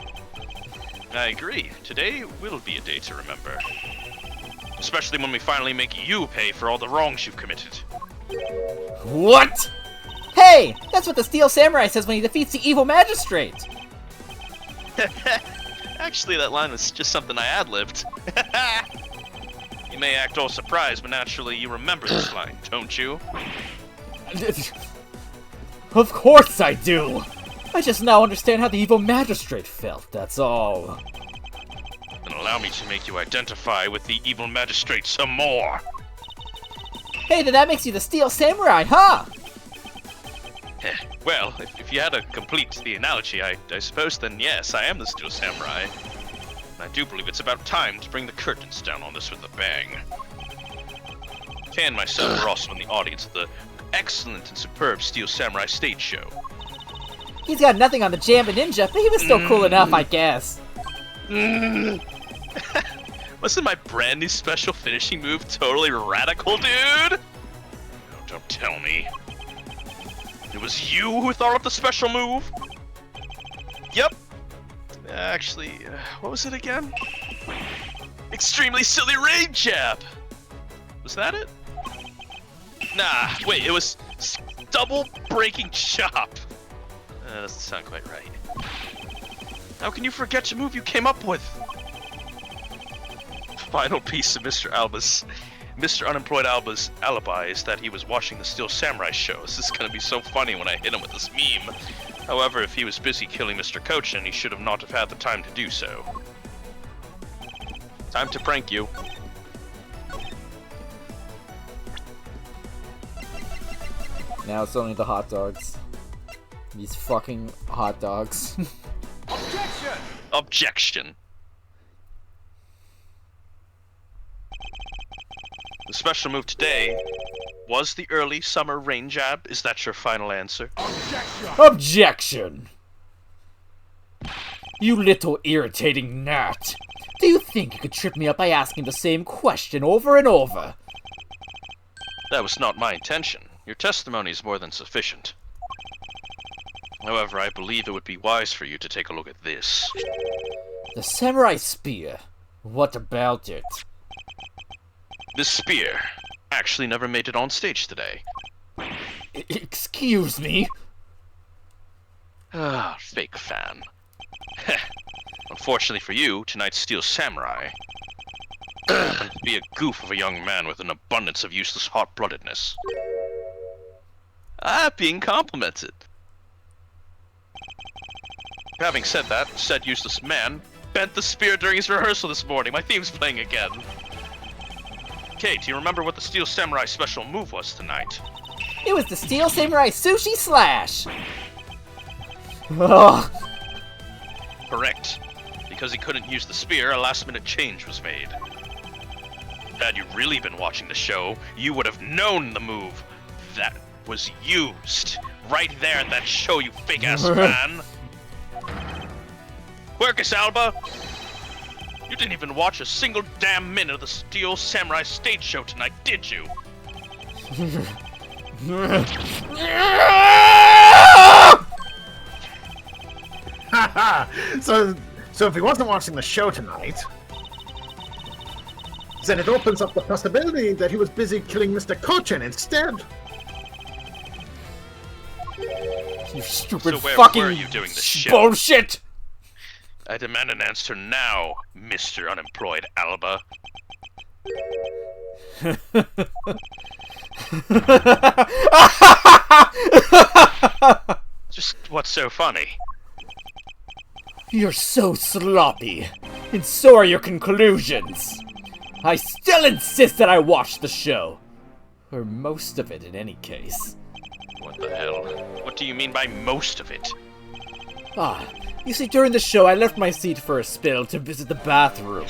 I agree. Today will be a day to remember. Especially when we finally make you pay for all the wrongs you've committed. What? Hey! That's what the Steel Samurai says when he defeats the evil magistrate! Actually, that line was just something I ad-libbed. You may act all surprised, but naturally you remember this line, don't you? Of course I do! I just now understand how the evil magistrate felt, that's all. Then allow me to make you identify with the evil magistrate some more. Hey, then that makes you the Steel Samurai, huh? Well, if you had to complete the analogy, I suppose then yes, I am the Steel Samurai. And I do believe it's about time to bring the curtains down on this with a bang. Kay and myself were also in the audience of the excellent and superb Steel Samurai stage show. He's got nothing on the Jamba Ninja, but he was still cool enough, I guess. Wasn't my brand new special finishing move totally radical, dude? No, don't tell me. It was you who thought up the special move? Yep. Actually, what was it again? Extremely silly rain jab! Was that it? Nah, wait, it was double breaking chop. That doesn't sound quite right. How can you forget a move you came up with? Final piece of Mr. Unemployed Alba's alibi is that he was watching the Steel Samurai show. This is gonna be so funny when I hit him with this meme. However, if he was busy killing Mr. Cochin, he should have not have had the time to do so. Time to prank you. Now it's only the hot dogs. These fucking hot dogs. Objection! Objection. The special move today was the early summer rain jab. Is that your final answer? Objection! Objection! You little irritating gnat. Do you think you could trip me up by asking the same question over and over? That was not my intention. Your testimony is more than sufficient. However, I believe it would be wise for you to take a look at this. The samurai spear. What about it? This spear actually never made it on stage today. Excuse me? Ah, fake fan. Unfortunately for you, tonight's Steel Samurai happened to be a goof of a young man with an abundance of useless hot-bloodedness. Being complimented. Having said that, said useless man bent the spear during his rehearsal this morning. My theme's playing again. Kate, do you remember what the Steel Samurai special move was tonight? It was the Steel Samurai Sushi Slash! Ugh. Correct. Because he couldn't use the spear, a last-minute change was made. Had you really been watching the show, you would have known the move that was used right there at that show, you fake-ass fan. Quercus Alba, you didn't even watch a single damn minute of the Steel Samurai stage show tonight, did you? So if he wasn't watching the show tonight, then it opens up the possibility that he was busy killing Mr. Cochin instead. You stupid So where fucking were you doing this shit? bullshit! I demand an answer now, Mr. Unemployed Alba. Just what's so funny? You're so sloppy, and so are your conclusions. I still insist that I watch the show. Or most of it, in any case. What the hell? What do you mean by most of it? You see, during the show, I left my seat for a spell to visit the bathroom.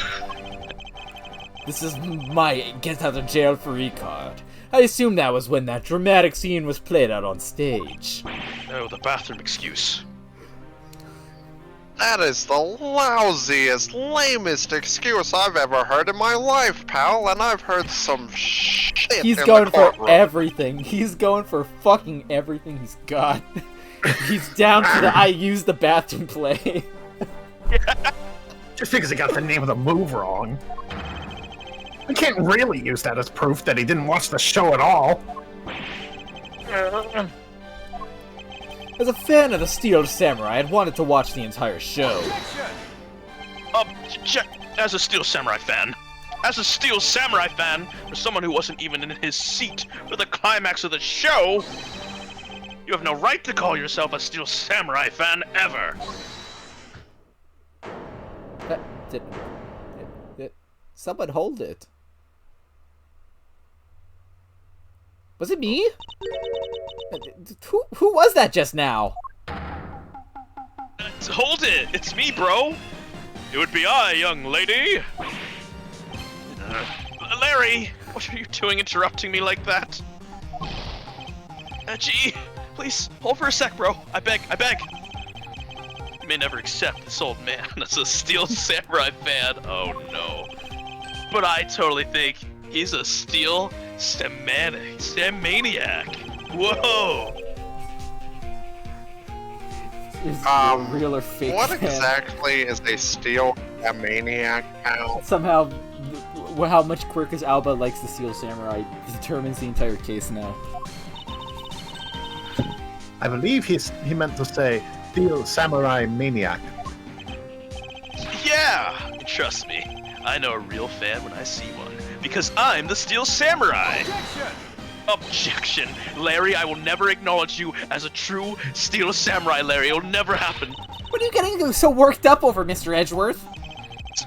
This is my get-out-of-jail-free card. I assume that was when that dramatic scene was played out on stage. Oh, the bathroom excuse. That is the lousiest, lamest excuse I've ever heard in my life, pal, and I've heard some shit He's in going the for courtroom. everything. He's going for fucking everything he's got. He's down to the I use the bathroom play. Just because he got the name of the move wrong. I can't really use that as proof that he didn't watch the show at all. As a fan of the Steel Samurai, I'd wanted to watch the entire show. As a Steel Samurai fan, for someone who wasn't even in his seat for the climax of the show, You have no right to call yourself a Steel Samurai fan ever! Someone hold it. Was it me? Who was that just now? Hold it! It's me, bro! It would be I, young lady! Larry! What are you doing interrupting me like that? Gee, please, hold for a sec, bro. I beg. You may never accept this old man as a Steel Samurai fan. Oh no. But I totally think he's a Steel Sammaniac. Whoa! Is real or fake What fan? exactly is a Steel Sammaniac, pal? Somehow, how much Quercus Alba likes the Steel Samurai determines the entire case now. I believe he meant to say Steel Samurai Maniac. Yeah! Trust me, I know a real fan when I see one. Because I'm the Steel Samurai! Objection! Larry, I will never acknowledge you as a true Steel Samurai, Larry. It'll never happen. What are you getting so worked up over, Mr. Edgeworth?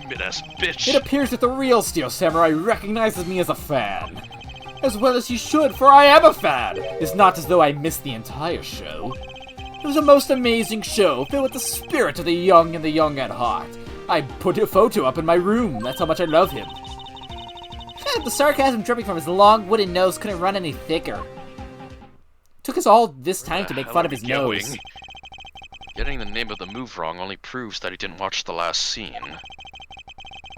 Mid-ass bitch. It appears that the real Steel Samurai recognizes me as a fan. As well as he should, for I am a fan! It's not as though I missed the entire show. It was a most amazing show, filled with the spirit of the young and the young at heart. I put a photo up in my room, that's how much I love him. The sarcasm dripping from his long wooden nose couldn't run any thicker. Took us all this time to make fun of his nose. Getting the name of the move wrong only proves that he didn't watch the last scene.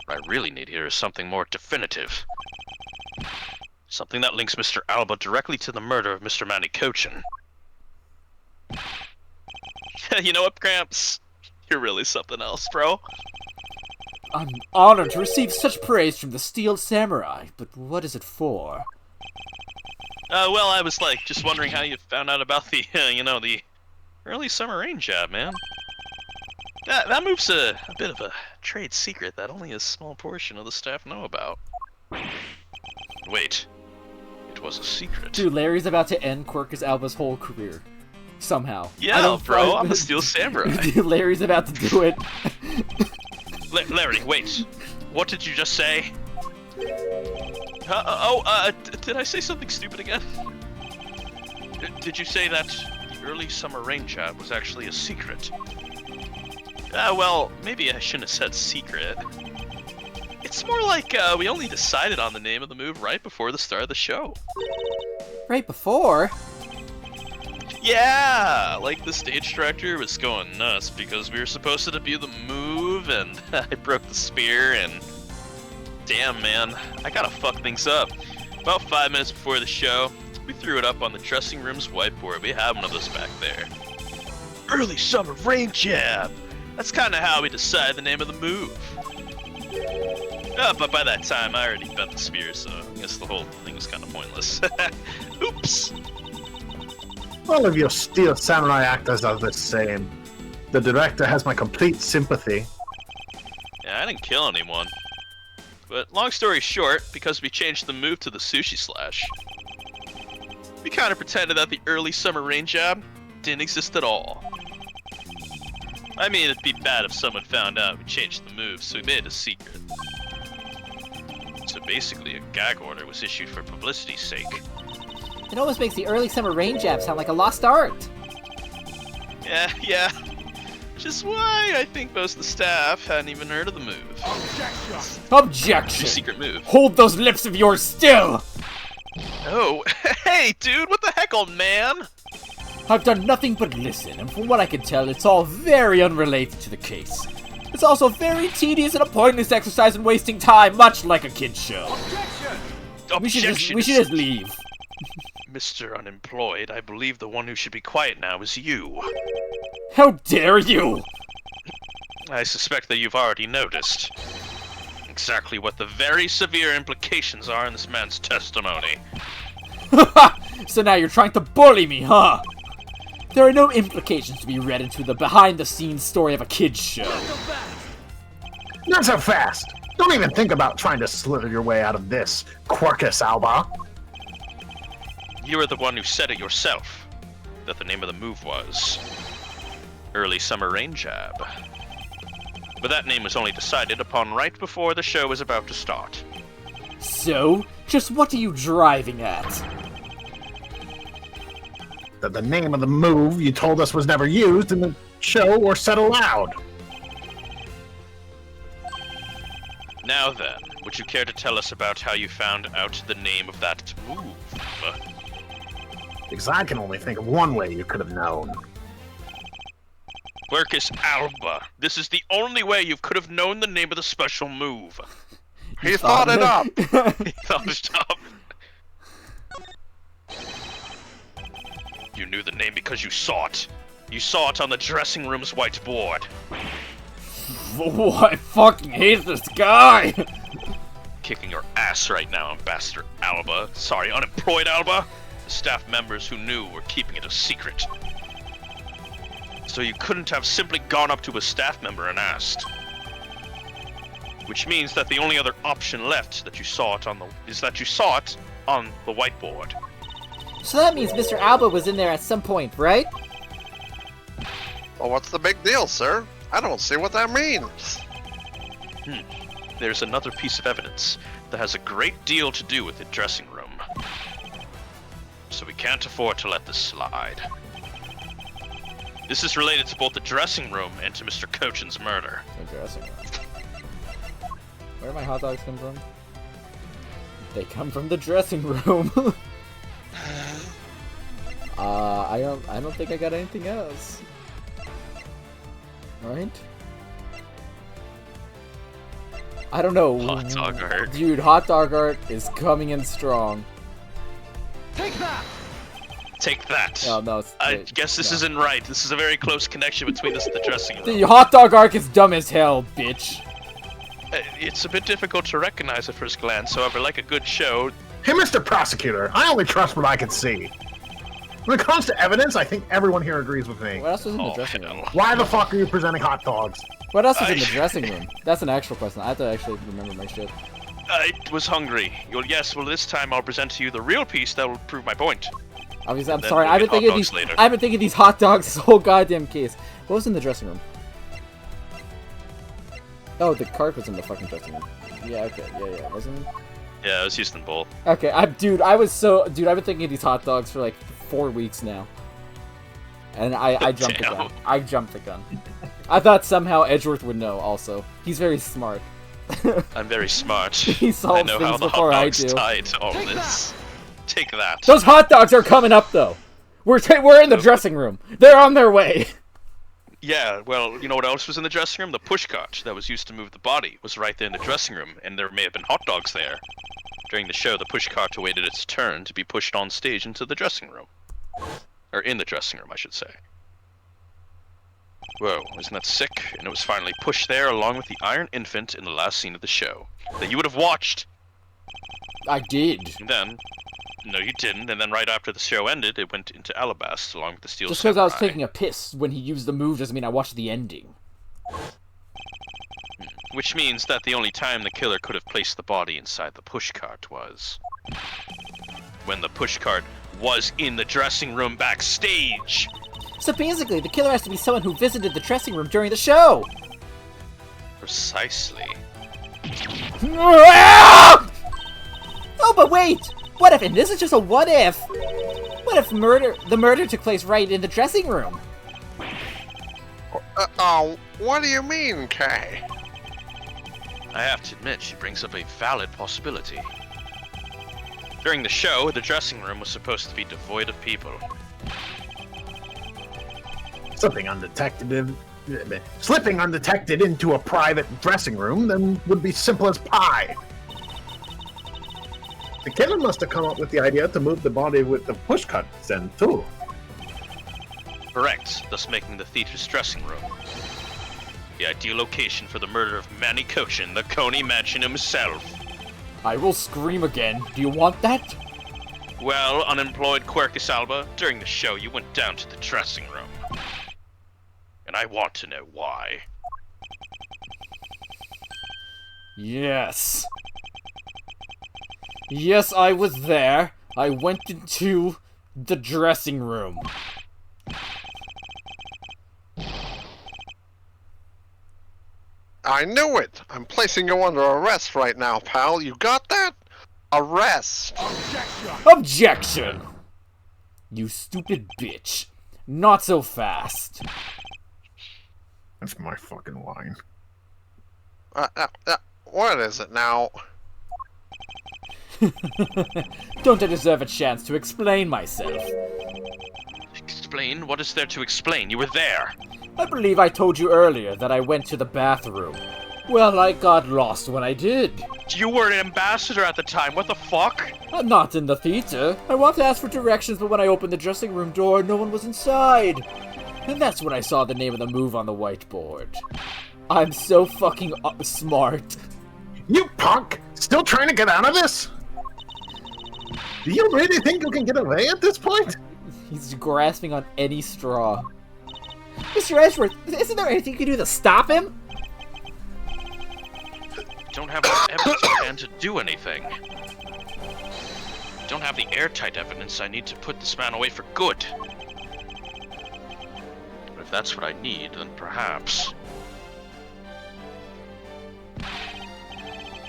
What I really need here is something more definitive. Something that links Mr. Alba directly to the murder of Mr. Manny Cochin. You know what, Gramps? You're really something else, bro. I'm honored to receive such praise from the Steel Samurai, but what is it for? Well, I was, just wondering how you found out about the, the early summer rain job, man. That move's a bit of a trade secret that only a small portion of the staff know about. Wait. It was a secret. Dude, Larry's about to end Quercus Alba's whole career. Somehow. Yeah, bro, I'm the Steel Samurai. Larry's about to do it. Larry, wait. What did you just say? Did I say something stupid again? Did you say that the early summer rain job was actually a secret? Well, maybe I shouldn't have said secret. It's more like we only decided on the name of the move right before the start of the show. Right before? Yeah, the stage director was going nuts because we were supposed to debut the move and I broke the spear and... Damn, man, I gotta fuck things up. About 5 minutes before the show, we threw it up on the dressing room's whiteboard. We have one of those back there. Early summer rain jab! That's kinda how we decided the name of the move. But by that time, I already bent the spear, so I guess the whole thing was kinda pointless. Oops! All of your Steel Samurai actors are the same. The director has my complete sympathy. Yeah, I didn't kill anyone. But long story short, because we changed the move to the sushi slash, we kind of pretended that the early summer rain job didn't exist at all. I mean, it'd be bad if someone found out we changed the move, so we made it a secret. So basically, a gag order was issued for publicity's sake. It almost makes the early summer rain jab sound like a lost art. Yeah. Which is why I think most of the staff hadn't even heard of the move. Objection! Secret move. Hold those lips of yours still! Oh, hey, dude, what the heck, old man? I've done nothing but listen, and from what I can tell, it's all very unrelated to the case. It's also very tedious and a pointless exercise in wasting time, much like a kid's show. We should just leave. Mr. Unemployed, I believe the one who should be quiet now is you. How dare you! I suspect that you've already noticed exactly what the very severe implications are in this man's testimony. So now you're trying to bully me, huh? There are no implications to be read into the behind-the-scenes story of a kid's show. Not so fast! Don't even think about trying to slither your way out of this, Quercus Alba! You were the one who said it yourself. that the name of the move was Early Summer Rain Jab. But that name was only decided upon right before the show was about to start. So, just what are you driving at? That the name of the move you told us was never used in the show or said aloud. Now then, would you care to tell us about how you found out the name of that move? Because I can only think of one way you could have known. Quercus Alba. This is the only way you could have known the name of the special move. He thought it up. He thought it up. You knew the name because you saw it. You saw it on the dressing room's whiteboard. Oh, I fucking hate this guy! Kicking your ass right now, Ambassador Alba. Sorry, unemployed Alba. The staff members who knew were keeping it a secret. So you couldn't have simply gone up to a staff member and asked. Which means that the only other option left that you saw it on the whiteboard. So that means Mr. Alba was in there at some point, right? Well, what's the big deal, sir? I don't see what that means. There's another piece of evidence that has a great deal to do with the dressing room. So we can't afford to let this slide. This is related to both the dressing room and to Mr. Cochin's murder. The dressing room. Where do my hot dogs come from? They come from the dressing room. I don't think I got anything else. Right? I don't know. Hot dog art. Dude, hot dog art is coming in strong. Take that! Take that. Oh, no, it's, I wait, guess this no. isn't right. This is a very close connection between this and the dressing room. The hot dog art is dumb as hell, bitch. It's a bit difficult to recognize at first glance, however, like a good show... Hey, Mr. Prosecutor, I only trust what I can see. When it comes to evidence, I think everyone here agrees with me. What else was in the Oh, dressing room? hell. Why the fuck are you presenting hot dogs? What else was in the dressing room? That's an actual question. I have to actually remember my shit. I was hungry. Well, this time I'll present to you the real piece that will prove my point. Obviously, I'm Then sorry. we'll I've been get hot thinking of dogs these. later. I've been thinking of these hot dogs this whole goddamn case. What was in the dressing room? Oh, the cart was in the fucking dressing room. Yeah. Okay. Yeah. Wasn't it? Yeah, it was Houston Bowl. Okay. I've been thinking of these hot dogs for like 4 weeks now. And I jumped the Damn. gun. I jumped the gun. I thought somehow Edgeworth would know. Also, he's very smart. I'm very smart. He I solves know things how the before hot I dogs do. tie to all this. Take that. Those hot dogs are coming up though. We're in the dressing room. They're on their way. Yeah, well, you know what else was in the dressing room? The pushcart that was used to move the body was right there in the dressing room, and there may have been hot dogs there. During the show, the pushcart awaited its turn to be pushed on stage into the dressing room. Or in the dressing room, I should say. Whoa, isn't that sick? And it was finally pushed there along with the Iron Infant in the last scene of the show. That you would have watched! I did. And then... No, you didn't, and then right after the show ended, it went into Alabast along with the Steel Just because I was Samurai. taking a piss when he used the move doesn't mean I watched the ending. Which means that the only time the killer could have placed the body inside the pushcart was... when the pushcart was in the dressing room backstage! So basically, the killer has to be someone who visited the dressing room during the show. Precisely. Oh, but wait! What if, and this is just a what if? What if the murder took place right in the dressing room? What do you mean, Kay? I have to admit, she brings up a valid possibility. During the show, the dressing room was supposed to be devoid of people. Slipping undetected into a private dressing room then would be simple as pie. The killer must have come up with the idea to move the body with the pushcart then too. Correct, thus making the theater's dressing room the ideal location for the murder of Manny Cochin, the Coney Mansion himself. I will scream again. Do you want that? Well, unemployed Quercus Alba, during the show you went down to the dressing room. And I want to know why. Yes. Yes, I was there. I went into the dressing room. I knew it! I'm placing you under arrest right now, pal. You got that? Arrest! Objection! You stupid bitch. Not so fast. That's my fucking line. What is it now? Don't I deserve a chance to explain myself? Explain? What is there to explain? You were there. I believe I told you earlier that I went to the bathroom. Well, I got lost when I did. You were an ambassador at the time. What the fuck? I'm not in the theater. I want to ask for directions, but when I opened the dressing room door, no one was inside. And that's when I saw the name of the move on the whiteboard. I'm so fucking smart. You punk! Still trying to get out of this? Do you really think you can get away at this point? He's grasping on any straw. Mr. Edgeworth, isn't there anything you can do to stop him? Don't have enough evidence at hand to do anything. Don't have the airtight evidence I need to put this man away for good. But if that's what I need, then perhaps...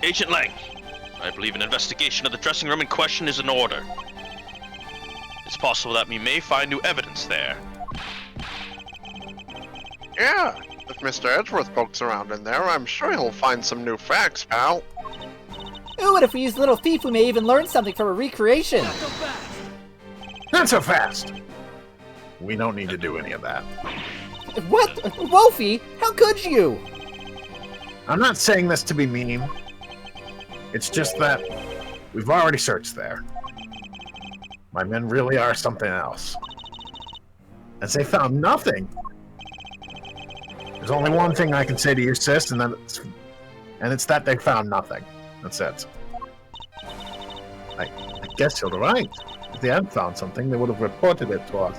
Agent Lang, I believe an investigation of the dressing room in question is in order. It's possible that we may find new evidence there. Yeah, if Mr. Edgeworth pokes around in there, I'm sure he'll find some new facts, pal. Ooh, and if we use Little Thief, we may even learn something from a recreation. Not so fast! We don't need to do any of that. What? Wolfie? How could you? I'm not saying this to be mean. It's just that we've already searched there. My men really are something else. As they found nothing. There's only one thing I can say to you, sis, and it's that they found nothing. That's it. I guess you're right. If they had found something, they would have reported it to us.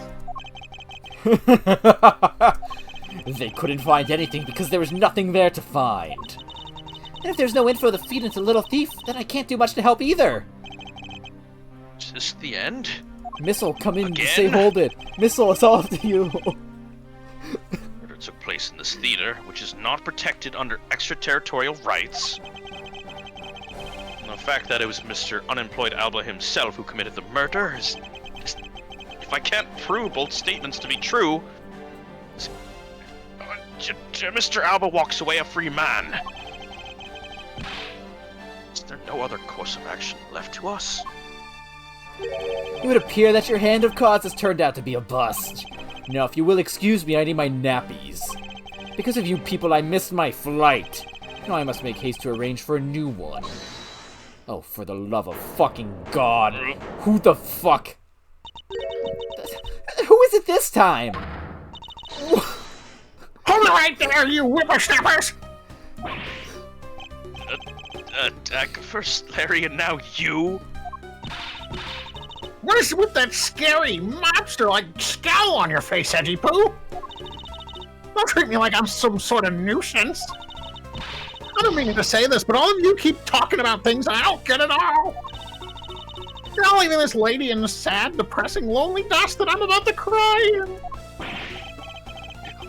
They couldn't find anything because there was nothing there to find. And if there's no info to feed into Little Thief, then I can't do much to help either. Is this the end? Missile, come in Again? to say hold it. Missile, it's all up to you. Murder took place in this theater, which is not protected under extraterritorial rights. And the fact that it was Mr. Unemployed Alba himself who committed the murder is... If I can't prove both statements to be true... Mr. Alba walks away a free man. Is there no other course of action left to us? It would appear that your hand of cards has turned out to be a bust. Now, if you will excuse me, I need my nappies. Because of you people, I missed my flight. Now I must make haste to arrange for a new one. Oh, for the love of fucking God. Who the fuck? Who is it this time? Hold it right there, you whippersnappers! Attack first Larry and now you? What is with that scary mobster-like scowl on your face, Edgy Poo? Don't treat me like I'm some sort of nuisance. I don't mean to say this, but all of you keep talking about things I don't get at all. You're all leaving this lady in the sad, depressing, lonely dust that I'm about to cry.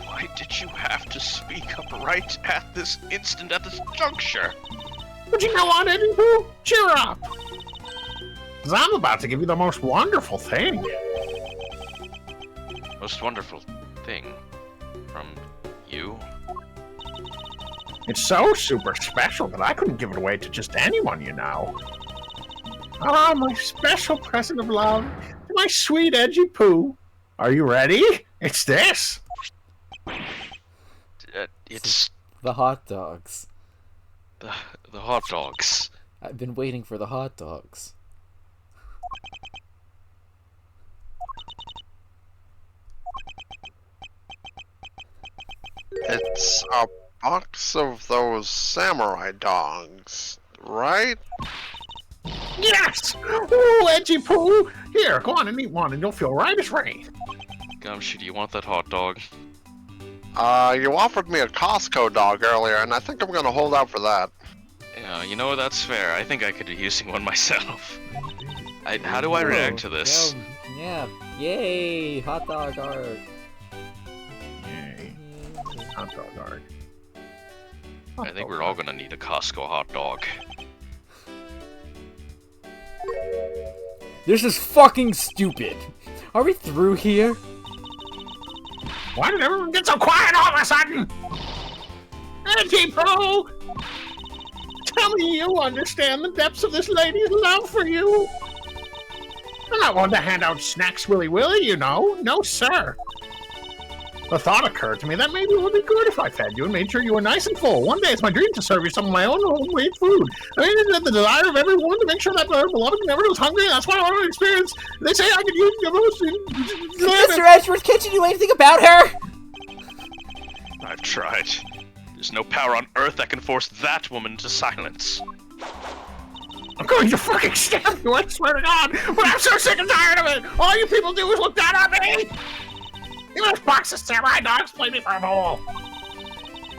Why did you have to speak up right at this instant, at this juncture? But you know what, Edgy Poo? Cheer up. Because I'm about to give you the most wonderful thing. Most wonderful thing from you? It's so super special that I couldn't give it away to just anyone, you know. Ah, my special present of love to my sweet Edgy Poo. Are you ready? It's this. It's The hot dogs. the hot dogs. I've been waiting for the hot dogs. It's a box of those samurai dogs, right? Yes! Ooh, Edgy Poo! Here, go on and eat one and you'll feel right as rain. Gumshoe, do you want that hot dog? You offered me a Costco dog earlier, and I think I'm gonna hold out for that. Yeah, you know, that's fair. I think I could be using one myself. How do I react to this? Yeah, yay! Hot dog art. Yay. Hot dog art. I think we're all gonna need a Costco hot dog. This is fucking stupid. Are we through here? Why did everyone get so quiet all of a sudden? Auntie Pro! Tell me you understand the depths of this lady's love for you. I'm not one to hand out snacks willy-willy, you know. No, sir. The thought occurred to me that maybe it would be good if I fed you and made sure you were nice and full. One day it's my dream to serve you some of my own homemade food. I mean, it's the desire of everyone to make sure that their beloved never goes hungry. That's what I want to experience. They say I could use the most. Mr. Edgeworth, can't you do anything about her? I've tried. There's no power on Earth that can force that woman to silence. I'm going to fucking stab you, I swear to God! But I'm so sick and tired of it! All you people do is look down on me! Even those box of samurai dogs play me for a fool!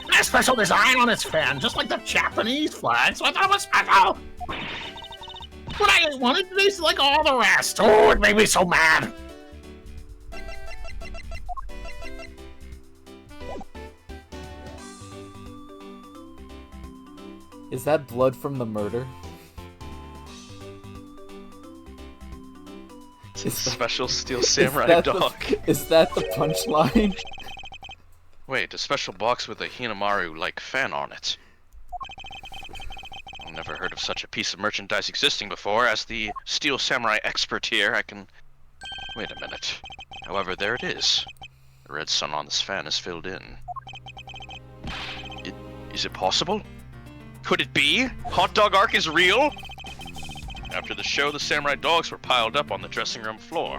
It has a special design on its fan, just like the Japanese flag, so I thought it was special! But I didn't want it to taste like all the rest! Oh, it made me so mad! Is that blood from the murder? It's a special steel samurai dog. Is that the punchline? Wait, a special box with a Hinamaru-like fan on it. I've never heard of such a piece of merchandise existing before. As the steel samurai expert here, I can... Wait a minute. However, there it is. The red sun on this fan is filled in. Is it possible? Could it be? Hot Dog Arc is real? After the show, the samurai dogs were piled up on the dressing room floor.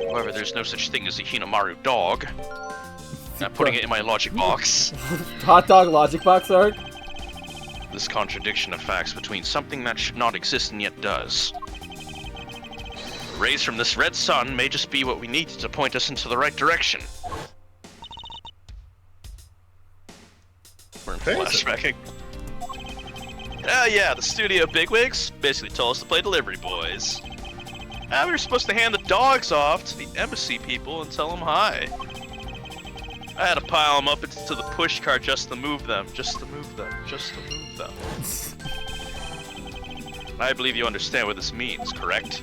However, there's no such thing as a Hinamaru dog. I'm putting it in my logic box. Hot dog logic box arc? This contradiction of facts between something that should not exist and yet does. The rays from this red sun may just be what we need to point us into the right direction. We're flashbacking. Yeah, the studio bigwigs basically told us to play delivery boys. We were supposed to hand the dogs off to the embassy people and tell them hi. I had to pile them up into the push cart just to move them. I believe you understand what this means, correct?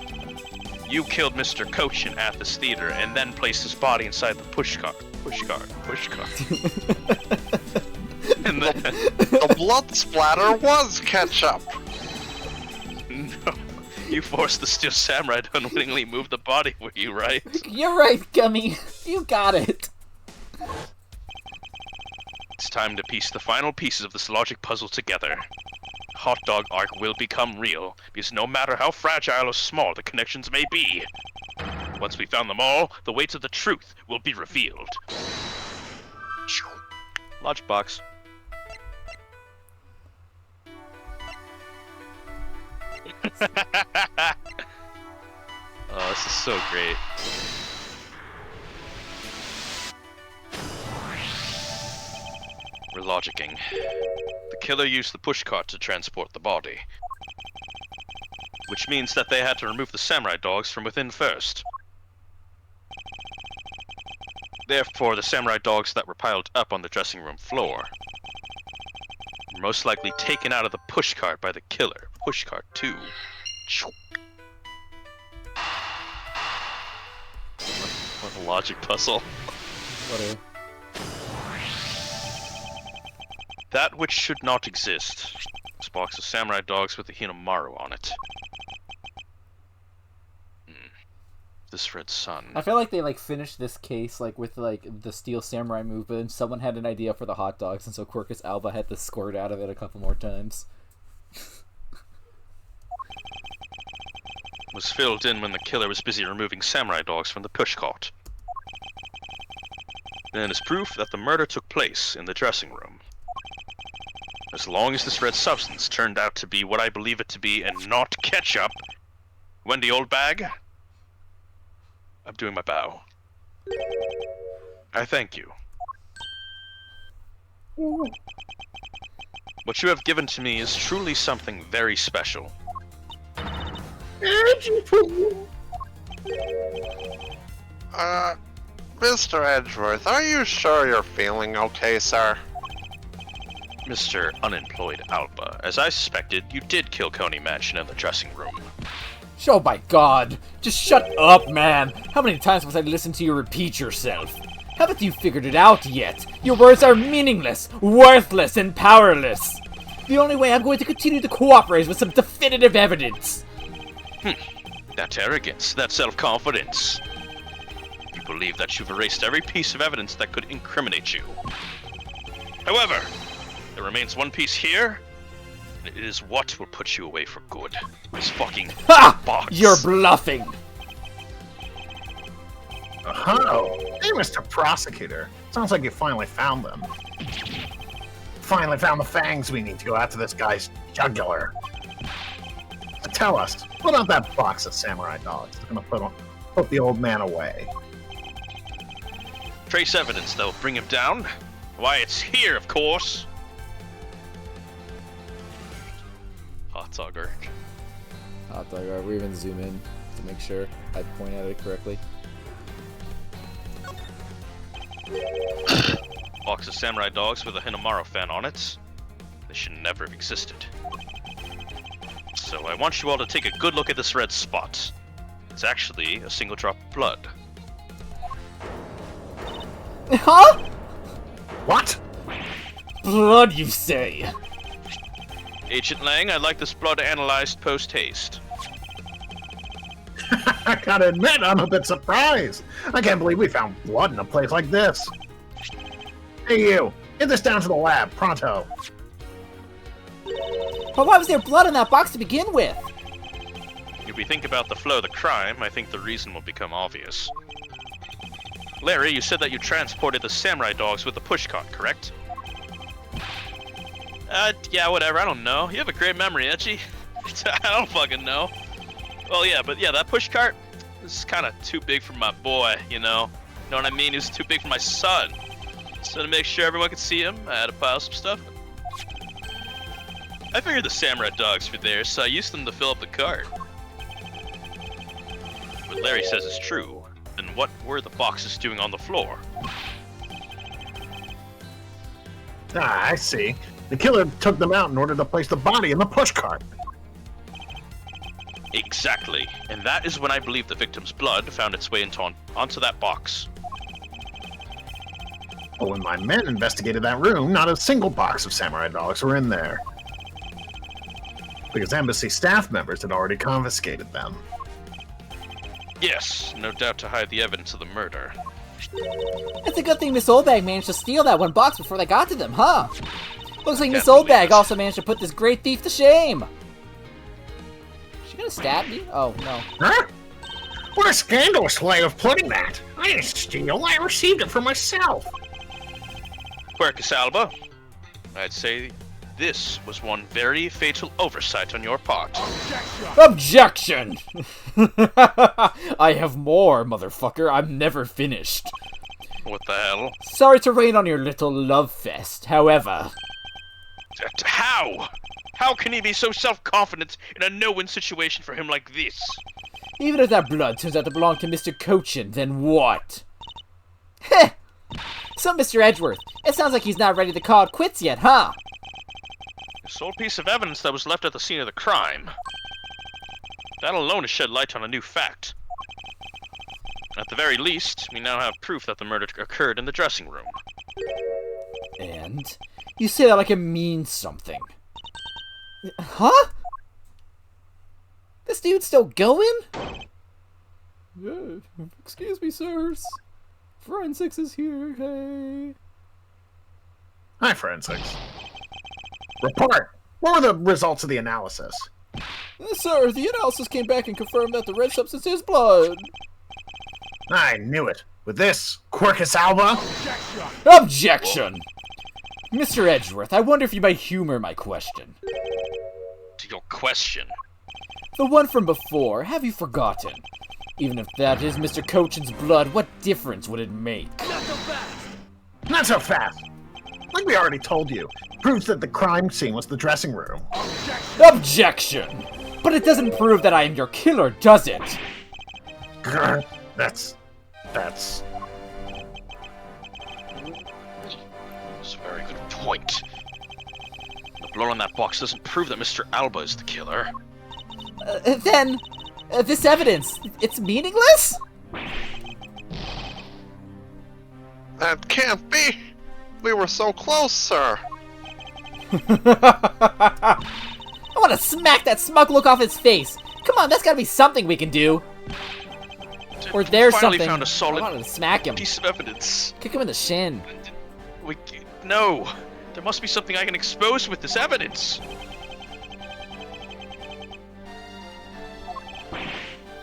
You killed Mr. Cochin at this theater and then placed his body inside the push cart. And then... The blood splatter was ketchup. No, you forced the Steel Samurai to unwittingly move the body, were you right? You're right, Gummy. You got it. It's time to piece the final pieces of this logic puzzle together. Hot Dog Arc will become real, because no matter how fragile or small the connections may be, once we found them all, the weight of the truth will be revealed. Logic box. Oh, this is so great. We're logicking. The killer used the pushcart to transport the body. Which means that they had to remove the samurai dogs from within first. Therefore, the samurai dogs that were piled up on the dressing room floor were most likely taken out of the pushcart by the killer. Pushcart 2. What a logic puzzle. Whatever. That which should not exist. This box of samurai dogs with the Hinamaru on it. This red sun. I feel like they finished this case with the Steel Samurai move, but then someone had an idea for the hot dogs, and so Quercus Alba had to squirt out of it a couple more times. Was filled in when the killer was busy removing samurai dogs from the pushcart. Then is proof that the murder took place in the dressing room. As long as this red substance turned out to be what I believe it to be and not ketchup, Wendy old bag, I'm doing my bow. I thank you. What you have given to me is truly something very special. Mr. Edgeworth, are you sure you're feeling okay, sir? Mr. Unemployed Alba, as I suspected, you did kill Coney Mansion in the dressing room. Oh my god! Just shut up, man! How many times must I listen to you repeat yourself? Haven't you figured it out yet? Your words are meaningless, worthless, and powerless! The only way I'm going to continue to cooperate is with some definitive evidence! That arrogance, that self-confidence. You believe that you've erased every piece of evidence that could incriminate you. However, there remains one piece here, and it is what will put you away for good. This fucking box. You're bluffing! Oh, hey, Mr. Prosecutor. Sounds like you finally found them. Finally found the fangs we need to go after this guy's jugular. So tell us, what about that box of samurai dogs that's gonna put the old man away? Trace evidence, though. Bring him down. Why, it's here, of course. Hot dogger. Hot dog, are we even zoom in to make sure I point at it correctly? Box of samurai dogs with a Hinamaru fan on it. They should never have existed. So I want you all to take a good look at this red spot. It's actually a single drop of blood. Huh? What? Blood, you say? Agent Lang, I'd like this blood analyzed post-haste. I gotta admit, I'm a bit surprised. I can't believe we found blood in a place like this. Hey you, get this down to the lab, pronto. But why was there blood in that box to begin with? If we think about the flow of the crime, I think the reason will become obvious. Larry, you said that you transported the samurai dogs with the pushcart, correct? Yeah, whatever, I don't know. You have a great memory, Etchy. I don't fucking know. Well, yeah, but yeah, that pushcart is kind of too big for my boy, you know? Know what I mean? It was too big for my son. So to make sure everyone could see him, I had to pile some stuff. I figured the samurai dogs were there, so I used them to fill up the cart. What Larry says is true. Then what were the boxes doing on the floor? Ah, I see. The killer took them out in order to place the body in the pushcart. Exactly. And that is when I believe the victim's blood found its way onto that box. But when my men investigated that room, not a single box of samurai dogs were in there. Because embassy staff members had already confiscated them. Yes, no doubt to hide the evidence of the murder. It's a good thing Miss Oldbag managed to steal that one box before they got to them, huh? Looks like Miss Can't believe Oldbag it. also managed to put this great thief to shame. Is she gonna stab me? Oh, no. Huh? What a scandalous way of putting that! I didn't steal, I received it for myself! Quercus Alba, I'd say this was one very fatal oversight on your part. Objection! I have more, motherfucker. I'm never finished. What the hell? Sorry to rain on your little love fest, however. How? How can he be so self-confident in a no-win situation for him like this? Even if that blood turns out to belong to Mr. Cochin, then what? Heh! So, Mr. Edgeworth, it sounds like he's not ready to call it quits yet, huh? The sole piece of evidence that was left at the scene of the crime. That alone has shed light on a new fact. At the very least, we now have proof that the murder occurred in the dressing room. And? You say that like it means something. Huh? This dude's still going? Excuse me, sirs. Forensics is here, hey. Hi, Forensics. Report! What were the results of the analysis? Sir, the analysis came back and confirmed that the red substance is blood. I knew it. With this, Quercus Alba? Objection! Mr. Edgeworth, I wonder if you might humor my question. To your question. The one from before, have you forgotten? Even if that is Mr. Cochin's blood, what difference would it make? Not so fast! Like we already told you, proves that the crime scene was the dressing room. Objection! But it doesn't prove that I am your killer, does it? Grr, that's... That's a very good point. blood on that box doesn't prove that Mr. Alba is the killer. Then, this evidence, it's meaningless? That can't be! We were so close, sir! I want to smack that smug look off his face. Come on, that's gotta be something we can do. Or there's Finally something. found a solid I wanted to smack him. piece of evidence. Kick him in the shin. No, there must be something I can expose with this evidence.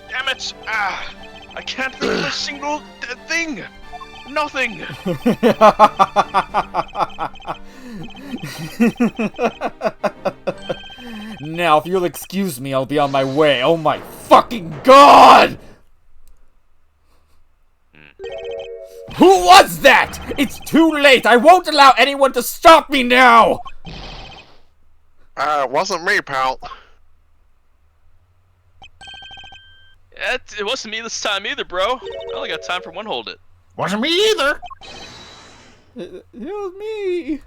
Damn it! I can't think of a single thing. Nothing. Now, if you'll excuse me, I'll be on my way. Oh my fucking god! Who was that? It's too late! I won't allow anyone to stop me now! It wasn't me, pal. It wasn't me this time either, bro. I only got time for one hold it. Wasn't me either. It was me.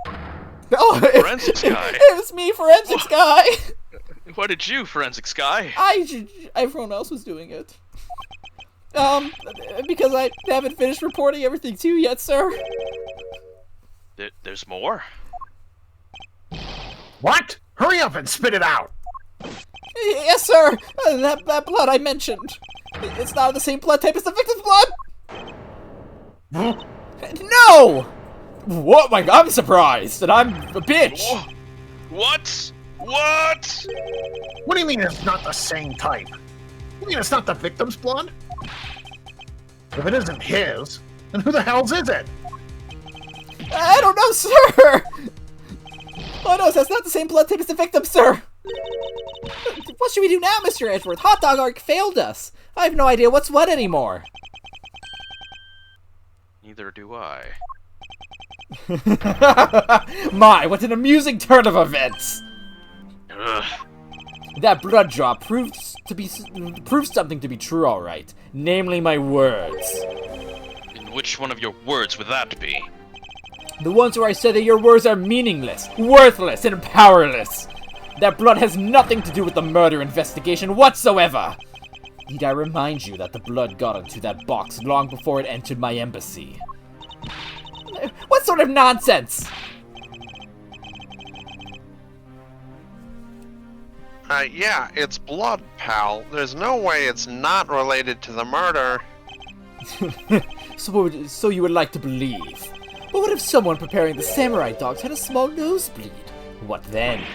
Oh, Forensics guy. It was me, forensics guy. What did you, forensics guy? Everyone else was doing it. Because I haven't finished reporting everything to you yet, sir. There's more? What? Hurry up and spit it out. Yes, sir. That blood I mentioned. It's not the same blood type as the victim's blood. No! What? My God, I'm surprised, and I'm a bitch. What? What? What do you mean it's not the same type? You mean it's not the victim's blood? If it isn't his, then who the hell's is it? I don't know, sir. Oh no, that's not the same blood type as the victim, sir. What should we do now, Mr. Edgeworth? Hot Dog Arc failed us. I have no idea what's what anymore. Neither do I. My, what an amusing turn of events! Ugh. That blood drop proved something to be true, all right. Namely, my words. And which one of your words would that be? The ones where I said that your words are meaningless, worthless, and powerless. That blood has nothing to do with the murder investigation whatsoever. Need I remind you that the blood got into that box long before it entered my embassy? What sort of nonsense? Yeah, it's blood, pal. There's no way it's not related to the murder. So you would like to believe. But what if someone preparing the samurai dogs had a small nosebleed? What then?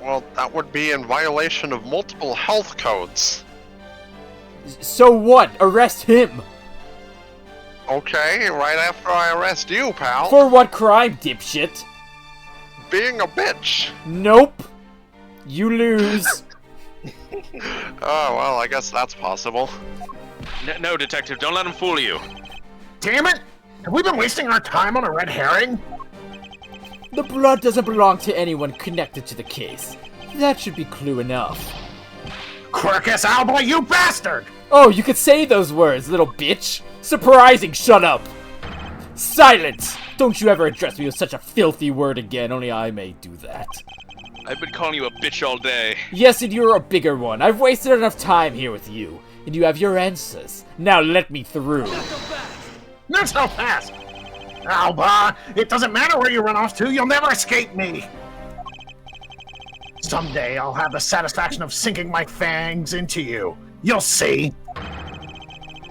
Well, that would be in violation of multiple health codes. So what? Arrest him! Okay, right after I arrest you, pal. For what crime, dipshit? Being a bitch. Nope. You lose. Oh, well, I guess that's possible. No, detective, don't let him fool you. Damn it! Have we been wasting our time on a red herring? The blood doesn't belong to anyone connected to the case. That should be clue enough. Quercus Alba, you bastard! Oh, you could say those words, little bitch. Surprising, shut up. Silence! Don't you ever address me with such a filthy word again, only I may do that. I've been calling you a bitch all day. Yes, and you're a bigger one. I've wasted enough time here with you, and you have your answers. Now let me through. Not so fast! Alba, it doesn't matter where you run off to, you'll never escape me! Someday I'll have the satisfaction of sinking my fangs into you. You'll see!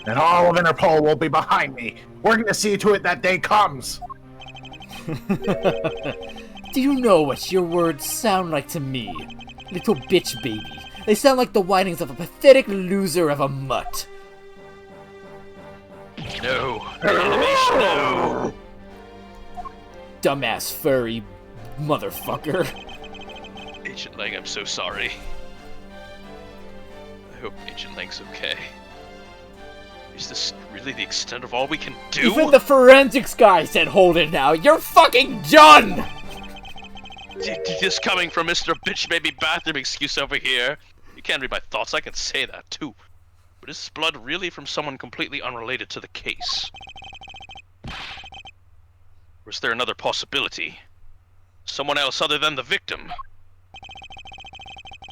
And all of Interpol will be behind me, working to see to it that day comes! Do you know what your words sound like to me? Little bitch baby. They sound like the whinings of a pathetic loser of a mutt. No. Animation, no. Dumbass furry motherfucker. Agent Lang, I'm so sorry. I hope Agent Lang's okay. Is this really the extent of all we can do? Even the forensics guy said hold it now. You're fucking done! This coming from Mr. Bitch Baby Bathroom excuse over here. You can't read my thoughts, I can say that too. But is this blood really from someone completely unrelated to the case? Or is there another possibility? Someone else other than the victim.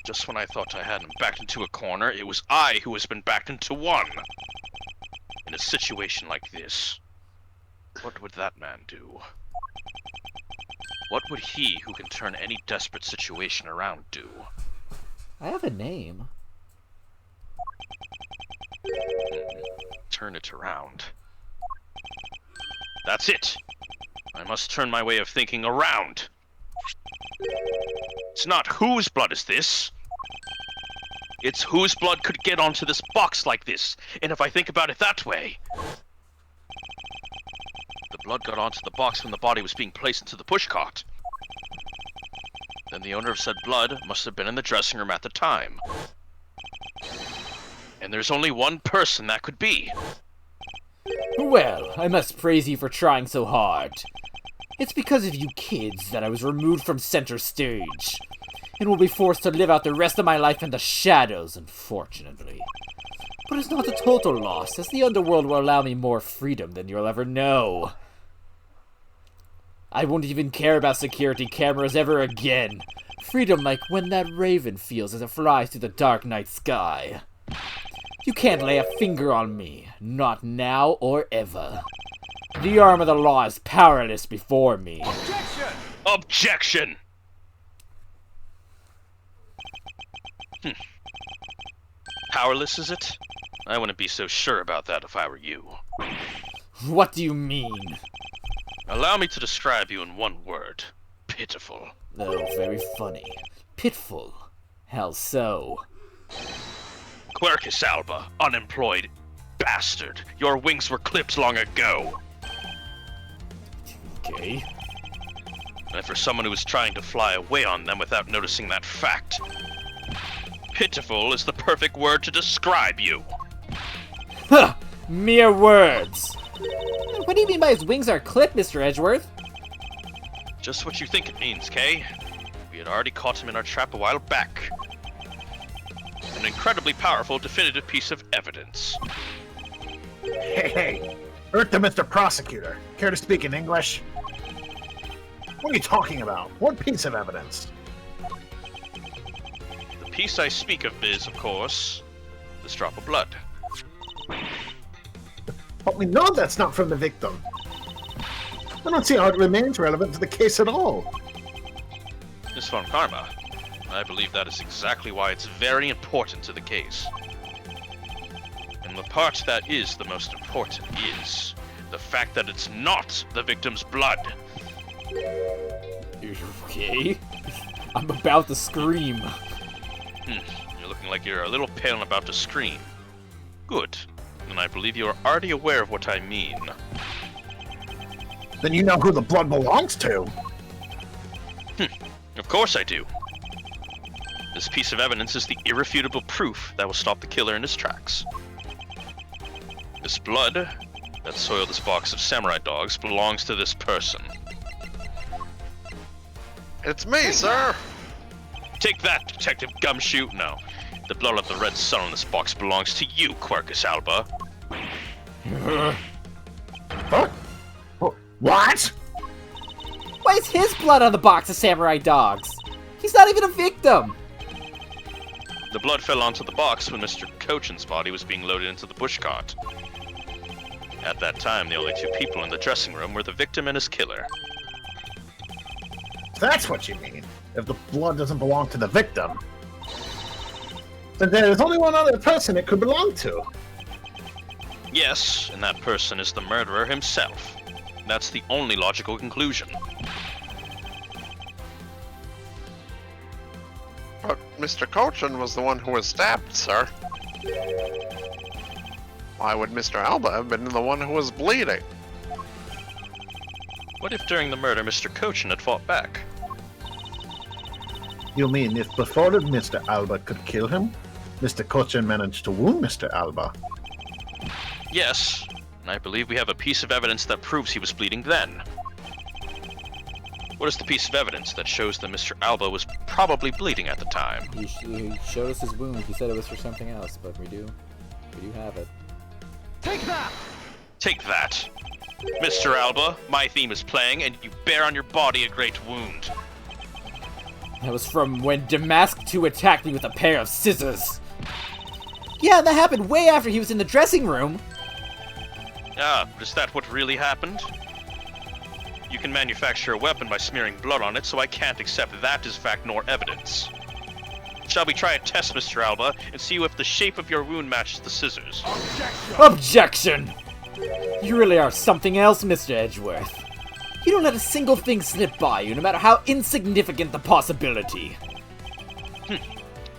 Just when I thought I had him backed into a corner, it was I who has been backed into one. In a situation like this, what would that man do? What would he who can turn any desperate situation around do? I have a name. Turn it around. That's it! I must turn my way of thinking around. It's not whose blood is this. It's whose blood could get onto this box like this. And if I think about it that way, the blood got onto the box when the body was being placed into the pushcart. Then the owner of said blood must have been in the dressing room at the time. And there's only one person that could be. Well, I must praise you for trying so hard. It's because of you kids that I was removed from center stage, and will be forced to live out the rest of my life in the shadows, unfortunately. But it's not a total loss, as the underworld will allow me more freedom than you'll ever know. I won't even care about security cameras ever again. Freedom like when that raven feels as it flies through the dark night sky. You can't lay a finger on me, not now or ever. The arm of the law is powerless before me. Objection! Objection! Powerless, is it? I wouldn't be so sure about that if I were you. What do you mean? Allow me to describe you in one word. Pitiful. Oh, very funny. Pitful. How so? Quercus Alba, unemployed bastard. Your wings were clipped long ago. Okay. And for someone who was trying to fly away on them without noticing that fact, pitiful is the perfect word to describe you. Huh! Mere words! What do you mean by his wings are clipped, Mr. Edgeworth? Just what you think it means, Kay. We had already caught him in our trap a while back. An incredibly powerful, definitive piece of evidence. Hey, Earth to Mr. Prosecutor. Care to speak in English? What are you talking about? What piece of evidence? The piece I speak of is, of course, this drop of blood. But we know that's not from the victim. I don't see how it remains relevant to the case at all. Miss Von Karma, I believe that is exactly why it's very important to the case. And the part that is the most important is the fact that it's not the victim's blood. Okay. I'm about to scream. You're looking like you're a little pale and about to scream. Good. And I believe you are already aware of what I mean. Then you know who the blood belongs to. Of course I do. This piece of evidence is the irrefutable proof that will stop the killer in his tracks. This blood that soiled this box of samurai dogs belongs to this person. It's me, sir! Take that, Detective Gumshoe. No. The blood of the red sun on this box belongs to you, Quercus Alba. Huh? What? Why is his blood on the box of samurai dogs? He's not even a victim! The blood fell onto the box when Mr. Cochin's body was being loaded into the pushcart. At that time, the only two people in the dressing room were the victim and his killer. That's what you mean. If the blood doesn't belong to the victim, then there's only one other person it could belong to. Yes, and that person is the murderer himself. That's the only logical conclusion. But Mr. Cochin was the one who was stabbed, sir. Why would Mr. Alba have been the one who was bleeding? What if during the murder Mr. Cochin had fought back? You mean if before Mr. Alba could kill him, Mr. Cochin managed to wound Mr. Alba? Yes, and I believe we have a piece of evidence that proves he was bleeding then. What is the piece of evidence that shows that Mr. Alba was probably bleeding at the time? He showed us his wound. He said it was for something else, but we do have it. Take that! Take that. Mr. Alba, my theme is playing, and you bear on your body a great wound. That was from when Damask 2 attacked me with a pair of scissors. Yeah, that happened way after he was in the dressing room. Ah, is that what really happened? You can manufacture a weapon by smearing blood on it, so I can't accept that as fact nor evidence. Shall we try a test, Mr. Alba, and see if the shape of your wound matches the scissors? Objection! You really are something else, Mr. Edgeworth. You don't let a single thing slip by you, no matter how insignificant the possibility.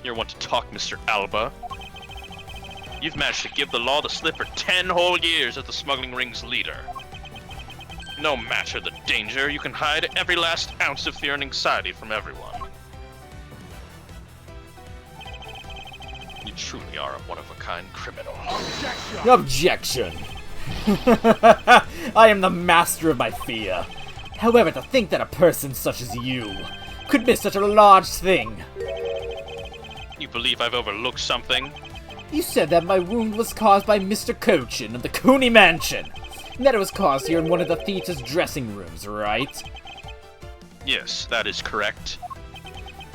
You're one to talk, Mr. Alba. You've managed to give the law the slip for 10 whole years as the smuggling ring's leader. No matter the danger, you can hide every last ounce of fear and anxiety from everyone. You truly are a one-of-a-kind criminal. Objection! I am the master of my fear. However, to think that a person such as you could miss such a large thing. You believe I've overlooked something? You said that my wound was caused by Mr. Cochin of the Cooney Mansion, and that it was caused here in one of the theater's dressing rooms, right? Yes, that is correct.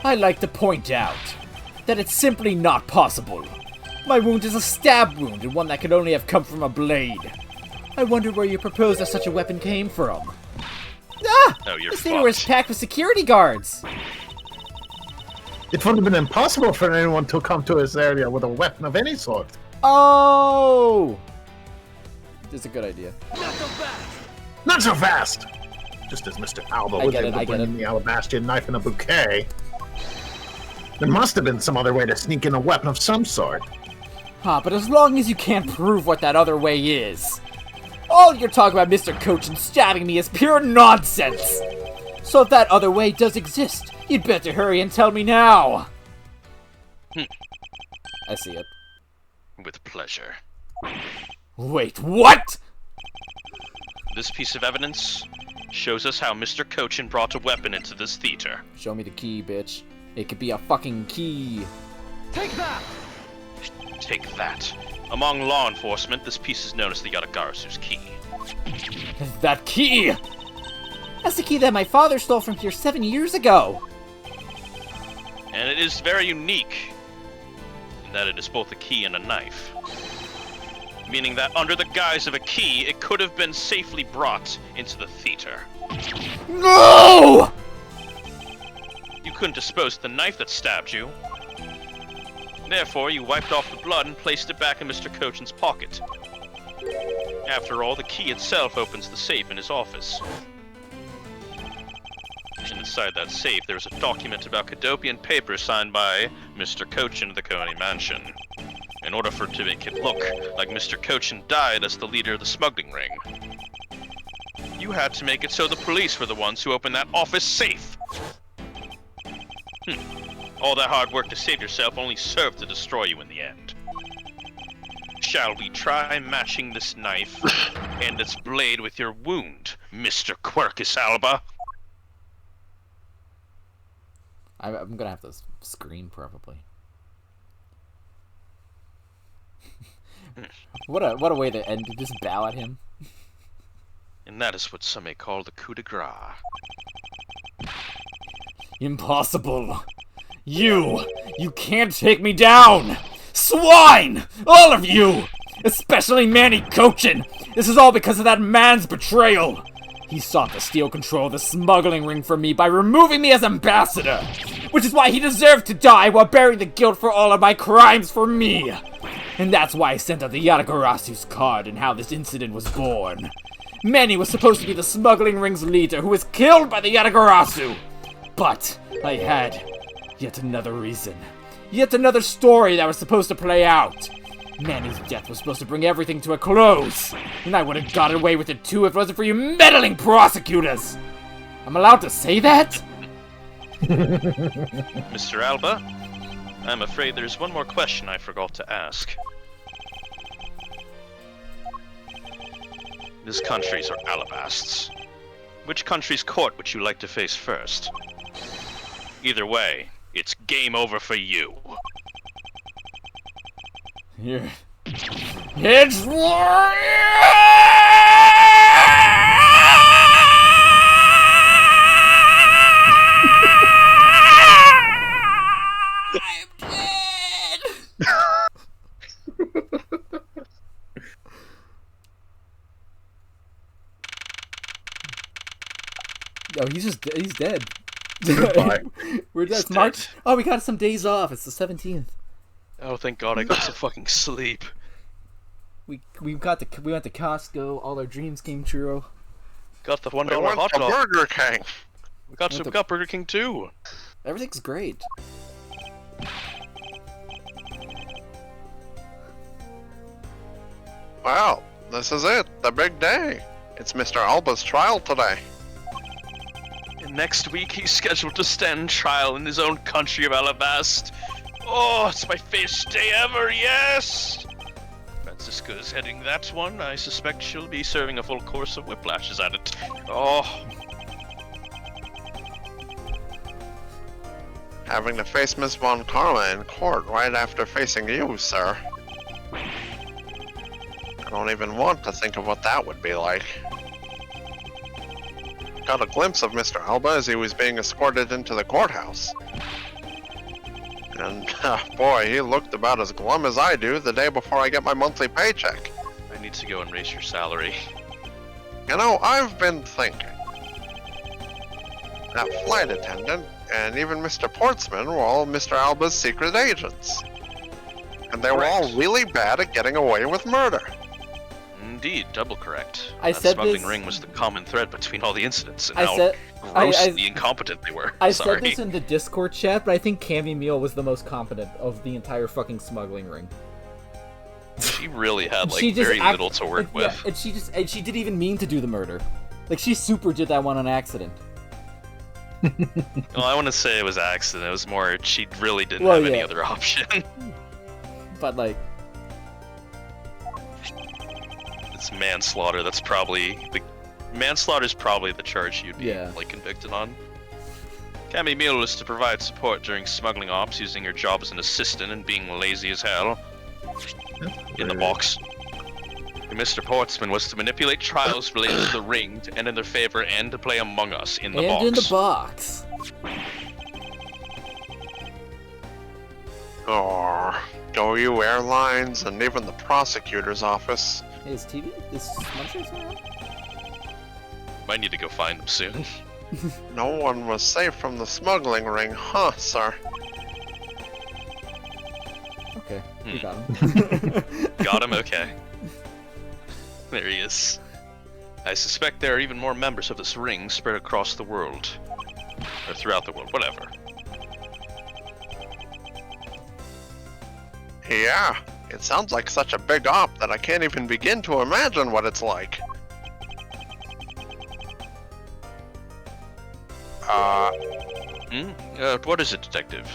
I'd like to point out that it's simply not possible. My wound is a stab wound, and one that could only have come from a blade. I wonder where you propose that such a weapon came from. Ah! Oh, you're This theater was fucked. packed with security guards. It would have been impossible for anyone to come to this area with a weapon of any sort. Oh! This is a good idea. Not so fast! Just as Mr. Alba was get it, able I to get bring it. in the alabaster knife in a bouquet, there must have been some other way to sneak in a weapon of some sort. But as long as you can't prove what that other way is. All your talk about Mr. Cochin stabbing me is pure nonsense! So if that other way does exist, you'd better hurry and tell me now! I see it. With pleasure. Wait, what?! This piece of evidence shows us how Mr. Cochin brought a weapon into this theater. Show me the key, bitch. It could be a fucking key. Take that! Take that. Among law enforcement, this piece is known as the Yatagarasu's key. That key! That's the key that my father stole from here 7 years ago! And it is very unique in that it is both a key and a knife. Meaning that under the guise of a key, it could have been safely brought into the theater. No! You couldn't dispose of the knife that stabbed you. Therefore, you wiped off the blood and placed it back in Mr. Cochin's pocket. After all, the key itself opens the safe in his office. And inside that safe, there's a document about Cadopian paper signed by Mr. Cochin of the Coney Mansion. In order for it to make it look like Mr. Cochin died as the leader of the smuggling ring. You had to make it so the police were the ones who opened that office safe. All that hard work to save yourself only served to destroy you in the end. Shall we try matching this knife and its blade with your wound, Mr. Quercus Alba? I'm gonna have to scream, probably. What a way to end, to just bow at him. And that is what some may call the coup de grace. Impossible. You can't take me down! Swine! All of you! Especially Manny Cochin! This is all because of that man's betrayal! He sought to steal control of the smuggling ring from me by removing me as ambassador! Which is why he deserved to die while bearing the guilt for all of my crimes for me! And that's why I sent out the Yatagarasu's card and how this incident was born. Manny was supposed to be the smuggling ring's leader who was killed by the Yatagarasu! But I had yet another reason. Yet another story that was supposed to play out. Manny's death was supposed to bring everything to a close. And I would have got away with it too if it wasn't for you meddling prosecutors. I'm allowed to say that? Mr. Alba, I'm afraid there's one more question I forgot to ask. These countries are alabasts. Which country's court would you like to face first? Either way, it's game over for you. Here. It's war! Oh, he's dead. Goodbye. That's dead. March. Oh, we got some days off. It's the 17th. Oh, thank God I got some fucking sleep. We went to Costco. All our dreams came true. Got the $1 We went hot to dog. Burger King. We got Burger King too. Everything's great. Well, this is it. The big day. It's Mr. Alba's trial today. And next week he's scheduled to stand trial in his own country of Alabast. Oh, it's my favorite day ever, yes! Francisca is heading that one. I suspect she'll be serving a full course of whiplashes at it. Oh, Having to face Miss Von Karma in court right after facing you, sir. I don't even want to think of what that would be like. Got a glimpse of Mr. Alba as he was being escorted into the courthouse. And, boy, he looked about as glum as I do the day before I get my monthly paycheck. I need to go and raise your salary. You know, I've been thinking. That flight attendant and even Mr. Portsman were all Mr. Alba's secret agents. And they were all Correct. really bad at getting away with murder. Indeed, double correct. I That said smuggling this- ring was the common thread between all the incidents and I how said- grossly incompetent they were. I Sorry. said this in the Discord chat, but I think Cammy Meal was the most competent of the entire fucking smuggling ring. She really had like She just very act- little to work yeah, with. and she didn't even mean to do the murder. Like, she super did that one on accident. Well, I want to say it was accident. It was more she really didn't Well, have any yeah. other option. But, like, It's manslaughter. That's probably the manslaughter is probably the charge you'd be Yeah. like convicted on. Cammy Meal was to provide support during smuggling ops, using her job as an assistant and being lazy as hell. In the box. And Mr. Portsman was to manipulate trials related to the ring to end in their favor and to play Among Us in the box. in the box. Or go you airlines and even the prosecutor's office. Hey, is TV? Is Munchers around? Might need to go find them soon. No one was safe from the smuggling ring, huh, sir? Okay, we Hmm. got him. Got him? Okay. There he is. I suspect there are even more members of this ring spread across the world. Or throughout the world, whatever. Yeah, it sounds like such a big op that I can't even begin to imagine what it's like. What is it, Detective?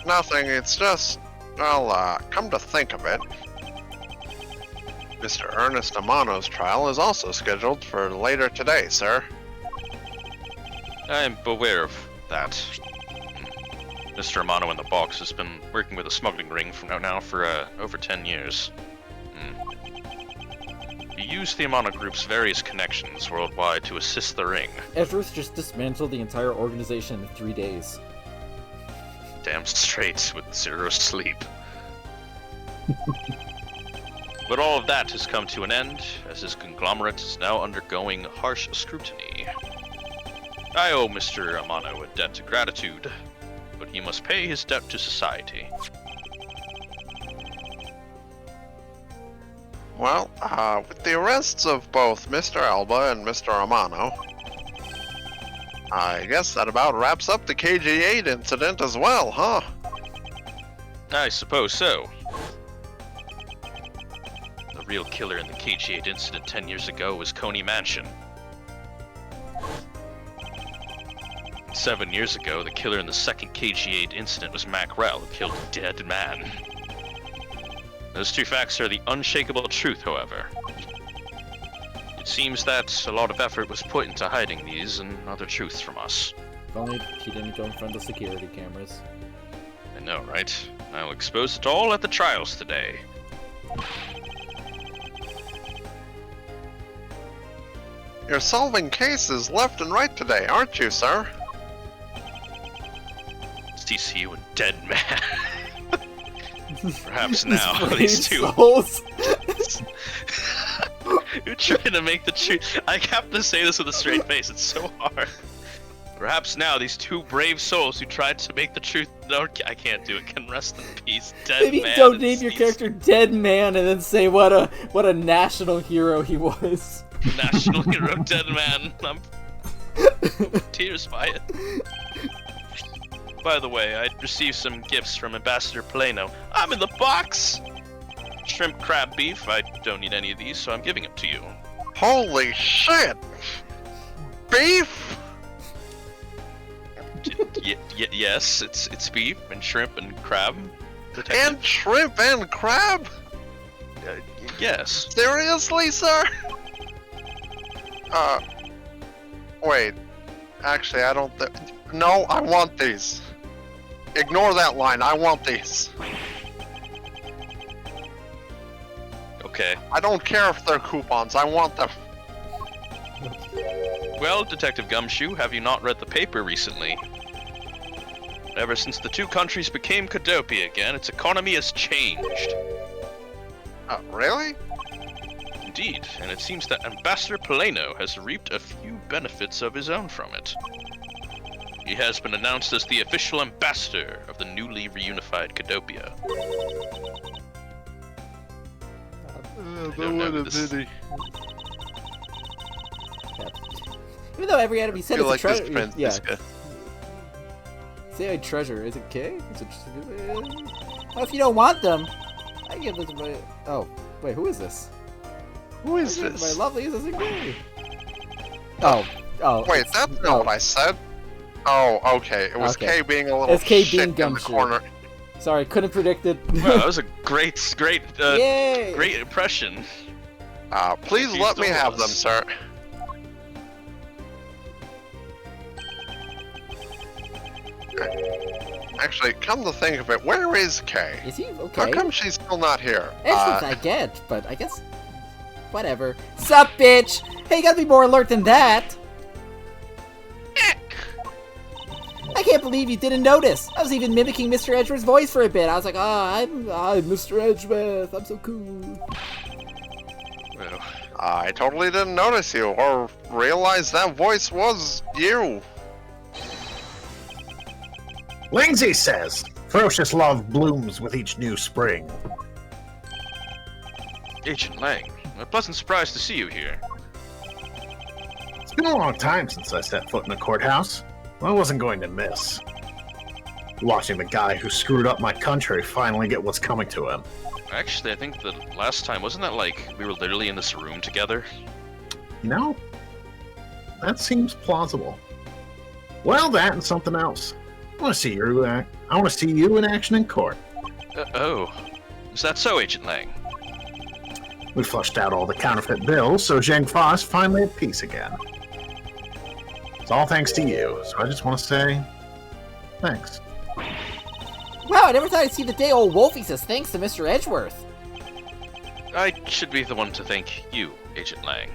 Nothing, it's just, well, come to think of it, Mr. Ernest Amano's trial is also scheduled for later today, sir. I'm aware of that. Mr. Amano in the box has been working with a smuggling ring for over 10 years. He used the Amano Group's various connections worldwide to assist the ring. Everest just dismantled the entire organization in 3 days. Damn straight with 0 sleep. But all of that has come to an end, as his conglomerate is now undergoing harsh scrutiny. I owe Mr. Amano a debt of gratitude, but he must pay his debt to society. Well, with the arrests of both Mr. Alba and Mr. Amano, I guess that about wraps up the KG-8 incident as well, huh? I suppose so. The real killer in the KG-8 incident 10 years ago was Coney Mansion. 7 years ago, the killer in the second KG-8 incident was Macrel, who killed a dead man. Those two facts are the unshakable truth, however. It seems that a lot of effort was put into hiding these and other truths from us. If only he didn't go in front of security cameras. I know, right? I'll expose it all at the trials today. You're solving cases left and right today, aren't you, sir? CC you a dead man. Perhaps now, His these two. souls. trying to make the truth. I have to say this with a straight face. It's so hard. Perhaps now these two brave souls who tried to make the truth known. I can't do it. Can rest in peace, dead Maybe man. don't and name your cease- character Dead Man and then say what a national hero he was. National hero, dead man. I'm tears by it. By the way, I received some gifts from Ambassador Plano. I'm in the box. Shrimp, crab, beef. I don't need any of these, so I'm giving it to you. Holy shit! Beef? Yes, it's beef and shrimp and crab. And shrimp and crab? Yes. Seriously, sir? Wait. Actually, I don't no, I want these. Ignore that line, I want these. Okay. I don't care if they're coupons, I want them. Well, Detective Gumshoe, have you not read the paper recently? Ever since the two countries became Cadopia again, its economy has changed. Really? Indeed, and it seems that Ambassador Plano has reaped a few benefits of his own from it. He has been announced as the official ambassador of the newly reunified Cadopia. Even though every enemy said I feel it's like a this treasure. Yeah. Francisca. Say a treasure. Is it K? Is it well, if you don't want them, I give this to my. Oh, wait, who is this? Who is I give it to this? My lovely is this K? Oh. Wait, it's- that's oh. not what I said. Oh, okay. It was Okay. K being a little It's K shit being in the gumshoe. corner. Sorry, couldn't predict it. Wow, that was a great Yay! great impression. Please He let me stole have us. them, sir. Actually, come to think of it, where is Kay? Is he How okay? come she's still not here? That's what I get, but I guess. Whatever. Sup, bitch? Hey, you gotta be more alert than that. I can't believe you didn't notice. I was even mimicking Mr. Edgeworth's voice for a bit. I was like, I'm Mr. Edgeworth. I'm so cool. Well, I totally didn't notice you or realize that voice was you. Lindsay says, ferocious love blooms with each new spring. Agent Lang, a pleasant surprise to see you here. It's been a long time since I set foot in a courthouse. I wasn't going to miss watching the guy who screwed up my country finally get what's coming to him. Actually, I think the last time, wasn't that like we were literally in this room together? You know, that seems plausible. Well, that and something else. I want to see you in action in court. Oh, is that so, Agent Lang? We flushed out all the counterfeit bills, so Zheng Fa's finally at peace again. It's all thanks to you, so I just want to say thanks. Wow, I never thought I'd see the day old Wolfie says thanks to Mr. Edgeworth. I should be the one to thank you, Agent Lang.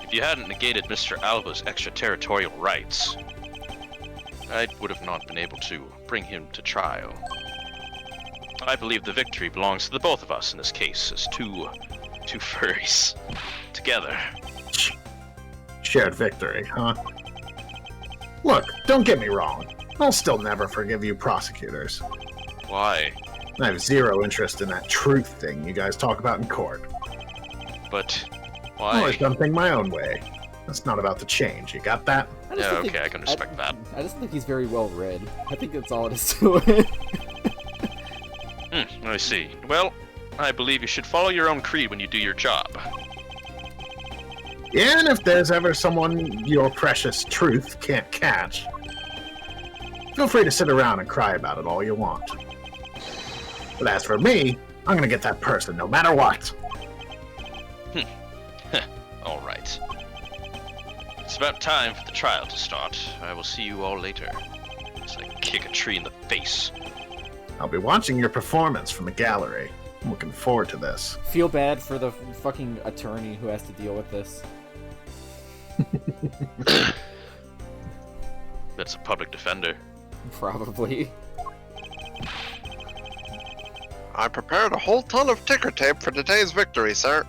If you hadn't negated Mr. Alba's extraterritorial rights, I would have not been able to bring him to trial. I believe the victory belongs to the both of us in this case, as two furries together. Shared victory, huh? Look, don't get me wrong. I'll still never forgive you prosecutors. Why? I have zero interest in that truth thing you guys talk about in court. But I've why? always done things my own way. That's not about to change. You got that? I just Yeah, don't okay, think- I can respect that. I just think he's very well read. I think that's all it is to it. I see. Well, I believe you should follow your own creed when you do your job. Yeah, and if there's ever someone your precious truth can't catch, feel free to sit around and cry about it all you want. But as for me, I'm gonna get that person no matter what. All right. It's about time for the trial to start. I will see you all later. As I kick a tree in the face. I'll be watching your performance from the gallery. I'm looking forward to this. Feel bad for the fucking attorney who has to deal with this. That's a public defender. Probably. I prepared a whole ton of ticker tape for today's victory, sir.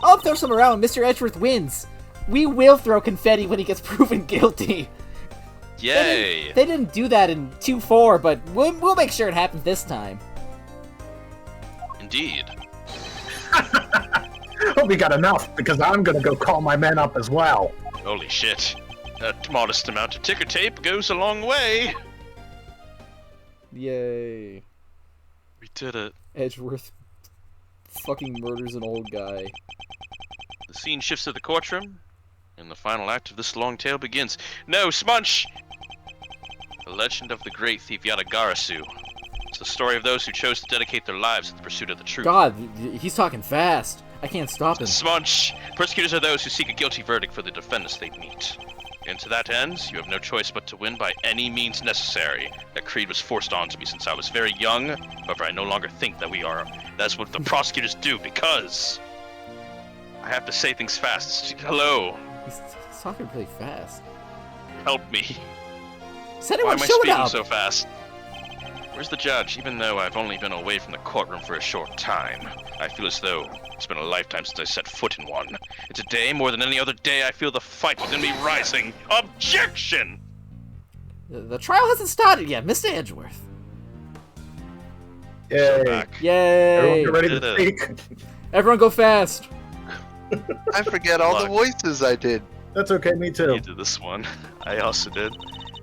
I'll throw some around when Mr. Edgeworth wins. We will throw confetti when he gets proven guilty. Yay! They didn't do that in 2-4, but we'll make sure it happens this time. Indeed. Hope we got enough, because I'm gonna go call my men up as well. Holy shit. That modest amount of ticker tape goes a long way. Yay. We did it. Edgeworth fucking murders an old guy. The scene shifts to the courtroom, and the final act of this long tale begins. No, Smunch! The legend of the great thief Yatagarasu. It's the story of those who chose to dedicate their lives to the pursuit of the truth. God, he's talking fast. I can't stop him. Smunch! Persecutors are those who seek a guilty verdict for the defendants they meet. And to that end, you have no choice but to win by any means necessary. That creed was forced onto me since I was very young. However, I no longer think that we are. That's what the prosecutors do, because I have to say things fast. Hello. He's talking really fast. Help me. Is Why anyone am I showing speaking up? so fast? Where's the judge? Even though I've only been away from the courtroom for a short time, I feel as though it's been a lifetime since I set foot in one. And today, more than any other day, I feel the fight within me rising. Objection! The trial hasn't started yet, Mr. Edgeworth. So Yay. back. Yay! Everyone get ready Did to it. speak. Everyone go fast. I forget all the voices I did. That's okay, me too. You did this one. I also did.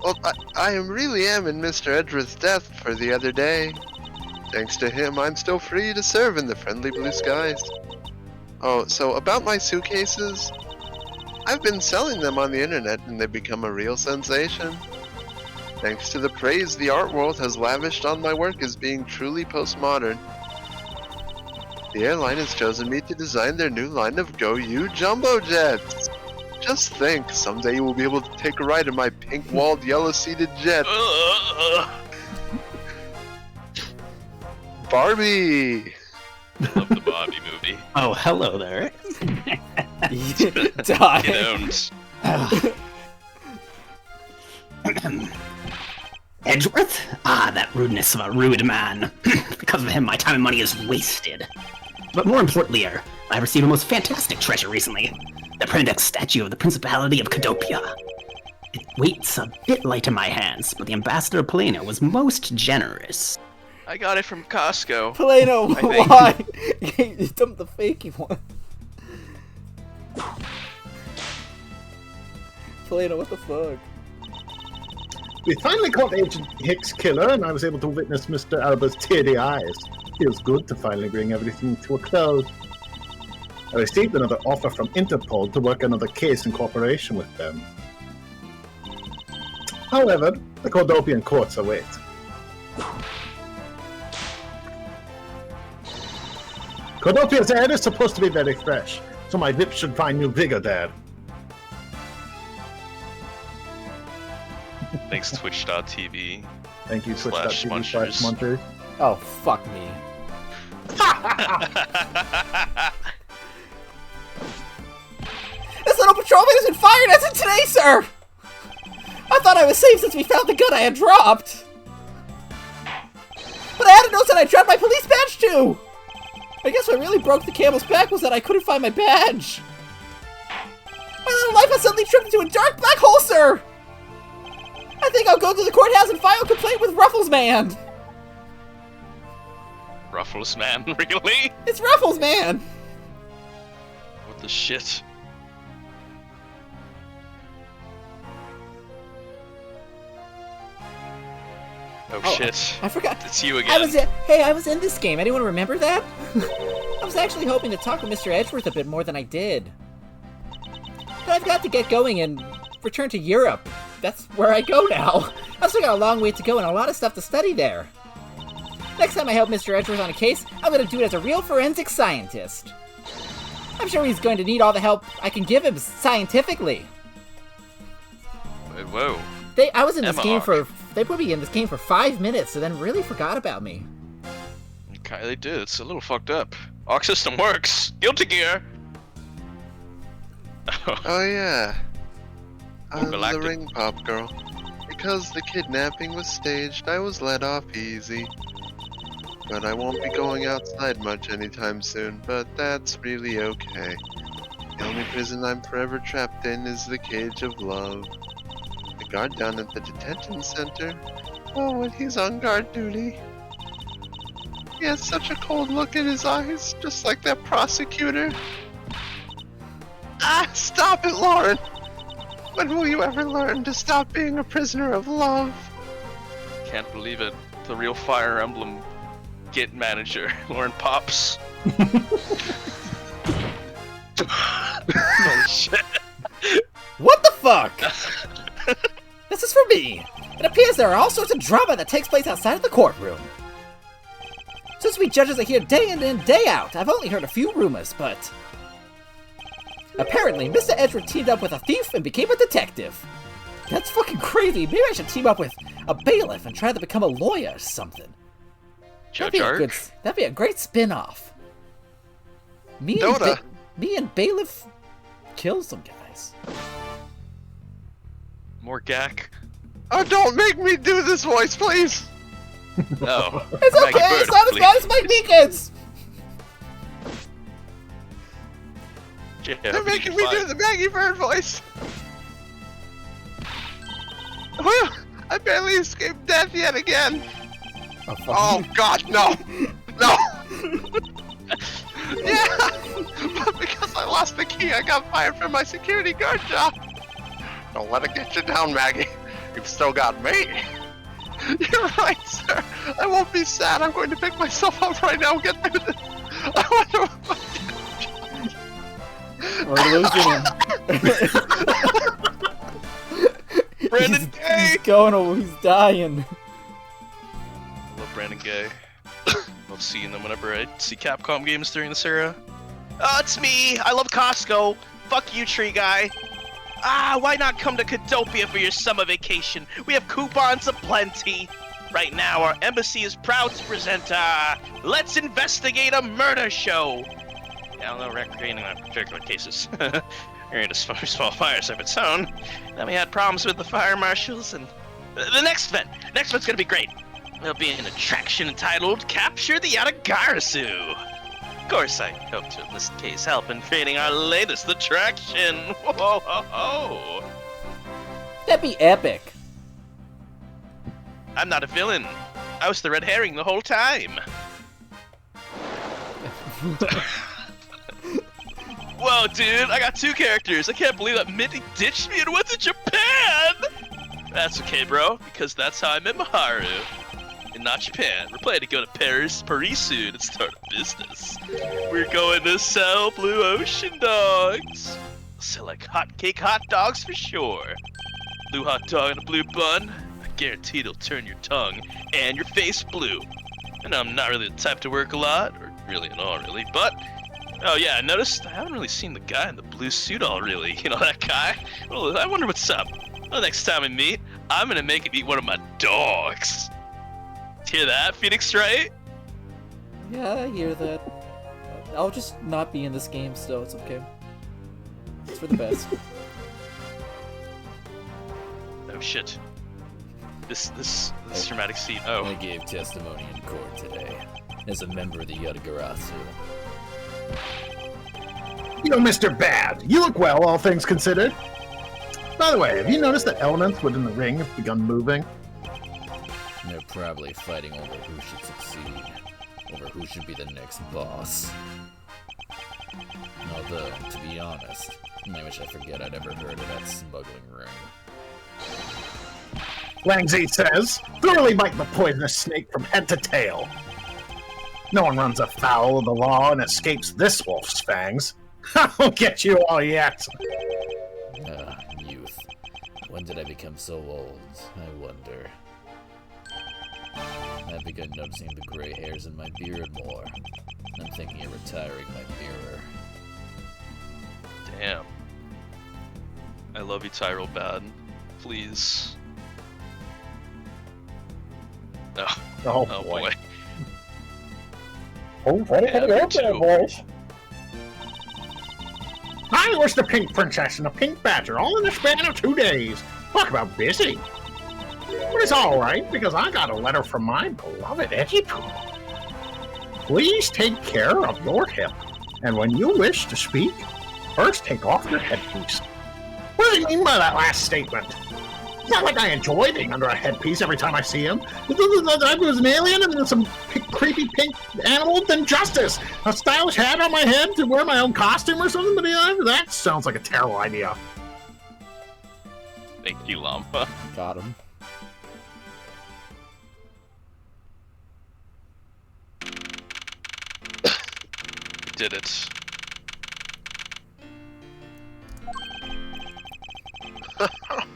Well, I really am in Mr. Edgeworth's death for the other day. Thanks to him, I'm still free to serve in the friendly blue skies. Oh, so about my suitcases, I've been selling them on the internet and they've become a real sensation. Thanks to the praise the art world has lavished on my work as being truly postmodern. The airline has chosen me to design their new line of Go You jumbo jets. Just think, someday you will be able to take a ride in my pink-walled, yellow-seated jet. Barbie! Love the Bobby movie. Oh, hello there. Get Die. owned. Edgeworth? Ah, that rudeness of a rude man. Because of him, my time and money is wasted. But more importantly, I received a most fantastic treasure recently. The Prendex statue of the Principality of Cadopia. It weights a bit light in my hands, but the Ambassador Polino was most generous. I got it from Costco. Polino, I think. why? You dumped the fakey one. Polino, what the fuck? We finally caught Agent Hicks' killer, and I was able to witness Mr. Alba's teary eyes. Feels good to finally bring everything to a close. I received another offer from Interpol to work another case in cooperation with them. However, the Cordopian courts await. Cordopia's air is supposed to be very fresh, so my lips should find new vigor there. Thanks, Twitch.tv. Thank you, Slash Twitch.tv/Munchers. Oh, fuck me. This little patrolman has been fired as of today, sir! I thought I was safe since we found the gun I had dropped! But I had to note that I dropped my police badge too! I guess what really broke the camel's back was that I couldn't find my badge. My little life has suddenly tripped into a dark black hole, sir! I think I'll go to the courthouse and file a complaint with Ruffles Man! Ruffles, man, really? It's Ruffles Man! What the shit? Oh shit. I forgot. It's you again. I was in this game. Anyone remember that? I was actually hoping to talk to Mr. Edgeworth a bit more than I did. But I've got to get going and return to Europe. That's where I go now. I've still got a long way to go and a lot of stuff to study there. Next time I help Mr. Edgeworth on a case, I'm going to do it as a real forensic scientist. I'm sure he's going to need all the help I can give him scientifically. Whoa. I was in this game Emma. they put me in this game for 5 minutes and then really forgot about me. Okay, they did. It's a little fucked up. Arc system works. Guilty Gear. Oh yeah. I'm the Galactic. ring pop girl. Because the kidnapping was staged, I was let off easy. But I won't be going outside much anytime soon, but that's really okay. The only prison I'm forever trapped in is the cage of love. The guard down at the detention center. Oh, when he's on guard duty. He has such a cold look in his eyes, just like that prosecutor. Ah, stop it, Lauren! When will you ever learn to stop being a prisoner of love? Can't believe it. The real Fire Emblem Git manager, Lauren Pops. Holy shit. What the fuck? This is for me. It appears there are all sorts of drama that takes place outside of the courtroom. Since we judges are here day in and day out, I've only heard a few rumors, but... apparently, Mr. Edgeworth teamed up with a thief and became a detective. That's fucking crazy. Maybe I should team up with a bailiff and try to become a lawyer or something. That'd be a great spin-off. Me and bailiff kill some guys. More gack. Oh, don't make me do this voice, please! No. It's okay, it's not as bad as Mike Meekins! Yeah, They're making me do the Maggie Bird voice! Whew, I barely escaped death yet again! Oh god, no! No! Yeah! But because I lost the key, I got fired from my security guard job! Don't let it get you down, Maggie. You've still got me. You're right, sir. I won't be sad. I'm going to pick myself up right now and get through this. I wonder We're losing him. Brandon Gay! He's going, oh, he's dying. I love Brandon Gay. Love seeing them whenever I see Capcom games during this era. Oh, it's me! I love Costco! Fuck you, tree guy! Ah, why not come to Cadopia for your summer vacation? We have coupons aplenty! Right now, our embassy is proud to present, Let's Investigate a Murder Show! Yeah, although recreating on particular cases. Area to small fires of its own. Then we had problems with the fire marshals, and... The next event's gonna be great! There'll be an attraction entitled Capture the Yatagarasu! Of course, I hope to enlist Kay's help in creating our latest attraction! Whoa, ho, ho. That'd be epic. I'm not a villain. I was the red herring the whole time. Whoa, dude, I got two characters. I can't believe that Mindy ditched me and went to Japan! That's okay, bro, because that's how I met Maharu. And not Japan. We're planning to go to Paris soon and start a business. We're going to sell blue ocean dogs. Sell like hotcake hot dogs for sure. Blue hot dog and a blue bun. I guarantee it'll turn your tongue and your face blue. And I'm not really the type to work a lot, or really at all, really, but... Oh yeah, I noticed I haven't really seen the guy in the blue suit all really. You know that guy? Well, I wonder what's up. Well, next time we meet, I'm gonna make him eat one of my dogs. Hear that, Phoenix Wright? Yeah, I hear that. I'll just not be in this game still, it's okay. It's for the best. Oh shit. This dramatic scene. Oh. I gave testimony in court today as a member of the Yatagarasu. You know, Mr. Bad, you look well, all things considered. By the way, have you noticed that elements within the ring have begun moving? They're probably fighting over who should succeed, over who should be the next boss. Although, to be honest, I wish I forget I'd ever heard of that smuggling ring. Langzy says, thoroughly bite the poisonous snake from head to tail. No one runs afoul of the law and escapes this wolf's fangs. I'll get you all yet. Youth. When did I become so old? I wonder. I've begun noticing the gray hairs in my beard more. I'm thinking of retiring my mirror. Damn. I love you, Tyrell Bad. Please. Oh boy. Oh, what Yeah, me too. boys? I was the Pink Princess and the Pink Badger all in the span of 2 days. Talk about busy. But it's all right, because I got a letter from my beloved Edgy-Poo. Please take care of your hip, and when you wish to speak, First, take off your headpiece. What do you mean by that last statement? It's not like I enjoy being under a headpiece every time I see him. If I was an alien and some creepy pink animal, then justice. A stylish hat on my head to wear my own costume or something, but that sounds like a terrible idea. Thank you, Lampa. Got him. Did it.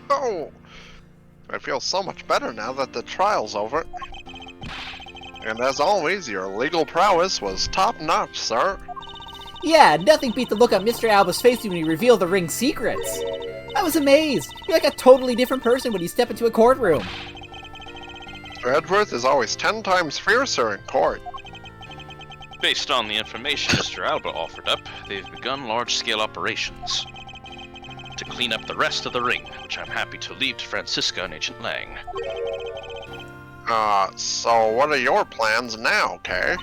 Oh, I feel so much better now that the trial's over. And as always, your legal prowess was top-notch, sir. Yeah, nothing beat the look on Mr. Alba's face when he revealed the ring's secrets. I was amazed. You're like a totally different person when you step into a courtroom. Mr. Edgeworth is always 10 times fiercer in court. Based on the information Mr. Alba offered up, they've begun large-scale operations to clean up the rest of the ring, which I'm happy to leave to Francisca and Agent Lang. So what are your plans now, Kay?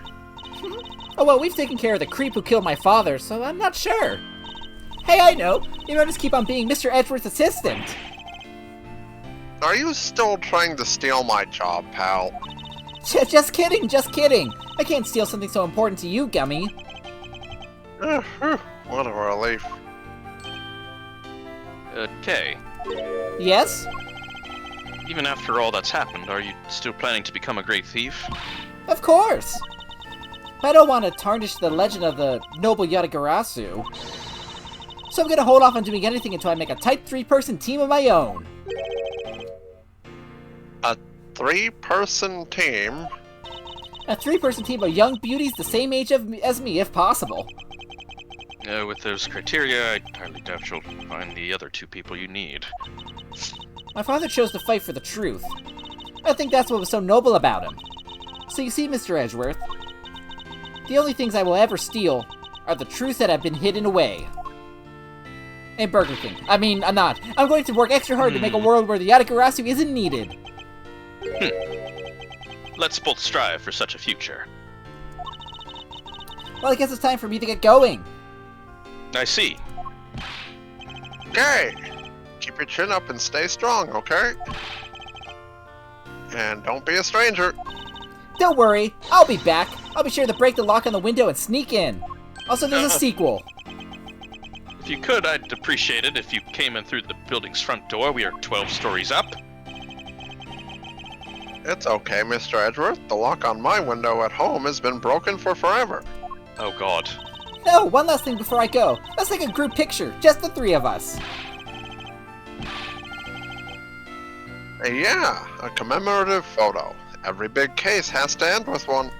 Oh well, we've taken care of the creep who killed my father, so I'm not sure. Hey, I know. You might just keep on being Mr. Edgeworth's assistant. Are you still trying to steal my job, pal? Just kidding, just kidding. I can't steal something so important to you, Gummy. What a relief. Kay, Yes? even after all that's happened, are you still planning to become a great thief? Of course. I don't want to tarnish the legend of the noble Yatagarasu. So I'm gonna hold off on doing anything until I make a tight 3-person team of my own. A 3-person team? A 3-person team of young beauties the same age as me, if possible. With those criteria, I highly doubt you'll find the other 2 people you need. My father chose to fight for the truth. I think that's what was so noble about him. So you see, Mr. Edgeworth, the only things I will ever steal are the truths that have been hidden away. And Burger King. I mean, I'm not. I'm going to work extra hard to make a world where the Yatagarasu isn't needed. Let's both strive for such a future. Well, I guess it's time for me to get going. I see. Okay. Keep your chin up and stay strong, okay? And don't be a stranger. Don't worry, I'll be back. I'll be sure to break the lock on the window and sneak in. Also, there's a sequel. If you could, I'd appreciate it if you came in through the building's front door. We are 12 stories up. It's okay, Mr. Edgeworth. The lock on my window at home has been broken for forever. Oh god. Oh, one last thing before I go. Let's take a group picture, just the 3 of us. Yeah, a commemorative photo. Every big case has to end with one.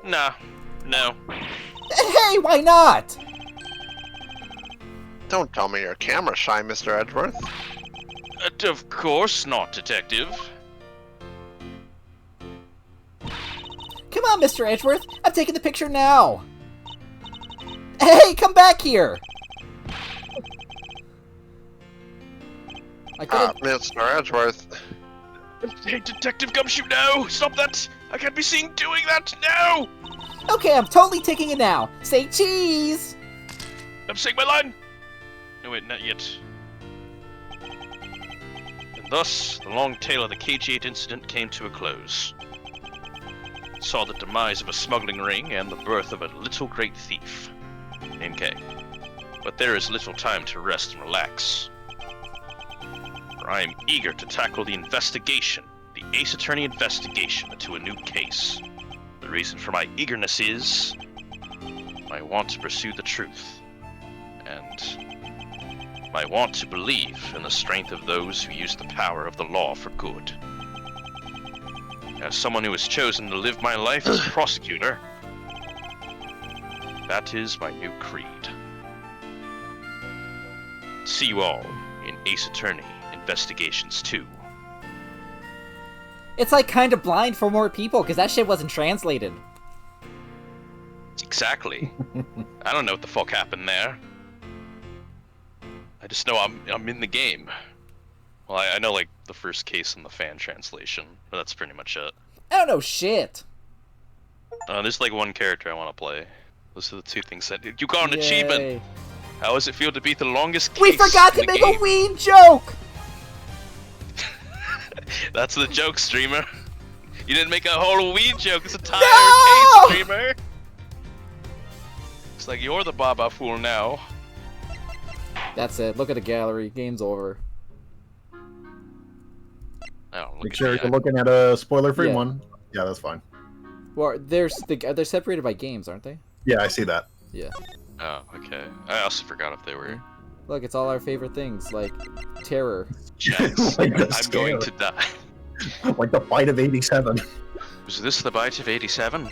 Nah. No. Hey, why not? Don't tell me you're camera shy, Mr. Edgeworth. Of course not, Detective. Come on, Mr. Edgeworth. I'm taking the picture now. Hey, come back here. I could've... Mr. Edgeworth. Hey, Detective Gumshoe, no! Stop that! I can't be seen doing that! No! Okay, I'm totally taking it now. Say cheese! I'm saying my line! No, wait, not yet. And thus, the long tale of the KG8 incident came to a close. It saw the demise of a smuggling ring and the birth of a little great thief named K. But there is little time to rest and relax. For I am eager to tackle the investigation, the Ace Attorney investigation into a new case. The reason for my eagerness is my want to pursue the truth, and my want to believe in the strength of those who use the power of the law for good. As someone who has chosen to live my life as a prosecutor, that is my new creed. See you all in Ace Attorney Investigations 2. It's like kinda blind for more people, because that shit wasn't translated. Exactly. I don't know what the fuck happened there. I just know I'm in the game. Well, I know, like, the first case in the fan translation, but that's pretty much it. I don't know shit. There's, like, one character I want to play. Those are the two things that did. You got an achievement! Yay. How does it feel to beat the longest case We forgot to in the make game? a weed joke! That's the joke, streamer. You didn't make a whole weed joke. It's a entire No! case, streamer. It's like you're the Baba fool now. That's it. Look at the gallery. Game's over. Oh, look Make at sure me, you're looking at a spoiler-free Yeah. one. Yeah, that's fine. Well, they're separated by games, aren't they? Yeah, I see that. Yeah. Oh, okay. I also forgot if they were. Look, it's all our favorite things, like terror. Yes. Like the I'm going to scare. die. Like the fight of 87. Was this the bite of 87?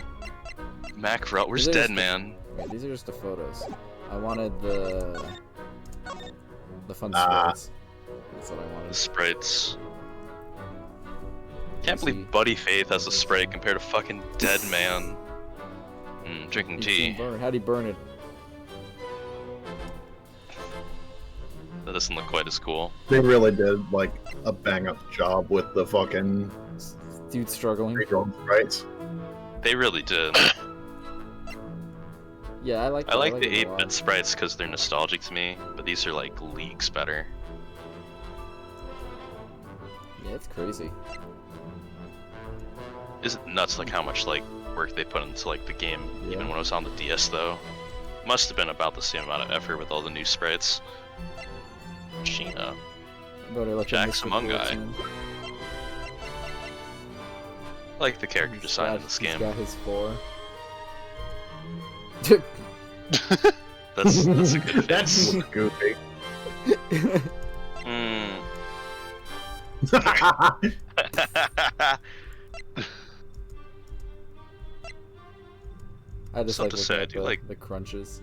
Macro, where's These are Dead just the- Man? Wait, these are just the photos. I wanted the fun Ah. sprites. That's what I The wanted. sprites. Can't Let's see. believe Buddy Faith has a sprite compared to fucking Dead Man. Drinking tea. How'd he burn it? That doesn't look quite as cool. They really did like a bang-up job with the fucking Dude struggling. redrawn sprites. They really did. Yeah, I like. I like the it a lot. 8-bit sprites because they're nostalgic to me, but these are like leagues better. Yeah, it's crazy. Is it nuts like how much like work they put into like the game, Yeah. even when it was on the DS though? Must have been about the same amount of effort with all the new sprites. Sheena. Better look at Jack's Mr. Among Guy. Fortune. I like the character He's design got- in this he's game. got his 4. That's a good That's face. goofy. Mm. I just Something like to looking say, I at do the, like- the crunches.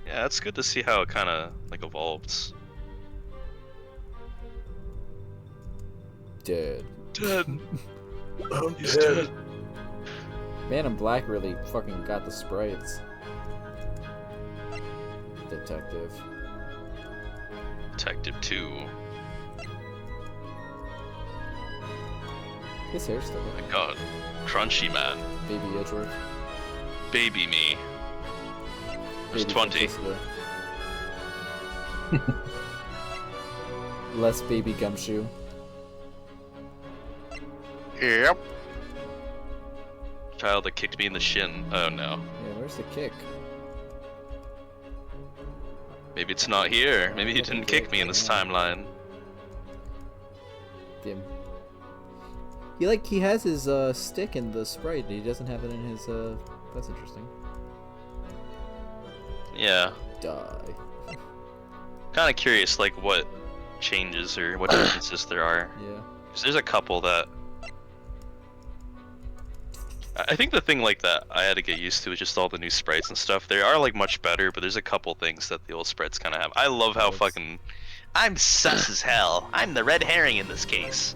Yeah, it's good to see how it kind of like evolved. Dead. Dead. He's dead. Man in Black really fucking got the sprites. Detective. Detective 2. His hair's still My God, Crunchy Man, Baby Edgeworth. baby me. There's Baby 20. Francisco. Less Baby Gumshoe. Yep. Child that kicked me in the shin. Oh no. Yeah, where's the kick? Maybe it's not here. Maybe he didn't kick me in this timeline. Damn. He has his stick in the sprite. He doesn't have it in his That's interesting. Yeah. Die. Kind of curious, like what changes or what differences there are. Yeah. 'Cause there's a couple that. I think the thing like that I had to get used to is just all the new sprites and stuff. They are like much better, but there's a couple things that the old sprites kind of have. I love how fucking. I'm sus as hell. I'm the red herring in this case.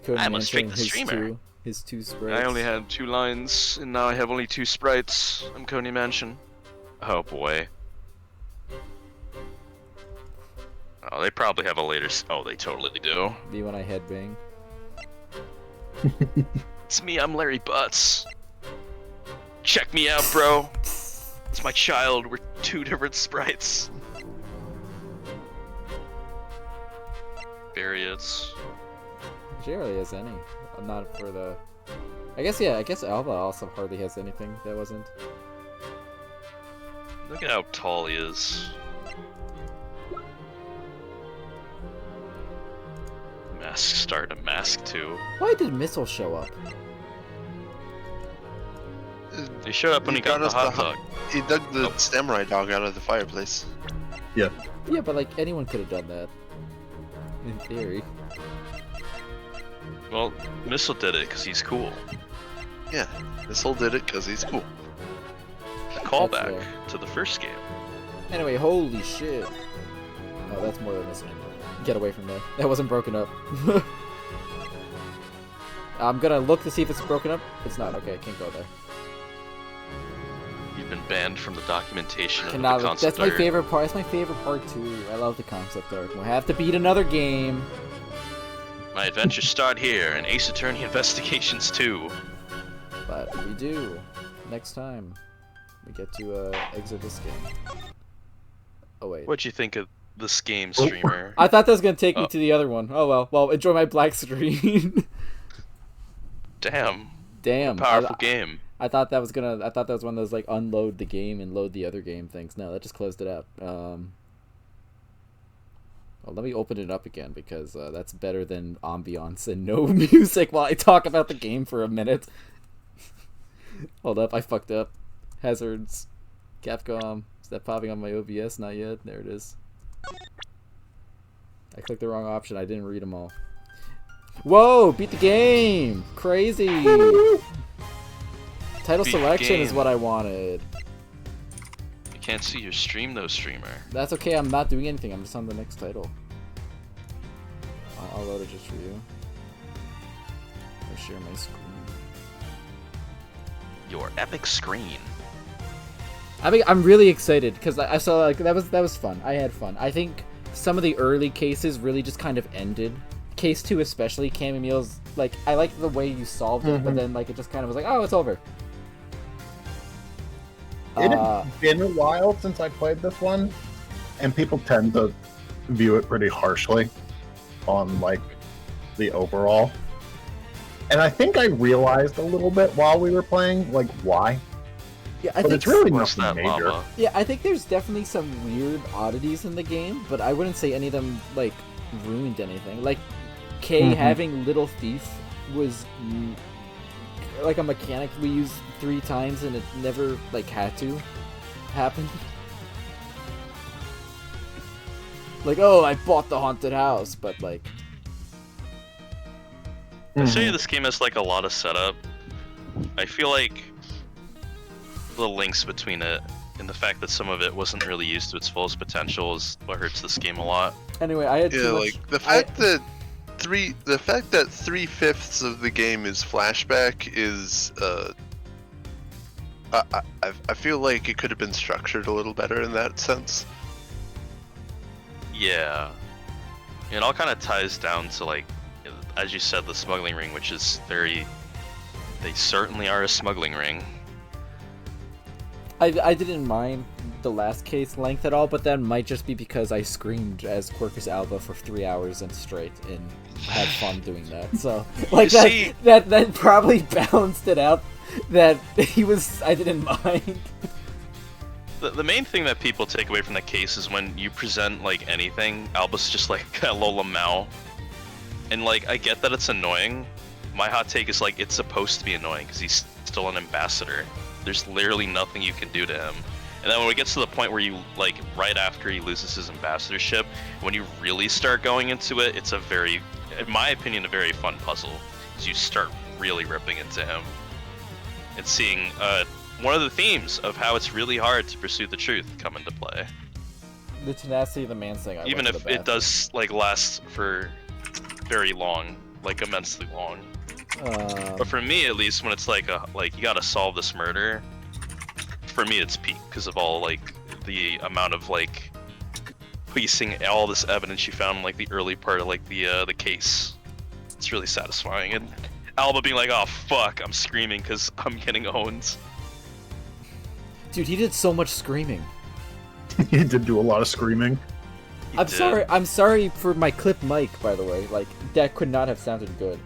Cody I almost Mansion, tricked the streamer. His two sprites. I only had 2 lines, and now I have only 2 sprites. I'm Coney Mansion. Oh boy. Oh, they probably have a later. Oh, they totally do. Me when I headbang. It's me, I'm Larry Butts. Check me out, bro. It's my child. We're 2 different sprites. Barriers. She hardly has any. Not for the. I guess yeah. I guess Alba also hardly has anything that wasn't. Look at how tall he is. Mask Star to Mask 2. Why did Missile show up? He showed up when he got the us hot dog. He dug the Oh. samurai dog out of the fireplace. Yeah, but like anyone could have done that. In theory. Well, Missile did it because he's cool. Yeah, Missile did it because he's cool. A callback fair. to the first game. Anyway, holy shit. Oh, that's more than this one. Get away from there. That wasn't broken up. I'm gonna look to see if it's broken up. It's not. Okay, can't go there. You've been banned from the documentation of Cannot the look. concept That's my art. favorite part. That's my favorite part too. I love the concept art. We'll have to beat another game. My adventures start here in Ace Attorney Investigations 2. But we do. Next time. We get to exit this game. Oh wait. What'd you think of this game, streamer? I thought that was gonna take me to the other one. Oh well. Well, enjoy my black screen. Damn. Damn. Powerful game. I thought that was one of those like unload the game and load the other game things. No, that just closed it up. Well, let me open it up again because that's better than ambiance and no music while I talk about the game for a minute. Hold up, I fucked up. Hazards, Capcom. Is that popping on my OBS? Not yet. There it is. I clicked the wrong option. I didn't read them all. Whoa! Beat the game! Crazy! Title Beat the selection is game. what I wanted. You can't see your stream though, streamer. That's okay. I'm not doing anything. I'm just on the next title. I'll load it just for you. I'll share my screen. Your epic screen. I'm really excited because I saw like that was fun. I had fun. I think some of the early cases really just kind of ended. Case 2 especially, Camomile's like I liked the way you solved it, but then like it just kind of was like, oh, it's over. It had been a while since I played this one, and people tend to view it pretty harshly on like the overall. And I think I realized a little bit while we were playing, like why. Yeah, But it's really What's nothing that major. llama? Yeah, I think there's definitely some weird oddities in the game, but I wouldn't say any of them like ruined anything. Like Kay having Little Thief was like a mechanic we used 3 times and it never like had to happen. Like, oh, I bought the haunted house, but like I say this game has like a lot of setup. I feel like the links between it and the fact that some of it wasn't really used to its fullest potential is what hurts this game a lot. anyway, I had Yeah, too much. like the fact that 3/5 of the game is flashback is I feel like it could have been structured a little better in that sense. Yeah. It all kind of ties down to like, as you said, the smuggling ring, which is they certainly are a smuggling ring. I didn't mind the last case length at all, but that might just be because I screamed as Quercus Alba for 3 hours and straight and had fun doing that. So like See- that probably balanced it out. That I didn't mind. The main thing that people take away from the case is when you present like anything, Alba's just like a Lola Mao. And like I get that it's annoying. My hot take is like it's supposed to be annoying because he's still an ambassador. There's literally nothing you can do to him. And then when it gets to the point where you like right after he loses his ambassadorship, when you really start going into it, it's a very, in my opinion, a very fun puzzle. Because you start really ripping into him and seeing one of the themes of how it's really hard to pursue the truth come into play. The tenacity of the man thing. Even if it does like last for very long, like immensely long. But for me, at least, when it's like you gotta solve this murder, for me it's peak because of all like the amount of like piecing all this evidence you found in like the early part of like the case. It's really satisfying, and Alba being like, "Oh fuck, I'm screaming because I'm getting owned." Dude, he did so much screaming. He did do a lot of screaming. He I'm did. sorry. I'm sorry for my clip mic, by the way. Like that could not have sounded good.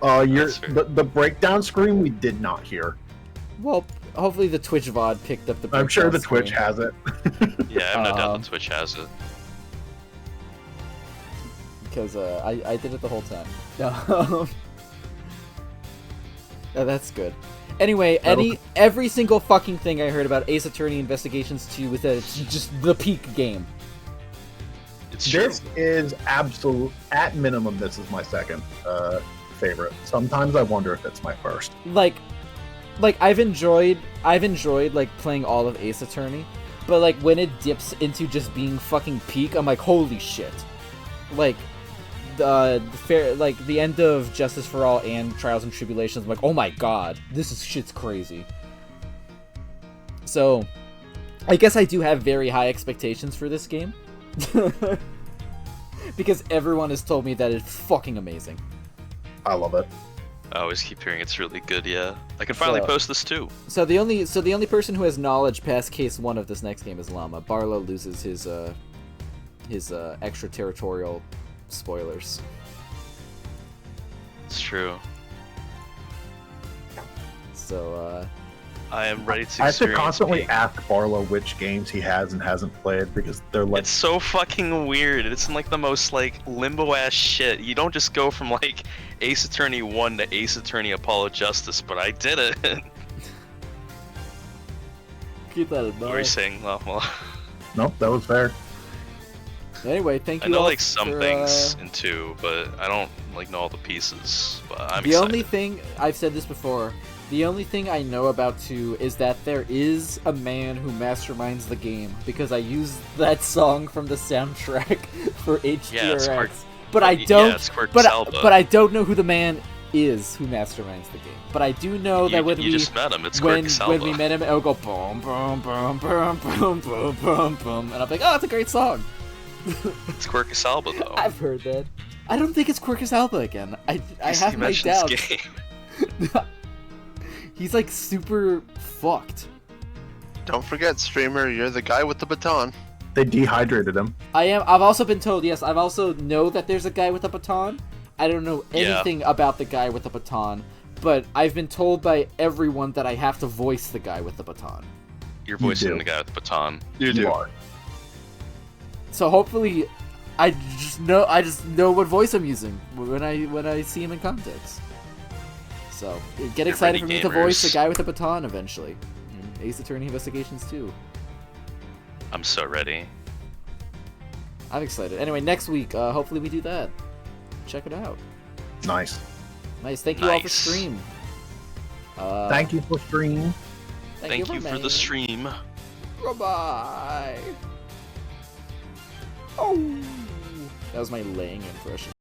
That's fair. The breakdown screen we did not hear. Well, hopefully the Twitch VOD picked up the. I'm sure the breakdown Twitch screen. has it. Yeah, I have no doubt that Twitch has it. Because I did it the whole time. Oh, that's good. Anyway, every single fucking thing I heard about Ace Attorney Investigations 2 was that it's just the peak game. It's true. This is at minimum, this is my second favorite. Sometimes I wonder if it's my first. Like I've enjoyed like playing all of Ace Attorney, but like when it dips into just being fucking peak, I'm like, holy shit. Like the end of Justice for All and Trials and Tribulations, I'm like, oh my god, shit's crazy. So I guess I do have very high expectations for this game. Because everyone has told me that it's fucking amazing. I love it. I always keep hearing it's really good. Yeah, I can finally So- post this too. So the only person who has knowledge past case 1 of this next game is Llama. Barlow loses his extraterritorial spoilers. It's true. So I am ready to. I have to experience constantly peak. ask Barlow which games he has and hasn't played because they're like It's so fucking weird. It's in like the most like limbo ass shit. You don't just go from like Ace Attorney 1 to Ace Attorney Apollo Justice, but I did it. keep that in What were you mind. saying, Lawful? nope, that was fair. Anyway, thank I you know all like some for, things in 2, but I don't like know all the pieces. But I'm the excited. only thing I've said this before. The only thing I know about 2 is that there is a man who masterminds the game because I used that song from the soundtrack for HTRX. But I don't. Yeah, it's Quercus but Alba. I don't know who the man is who masterminds the game. But I do know that when you we just met him. It's when Quercus Alba. we met him, it'll go boom boom boom boom boom boom boom boom, and I'm like, oh, it's a great song. It's Quercus Alba though. I've heard that. I don't think it's Quercus Alba again. I He have my mentions doubts. game. He's like super fucked. Don't forget, streamer, you're the guy with the baton. They dehydrated him. I am. I've also been told. Yes, I've also know that there's a guy with a baton. I don't know Yeah. anything about the guy with the baton, but I've been told by everyone that I have to voice the guy with the baton. You're voicing do. the guy with the baton. You are. So hopefully, I just know what voice I'm using when I see him in context. So get excited ready, for me to voice the gamers. guy with the baton eventually. In Ace Attorney Investigations 2. I'm so ready. I'm excited. Anyway, next week, hopefully we do that. Check it out. Nice. Nice. Thank you all for Nice. stream. Thank you for streaming. Thank you for the stream. Goodbye. Oh, that was my laying impression.